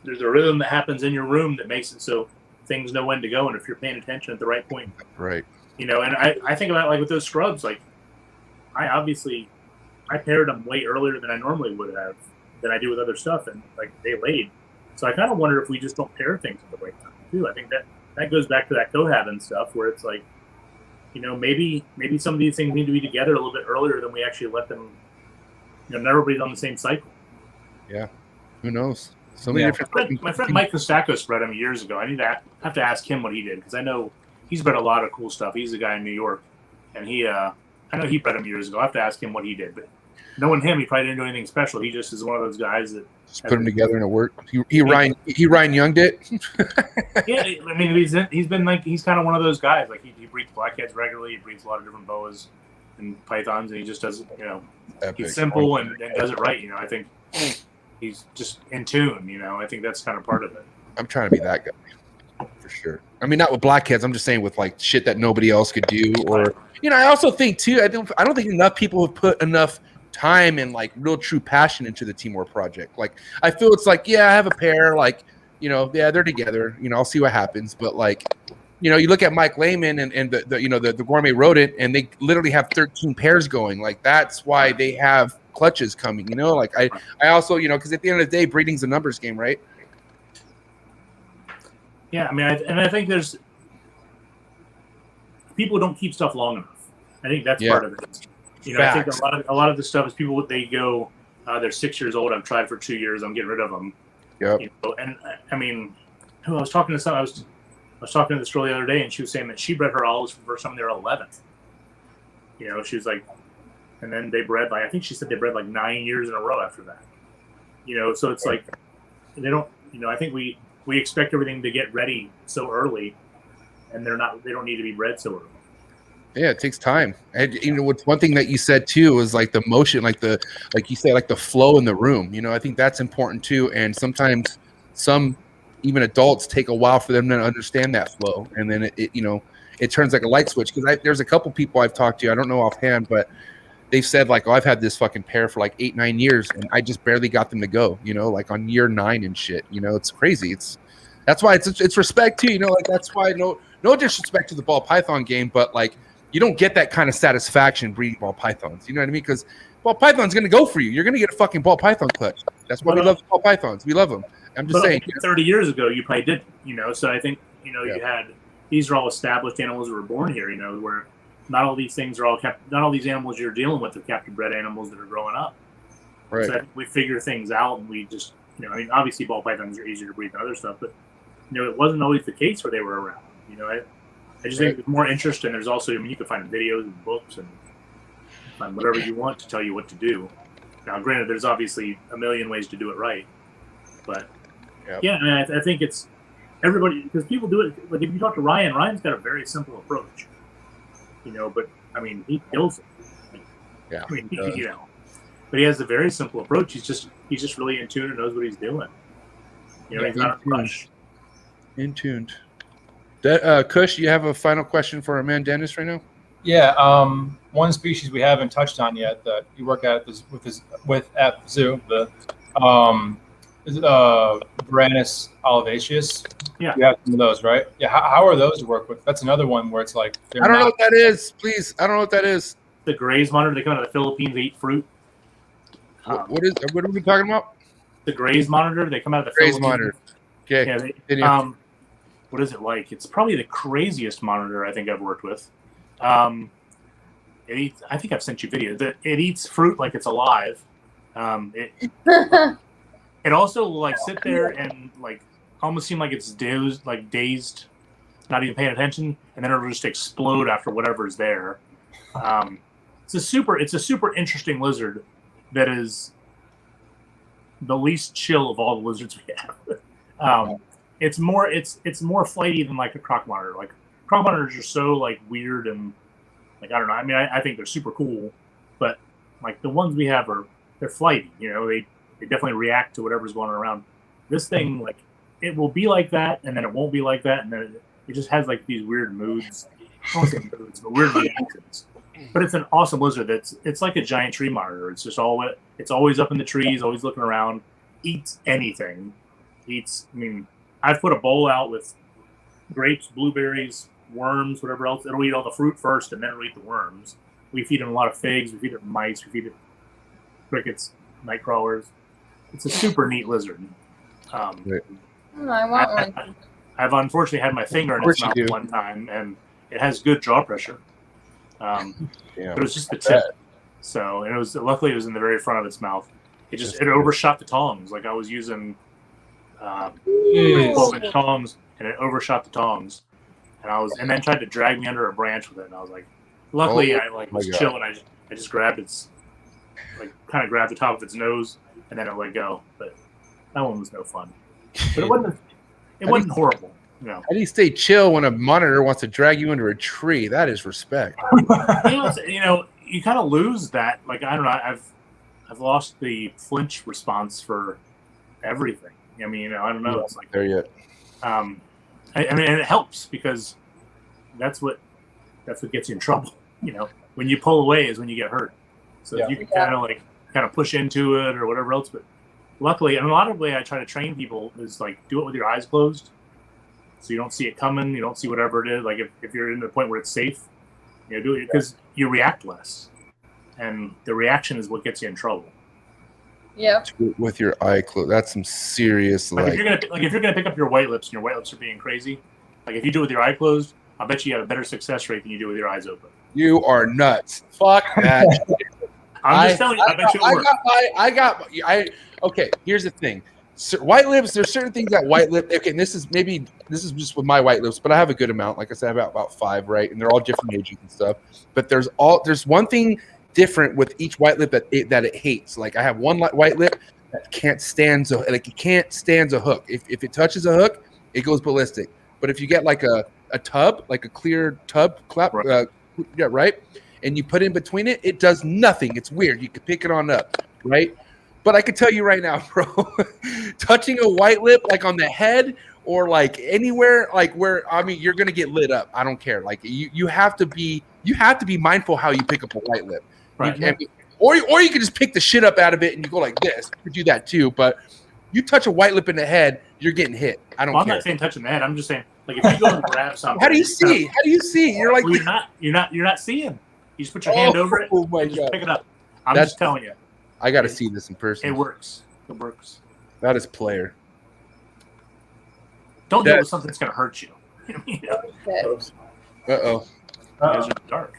rhythm that happens in your room that makes it so things know when to go, and if you're paying attention at the right point, right. You know, and I think about, like, with those scrubs, like, I paired them way earlier than I normally would have, than I do with other stuff, and, like, they laid. So I kind of wonder if we just don't pair things at the right time too. I think that goes back to that cohabiting stuff, where it's like, you know, maybe some of these things need to be together a little bit earlier than we actually let them. You know, not everybody's on the same cycle. Yeah, who knows? So many different. My friend Mike Kostako bred him years ago. I have to ask him what he did, because I know he's bred a lot of cool stuff. He's a guy in New York, and I know he bred him years ago. I have to ask him what he did, but knowing him, he probably didn't do anything special. He just is one of those guys that just put them together and it worked. He Ryan Young'd it. Yeah, I mean, he's been like, he's kind of one of those guys. Like, he breeds blackheads regularly. He breeds a lot of different boas and pythons, and he just does, you know, Epic. He's simple and does it right. You know, I think he's just in tune. You know, I think that's kind of part of it. I'm trying to be that guy for sure. I mean, not with blackheads. I'm just saying with like shit that nobody else could do. Or, you know, I also think too, I don't think enough people have put enough time and like real true passion into the Timor project. Like, I feel it's like, yeah, I have a pair, like, you know, yeah, they're together, you know, I'll see what happens. But like, you know, you look at Mike Lehman and the you know, the gourmet rodent, and they literally have 13 pairs going. Like, that's why they have clutches coming, you know. Like, I also, you know, because at the end of the day, breeding's a numbers game, right? Yeah, I mean, I think there's people don't keep stuff long enough. I think that's part of it. You know, Facts. I think a lot of the stuff is people, they go, they're 6 years old. I've tried for 2 years. I'm getting rid of them. Yep. You know, and I mean, I was talking to I was talking to this girl the other day, and she was saying that she bred her olives for the first time they were 11. You know, she was like, and then they bred I think she said they bred 9 years in a row after that. So it's like they don't. I think we expect everything to get ready so early, and they don't need to be bred so early. Yeah, it takes time. And what's one thing that you said too is the motion, like you say, the flow in the room. I think that's important too. And sometimes some even adults take a while for them to understand that flow, and then it turns like a light switch. Because there's a couple people I've talked to, I don't know offhand, but they've said I've had this fucking pair for 8-9 years, and I just barely got them to go. On year 9 and shit. It's crazy. That's why it's respect too. That's why no disrespect to the ball python game, but you don't get that kind of satisfaction breeding ball pythons. You know what I mean? Because ball python's going to go for you. You're going to get a fucking ball python clutch. That's why we love ball pythons. We love them. I'm just saying. 30 years ago, you probably didn't. So I think, you had, these are all established animals that were born here, where not all these things are all kept, not all these animals you're dealing with are captive bred animals that are growing up. Right. So I think we figure things out, and we just, obviously ball pythons are easier to breed than other stuff, but, it wasn't always the case where they were around. I just think there's more interest, and there's also, you can find videos and books and find whatever you want to tell you what to do. Now, granted, there's obviously a million ways to do it right, but I think it's everybody, because people do it. If you talk to Ryan's got a very simple approach, but he kills it. Yeah. But he has a very simple approach. He's just really in tune and knows what he's doing. He's not a rush. In tuned. Kush, you have a final question for our man Dennis right now? Yeah. One species we haven't touched on yet that you work at at the zoo, is it Varanus olivaceus? Yeah. You have some of those, right? Yeah. How are those to work with? That's another one where it's I don't know what that is. Please, I don't know what that is. The Grays monitor. They come out of the Philippines. They eat fruit. What are we talking about? The Grays monitor. They come out of the Grays Philippines. monitor. Okay. Yeah. What is it like? It's probably the craziest monitor I think I've worked with. It eats. I think I've sent you video. It eats fruit like it's alive. It also will sit there and almost seem like it's dazed, not even paying attention, and then it'll just explode after whatever's there. It's a super interesting lizard that is the least chill of all the lizards we have. It's more flighty than a croc monitor. Croc monitors are so weird and I don't know. I think they're super cool, but the ones we have they're flighty. They definitely react to whatever's going on around. This thing it will be like that, and then it won't be like that, and then it just has these weird moods. I don't say moods, but weird reactions. But it's an awesome lizard. It's like a giant tree monitor. It's just it's always up in the trees, always looking around. Eats anything. I've put a bowl out with grapes, blueberries, worms, whatever else. It'll eat all the fruit first, and then it'll eat the worms. We feed it a lot of figs. We feed it mice. We feed it crickets, night crawlers. It's a super neat lizard. I want one. I've unfortunately had my finger in its mouth one time, and it has good jaw pressure. But it was just the tip. So luckily it was in the very front of its mouth. It overshot the tongs. I was using 12-inch tongs, and it overshot the tongs, and then tried to drag me under a branch with it, and I was luckily I was chill, and I just grabbed its kind of grabbed the top of its nose, and then it let go. But that one was no fun. But it wasn't horrible. How do you stay chill when a monitor wants to drag you under a tree? That is respect. You kind of lose that. I don't know. I've lost the flinch response for everything. I don't know. It's there yet. And it helps because that's what gets you in trouble. When you pull away is when you get hurt. So if you can kind of push into it or whatever else. But luckily, and a lot of the way I try to train people is do it with your eyes closed, so you don't see it coming. You don't see whatever it is. If you're in the point where it's safe, do it because you react less, and the reaction is what gets you in trouble. Yeah. With your eye closed, that's some serious. If you're gonna pick up your white lips and your white lips are being crazy, if you do it with your eye closed, I bet you have a better success rate than you do with your eyes open. You are nuts. Fuck that. I'm just telling you. I bet you it works. Okay, here's the thing. White lips. There's certain things that white lip. Okay, and this is just with my white lips, but I have a good amount. Like I said, about 5, right? And they're all different ages and stuff. But there's one thing different with each white lip that it hates. Like I have one white lip that can't stand a hook. If it touches a hook, it goes ballistic. But if you get like a tub, like a clear tub clap, right, and you put in between it, it does nothing. It's weird. You can pick it on up, right? But I can tell you right now, bro, touching a white lip like on the head or like anywhere, like where you're gonna get lit up. I don't care. Like you have to be mindful how you pick up a white lip. Right. Or you can just pick the shit up out of it and you go like this. You could do that too, but you touch a white lip in the head, you're getting hit. I don't care. I'm not saying touching the head. I'm just saying, like, if you go and grab something. How do you see? How do you see? You're like, well, you're not seeing. You just put your hand over it. Oh my and just God. pick it up. I'm just telling you. I got to see this in person. It works. It works. That is player. Don't deal with something that's going to hurt you. Uh-oh. It's dark.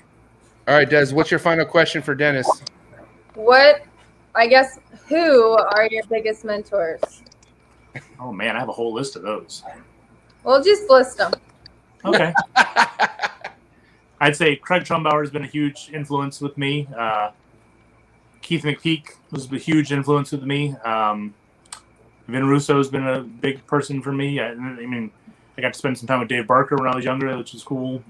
All right, Des, what's your final question for Dennis? Who are your biggest mentors? Oh, man, I have a whole list of those. Well, just list them. Okay. I'd say Craig Trumbauer has been a huge influence with me. Keith McPeak was a huge influence with me. Vin Russo has been a big person for me. I mean, I got to spend some time with Dave Barker when I was younger, which was cool.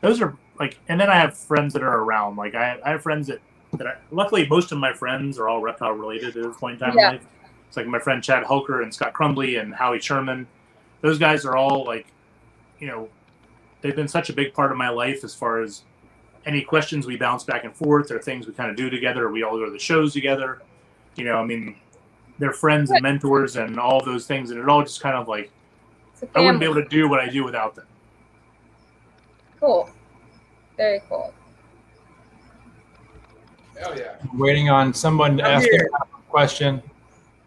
Those are like, and then I have friends that are around. Like I have friends that luckily most of my friends are all reptile related at this point in time in life. It's like my friend Chad Hulker and Scott Crumbly and Howie Sherman. Those guys are all like, they've been such a big part of my life as far as any questions we bounce back and forth or things we kind of do together. Or we all go to the shows together. I mean, they're friends and mentors and all of those things. And it all just kind of like, I wouldn't be able to do what I do without them. Cool. Very cool. Hell yeah. I'm waiting on someone to ask a question.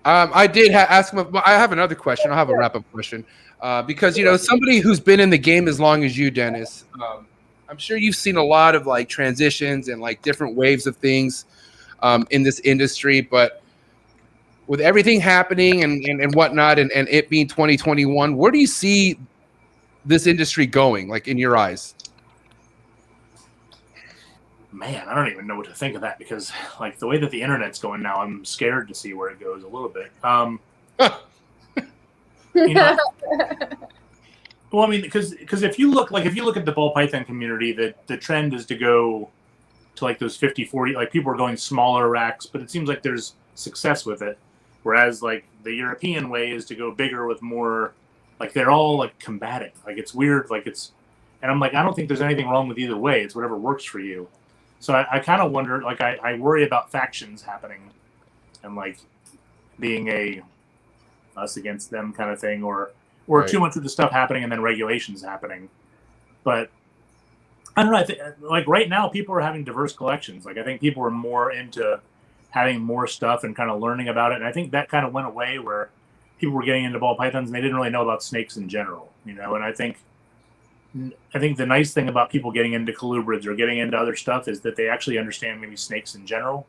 I did ask him. I have another question. I'll have a wrap-up question. Because, somebody who's been in the game as long as you, Dennis, I'm sure you've seen a lot of like transitions and like different waves of things in this industry. But with everything happening and whatnot and it being 2021, where do you see this industry going, like in your eyes? Man, I don't even know what to think of that because, like, the way that the internet's going now, I'm scared to see where it goes a little bit. Well, I mean, because if you look at the ball python community, the trend is to go to like those 50-40, like people are going smaller racks, but it seems like there's success with it. Whereas like the European way is to go bigger with more, like they're all like combating. Like it's weird, and I'm like, I don't think there's anything wrong with either way. It's whatever works for you. So I kind of wonder, like I worry about factions happening and like being a us against them kind of thing, or right. Too much of the stuff happening and then regulations happening. But I don't know. I think like right now people are having diverse collections. Like I think people are more into having more stuff and kind of learning about it. And I think that kind of went away where people were getting into ball pythons and they didn't really know about snakes in general, And I think the nice thing about people getting into colubrids or getting into other stuff is that they actually understand maybe snakes in general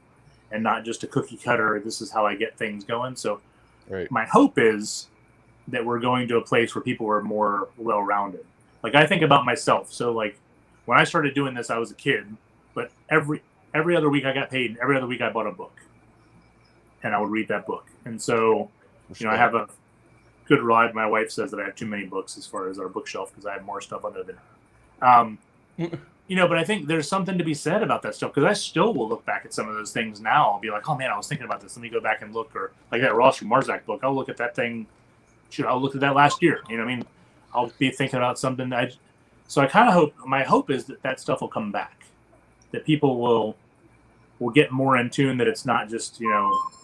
and not just a cookie cutter. This is how I get things going. So right. My hope is that we're going to a place where people are more well-rounded. Like I think about myself. So like when I started doing this, I was a kid, but every other week I got paid and every other week I bought a book and I would read that book. And so, I have a good ride. My wife says that I have too many books as far as our bookshelf because I have more stuff under there. But I think there's something to be said about that stuff because I still will look back at some of those things now. I'll be like, oh man, I was thinking about this. Let me go back and look. Or like that Ross from Marzak book. I'll look at that thing. I'll look at that last year. I'll be thinking about something. So I kind of hope, my hope is that stuff will come back. That people will get more in tune, that it's not just,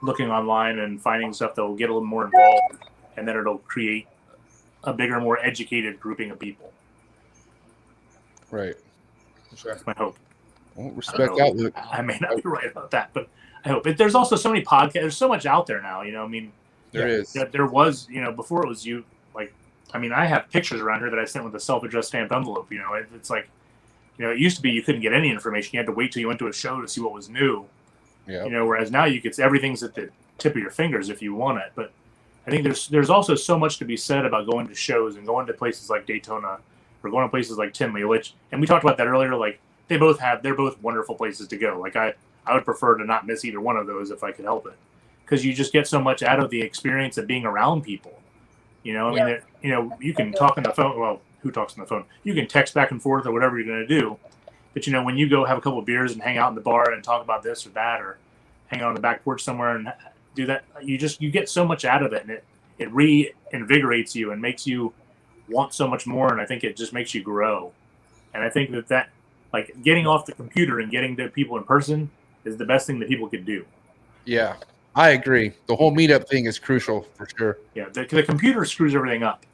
looking online and finding stuff that will get a little more involved. And then it'll create a bigger, more educated grouping of people. Right. That's my hope. Well, respect outlook. I may not be right about that, but I hope. There's also so many podcasts. There's so much out there now, There is. There was, before it was you, I have pictures around here that I sent with a self-addressed stamped envelope. It's like, it used to be you couldn't get any information. You had to wait till you went to a show to see what was new. Yeah. Whereas now everything's at the tip of your fingers if you want it. But I think there's also so much to be said about going to shows and going to places like Daytona or going to places like Tinley, and we talked about that earlier. Like they're both wonderful places to go. Like I would prefer to not miss either one of those if I could help it, because you just get so much out of the experience of being around people. You know, I mean, you can talk on the phone. Well, who talks on the phone? You can text back and forth or whatever you're going to do. But, when you go have a couple of beers and hang out in the bar and talk about this or that, or hang out on the back porch somewhere and do that, you get so much out of it, and it reinvigorates you and makes you want so much more. And I think it just makes you grow. And I think that like getting off the computer and getting to people in person is the best thing that people could do. Yeah. I agree. The whole meetup thing is crucial for sure. Yeah, the computer screws everything up.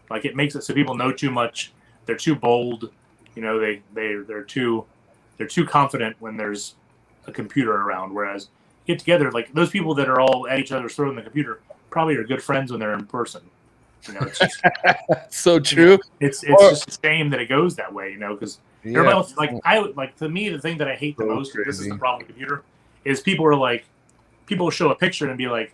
Like it makes it so people know too much. They're too bold. They're too confident when there's a computer around. Whereas get together, like those people that are all at each other's throat in the computer probably are good friends when they're in person. It's just so true. It's just a shame that it goes that way. Because everybody else, to me, the thing that I hate the most, this is the problem with the computer, is people show a picture and be like,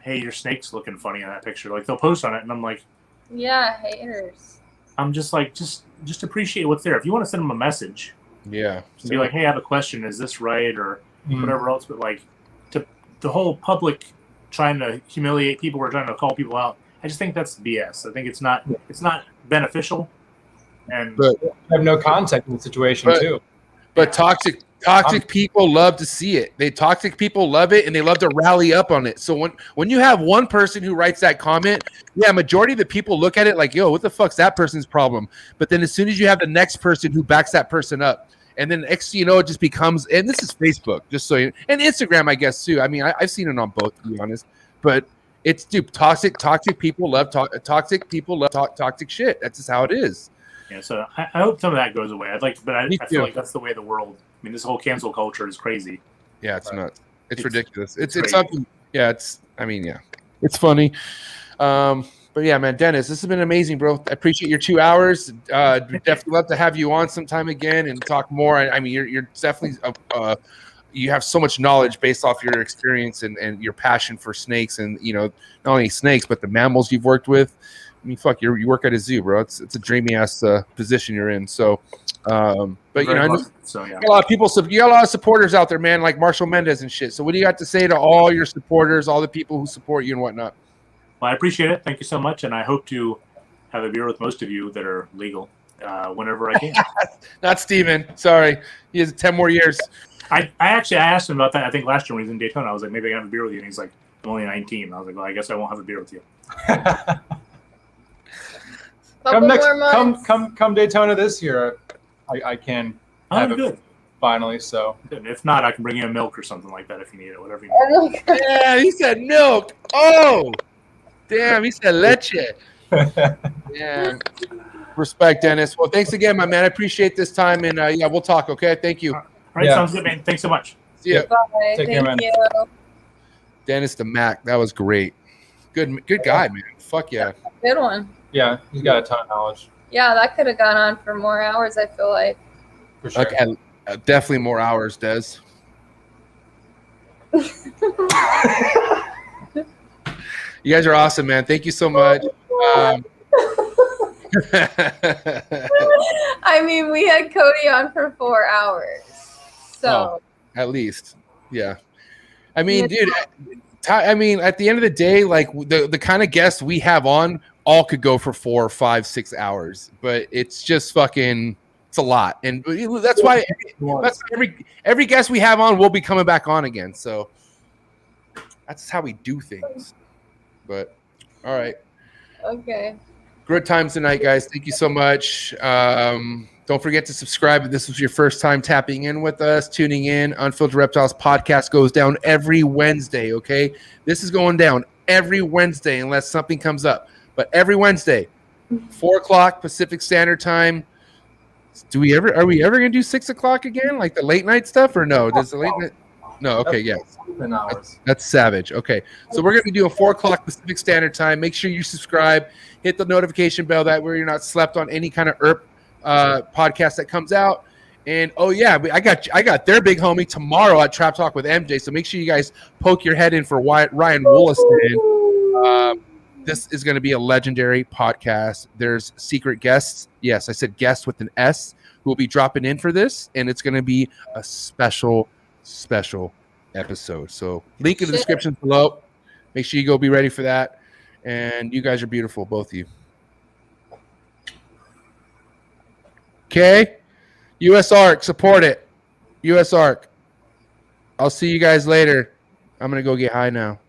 hey, your snake's looking funny in that picture. Like they'll post on it and I'm like, yeah, haters. I'm just like, just appreciate what's there. If you want to send them a message, be like, hey, I have a question. Is this right? Or whatever else. But like the whole public trying to humiliate people or trying to call people out, I just think that's BS. I think it's not beneficial. And I have no context in the situation too. But toxic people love to see it. Toxic people love it, and they love to rally up on it. So when you have one person who writes that comment, majority of the people look at it like, yo, what the fuck's that person's problem? But then as soon as you have the next person who backs that person up, and then next it just becomes, and this is Facebook, and Instagram, I guess too. I mean, I've seen it on both, to be honest. But it's toxic people love toxic people love toxic shit. That's just how it is. Yeah, so I hope some of that goes away. I feel like that's the way the world. I mean, this whole cancel culture is crazy. Yeah, it's nuts. It's ridiculous. It's something. Yeah, it's funny. But yeah, man, Dennis, this has been amazing, bro. I appreciate your 2 hours. We'd definitely love to have you on sometime again and talk more. I mean, you're definitely you have so much knowledge based off your experience and your passion for snakes, and not only snakes but the mammals you've worked with. I mean, fuck, you work at a zoo, bro. It's a dreamy ass position you're in. So, but you got a lot of people. You got a lot of supporters out there, man, like Marshall Mendez and shit. So, what do you got to say to all your supporters, all the people who support you and whatnot? Well, I appreciate it. Thank you so much, and I hope to have a beer with most of you that are legal whenever I can. Not Steven. Sorry, he has 10 more years. I asked him about that. I think last year when he was in Daytona, I was like, maybe I can have a beer with you, and he's like, I'm only 19. And I was like, well, I guess I won't have a beer with you. Come Daytona this year. I can have it finally. So if not, I can bring you a milk or something like that if you need it. Whatever you need. Yeah, he said milk. Oh, damn, he said leche. Yeah. Respect, Dennis. Well, thanks again, my man. I appreciate this time, and we'll talk. Okay, thank you. All right, sounds good, man. Thanks so much. See ya. Bye. Take care, man. You. Dennis the Mac, that was great. Good guy, man. Fuck yeah. Good one. Yeah, he's got a ton of knowledge. Yeah, that could have gone on for more hours, I feel like. For sure. Okay, definitely more hours, Des. You guys are awesome, man. Thank you so much. I mean, we had Cody on for 4 hours. So at least. Yeah. I mean, dude, at the end of the day, like the kind of guests we have on all could go for 4, 5, 6 hours, but it's just fucking, it's a lot. And that's why every guest we have on will be coming back on again. So that's how we do things. But all right. Okay. Good times tonight, guys. Thank you so much. Don't forget to subscribe if this was your first time tapping in with us, tuning in. Unfiltered Reptiles Podcast goes down every Wednesday, okay? This is going down every Wednesday unless something comes up. But every Wednesday, 4 o'clock Pacific Standard Time. Are we ever going to do 6 o'clock again, like the late night stuff, or no? Does the late night? No, okay, yeah. That's savage. Okay, so we're going to do a 4 o'clock Pacific Standard Time. Make sure you subscribe, hit the notification bell that way you're not slept on any kind of podcast that comes out. And oh yeah, I got their big homie tomorrow at Trap Talk with MJ. So make sure you guys poke your head in for Ryan Wollaston. This is going to be a legendary podcast. There's secret guests. Yes, I said guests with an S. who will be dropping in for this, and it's going to be a special episode. So link in the description below. Make sure you go be ready for that. And you guys are beautiful, both of you. Okay. US Arc, support it. US Arc. I'll see you guys later. I'm going to go get high now.